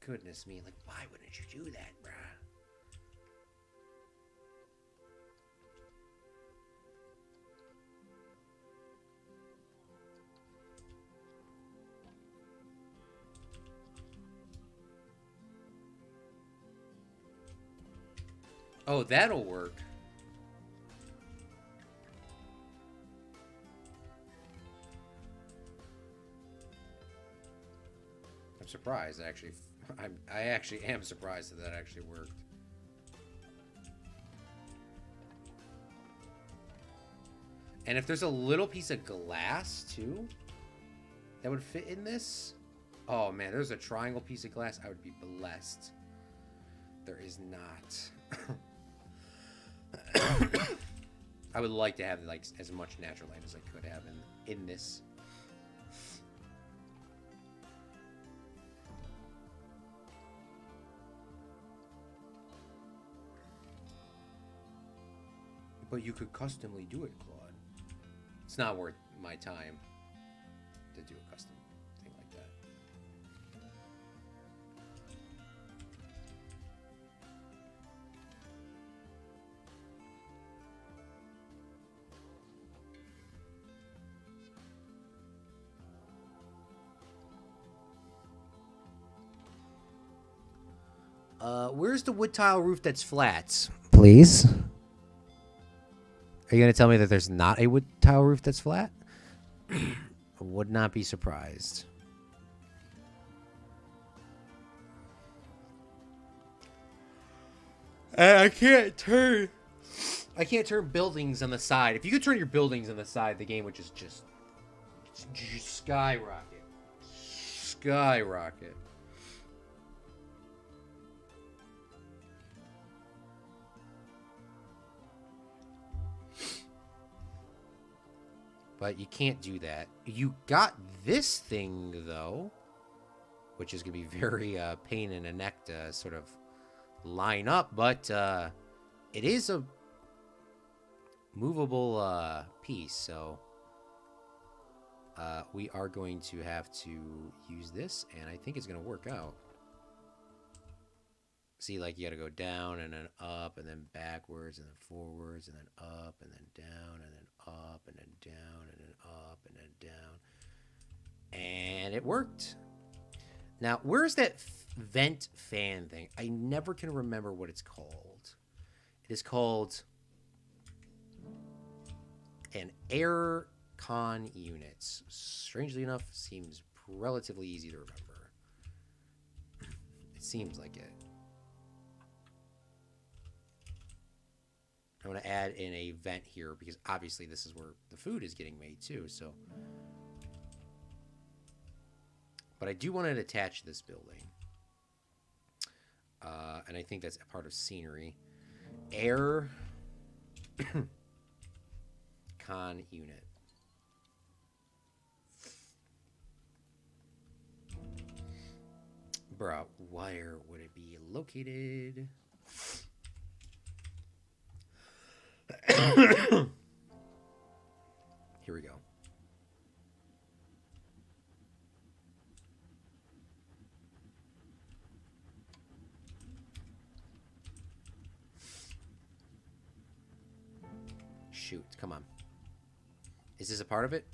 Goodness me, like, why wouldn't you do that, bruh? Oh, that'll work. I'm surprised, actually. I actually am surprised that actually worked. And if there's a little piece of glass, too, that would fit in this. Oh, man, there's a triangle piece of glass. I would be blessed. There is not. I would like to have, like, as much natural light as I could have in this. But you could customly do it, Claude. It's not worth my time to do a custom thing like that. Where's the wood tile roof that's flat? Please. Are you going to tell me that there's not a wood tile roof that's flat? I would not be surprised. I can't turn buildings on the side. If you could turn your buildings on the side, the game would just skyrocket. Skyrocket. But you can't do that. You got this thing, though, which is going to be very pain in the neck to sort of line up. But it is a movable piece, so we are going to have to use this, and I think it's going to work out. See, like, you got to go down and then up and then backwards and then forwards and then up and then down and then up and then down and then up and then down. And it worked. Now, where's that vent fan thing? I never can remember what it's called. It is called an air con unit. Strangely enough, seems relatively easy to remember. It seems like it. I'm going to add in a vent here because obviously this is where the food is getting made too. So, but I do want to attach this building. And I think that's a part of scenery. Air con unit. Bruh, where would it be located? Here we go. Shoot, come on. Is this a part of it?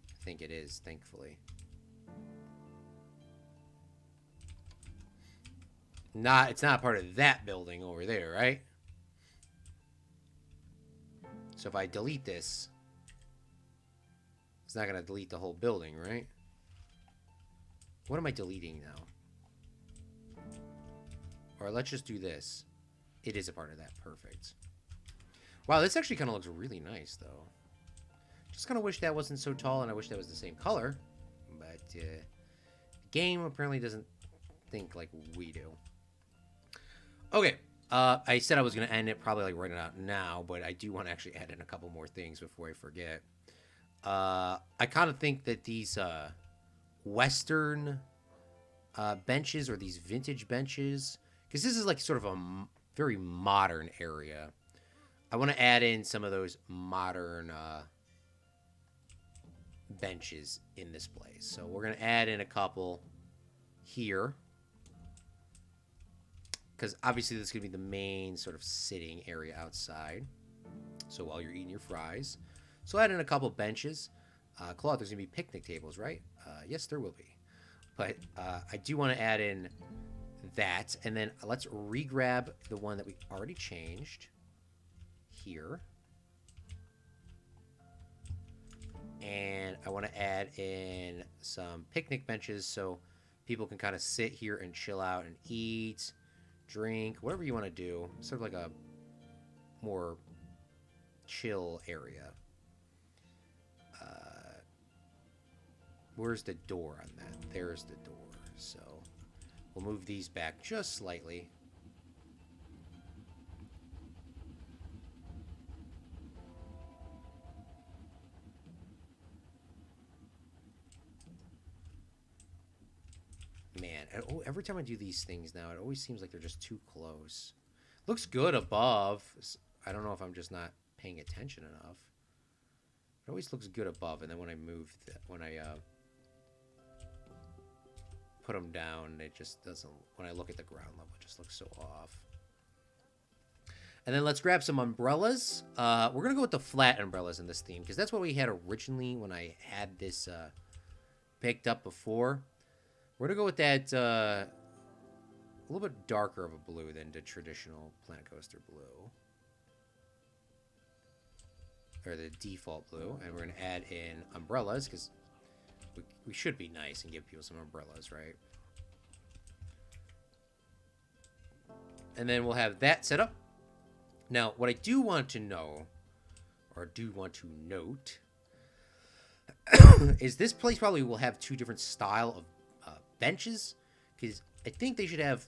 I think it is, thankfully. It's not part of that building over there, right? So if I delete this, it's not going to delete the whole building, right? What am I deleting now? Or let's just do this. It is a part of that. Perfect. Wow, this actually kind of looks really nice, though. Just kind of wish that wasn't so tall, and I wish that was the same color. But the game apparently doesn't think like we do. Okay, I said I was going to end it probably like right about now, but I do want to actually add in a couple more things before I forget. I kind of think that these Western benches or these vintage benches, because this is like sort of a very modern area, I want to add in some of those modern benches in this place. So we're going to add in a couple here. Because obviously this is going to be the main sort of sitting area outside. So while you're eating your fries. So add in a couple benches. Claude, there's going to be picnic tables, right? Yes, there will be. But I do want to add in that. And then let's re-grab the one that we already changed. Here. And I want to add in some picnic benches so people can kind of sit here and chill out and eat. Drink, whatever you want to do. Sort of like a more chill area. Where's the door on that? There's the door. So we'll move these back just slightly. Man, every time I do these things now, it always seems like they're just too close. Looks good above. I don't know if I'm just not paying attention enough. It always looks good above, and then when I move, when I put them down, it just doesn't. When I look at the ground level, it just looks so off. And then let's grab some umbrellas. We're gonna go with the flat umbrellas in this theme because that's what we had originally when I had this picked up before. We're gonna go with that a little bit darker of a blue than the traditional Planet Coaster blue. Or the default blue. And we're gonna add in umbrellas because we should be nice and give people some umbrellas, right? And then we'll have that set up. Now, what I do want to know, or do want to note, is this place probably will have two different style of benches, because I think they should have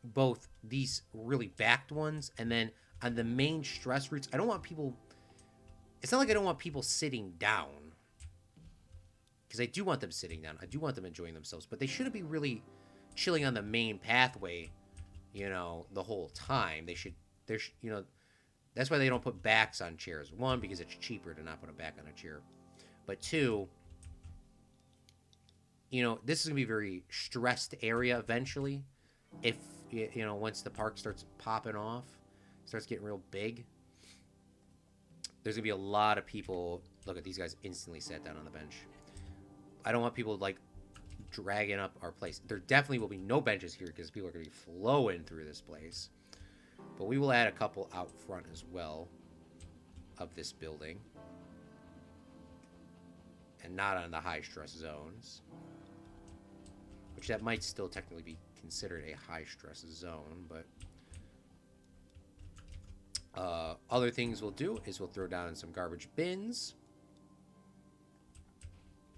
both these really backed ones, and then on the main stress routes, I don't want people, it's not like I don't want people sitting down, because I do want them sitting down, I do want them enjoying themselves, but they shouldn't be really chilling on the main pathway, you know, the whole time. They should, you know, that's why they don't put backs on chairs. One, because it's cheaper to not put a back on a chair. But two, you know, this is going to be a very stressed area eventually. If, you know, once the park starts popping off, starts getting real big, there's going to be a lot of people. Look at these guys instantly sat down on the bench. I don't want people, like, dragging up our place. There definitely will be no benches here because people are going to be flowing through this place. But we will add a couple out front as well of this building. And not on the high stress zones. Which that might still technically be considered a high stress zone, but other things we'll do is we'll throw down some garbage bins.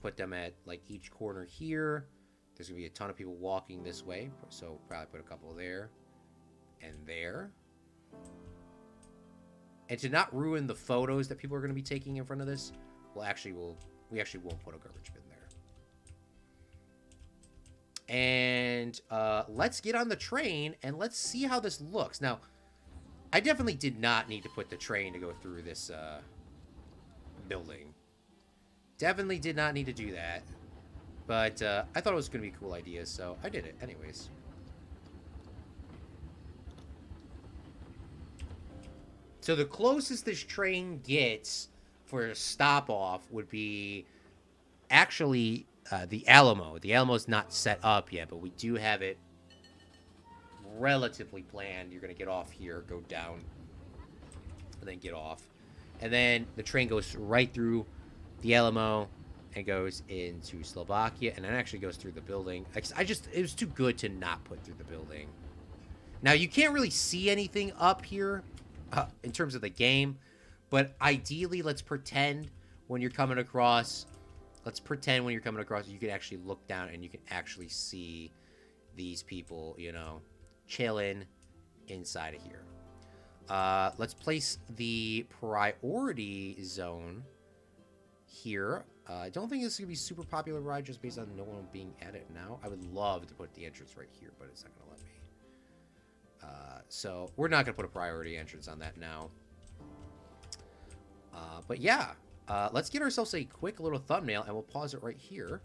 Put them at like each corner here. There's going to be a ton of people walking this way, so probably put a couple there and there. And to not ruin the photos that people are going to be taking in front of this, we actually won't put a garbage bin there. And let's get on the train and let's see how this looks. Now, I definitely did not need to put the train to go through this building. Definitely did not need to do that. But I thought it was going to be a cool idea, so I did it anyways. So the closest this train gets for a stop off would be actually the Alamo. The Alamo's not set up yet, but we do have it relatively planned. You're going to get off here, go down, and then get off. And then the train goes right through the Alamo and goes into Slovakia, and then actually goes through the building. It was too good to not put through the building. Now, you can't really see anything up here in terms of the game, but ideally, let's pretend when you're coming across, you can actually look down and you can actually see these people, you know, chilling inside of here. Let's place the priority zone here. I don't think this is going to be super popular ride just based on no one being at it now. I would love to put the entrance right here, but it's not going to let me. So we're not going to put a priority entrance on that now. But yeah, let's get ourselves a quick little thumbnail, and we'll pause it right here.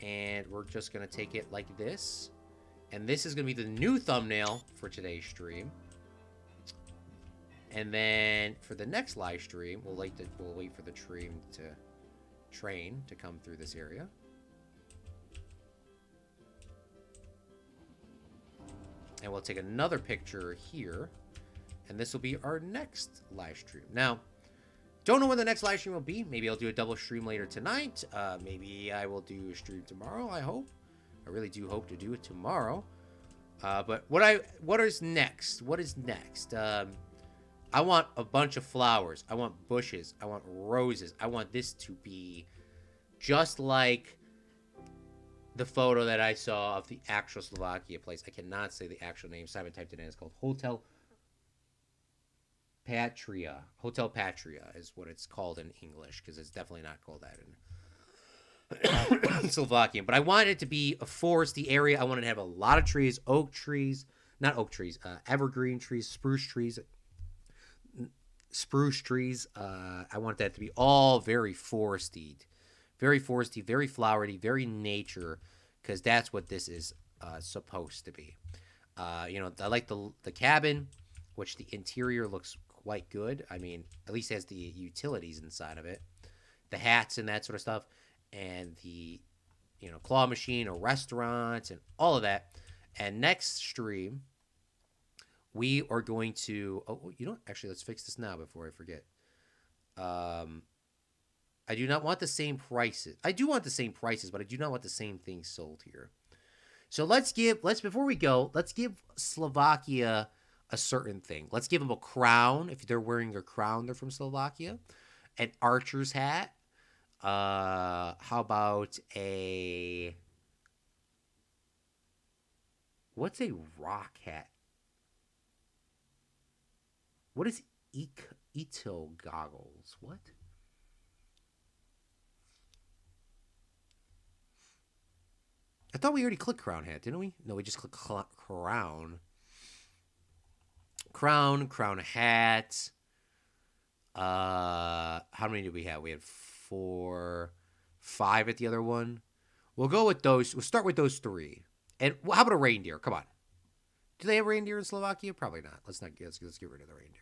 And we're just going to take it like this. And this is going to be the new thumbnail for today's stream. And then for the next live stream, we'll wait for the train to come through this area. And we'll take another picture here. And this will be our next live stream. Now, don't know when the next live stream will be. Maybe I'll do a double stream later tonight. Maybe I will do a stream tomorrow, I hope. I really do hope to do it tomorrow. But what is next? What is next? I want a bunch of flowers. I want bushes. I want roses. I want this to be just like the photo that I saw of the actual Slovakia place. I cannot say the actual name. Simon typed it in. It's called Hotel Patria. Hotel Patria is what it's called in English, because it's definitely not called that in Slovakian. But I wanted it to be a foresty area. I wanted to have a lot of trees, oak trees, not oak trees, evergreen trees, spruce trees. I want that to be all very foresty, very flowery, very nature, because that's what this is supposed to be. I like the cabin, which the interior looks quite good. I mean, at least has the utilities inside of it, the hats and that sort of stuff, and the claw machine, a restaurant, and all of that. And next stream, we are going to. Oh, actually, let's fix this now before I forget. Um, I do not want the same prices. I do want the same prices, but I do not want the same things sold here. So let's before we go, let's give Slovakia a certain thing. Let's give them a crown. If they're wearing a crown, they're from Slovakia. An archer's hat. How about what's a rock hat? What is Ito goggles? What? I thought we already clicked crown hat, didn't we? No, we just clicked crown. Crown hat. How many did we have? We had 4, 5 at the other one. We'll go with those. We'll start with those 3. And how about a reindeer? Come on. Do they have reindeer in Slovakia? Probably not. Let's get rid of the reindeer.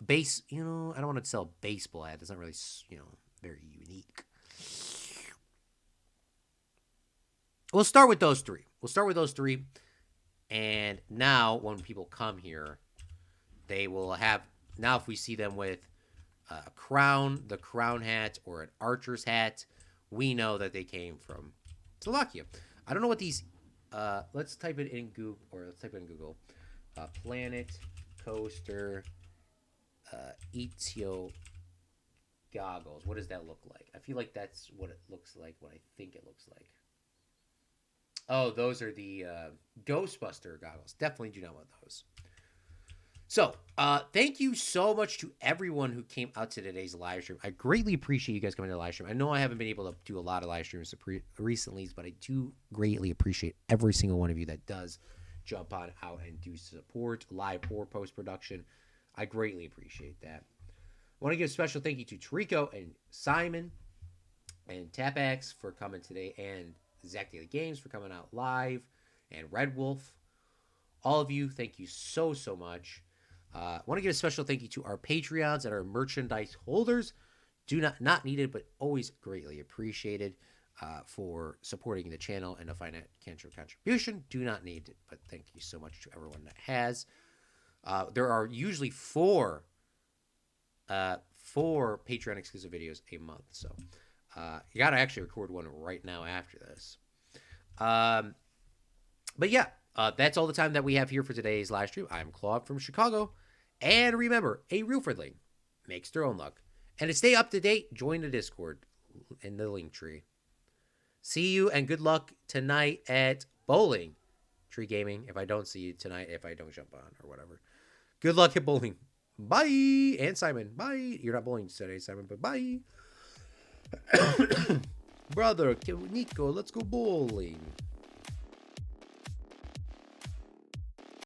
Base. I don't want to sell a baseball hat. It's not really very unique. We'll start with those 3. And now when people come here, they will have. Now if we see them with a crown, the crown hat, or an archer's hat, we know that they came from Slovakia. I don't know what these. Let's type it in Google, Planet Coaster Itio goggles. What does that look like? I feel like that's what it looks like. What I think it looks like. Oh, those are the Ghostbuster goggles. Definitely do not want those. So, thank you so much to everyone who came out to today's live stream. I greatly appreciate you guys coming to the live stream. I know I haven't been able to do a lot of live streams recently, but I do greatly appreciate every single one of you that does jump on out and do support live or post-production. I greatly appreciate that. I want to give a special thank you to Tarico and Simon and Tapax for coming today, and Zach Daily Games for coming out live, and Red Wolf. All of you, thank you so much. I want to give a special thank you to our Patreons and our merchandise holders. Not needed, but always greatly appreciated for supporting the channel and a financial contribution. Do not need it, but thank you so much to everyone that has. There are usually 4 Patreon exclusive videos a month, so you gotta actually record one right now after this. But yeah, that's all the time that we have here for today's live stream. I'm Claude from Chicago, and remember, a real friendly makes their own luck. And to stay up to date, join the Discord in the link tree. See you and good luck tonight at Bowling Tree Gaming. If I don't see you tonight, if I don't jump on or whatever. Good luck at bowling. Bye. And Simon, bye. You're not bowling today, Simon, but bye. Brother, Nico, let's go bowling.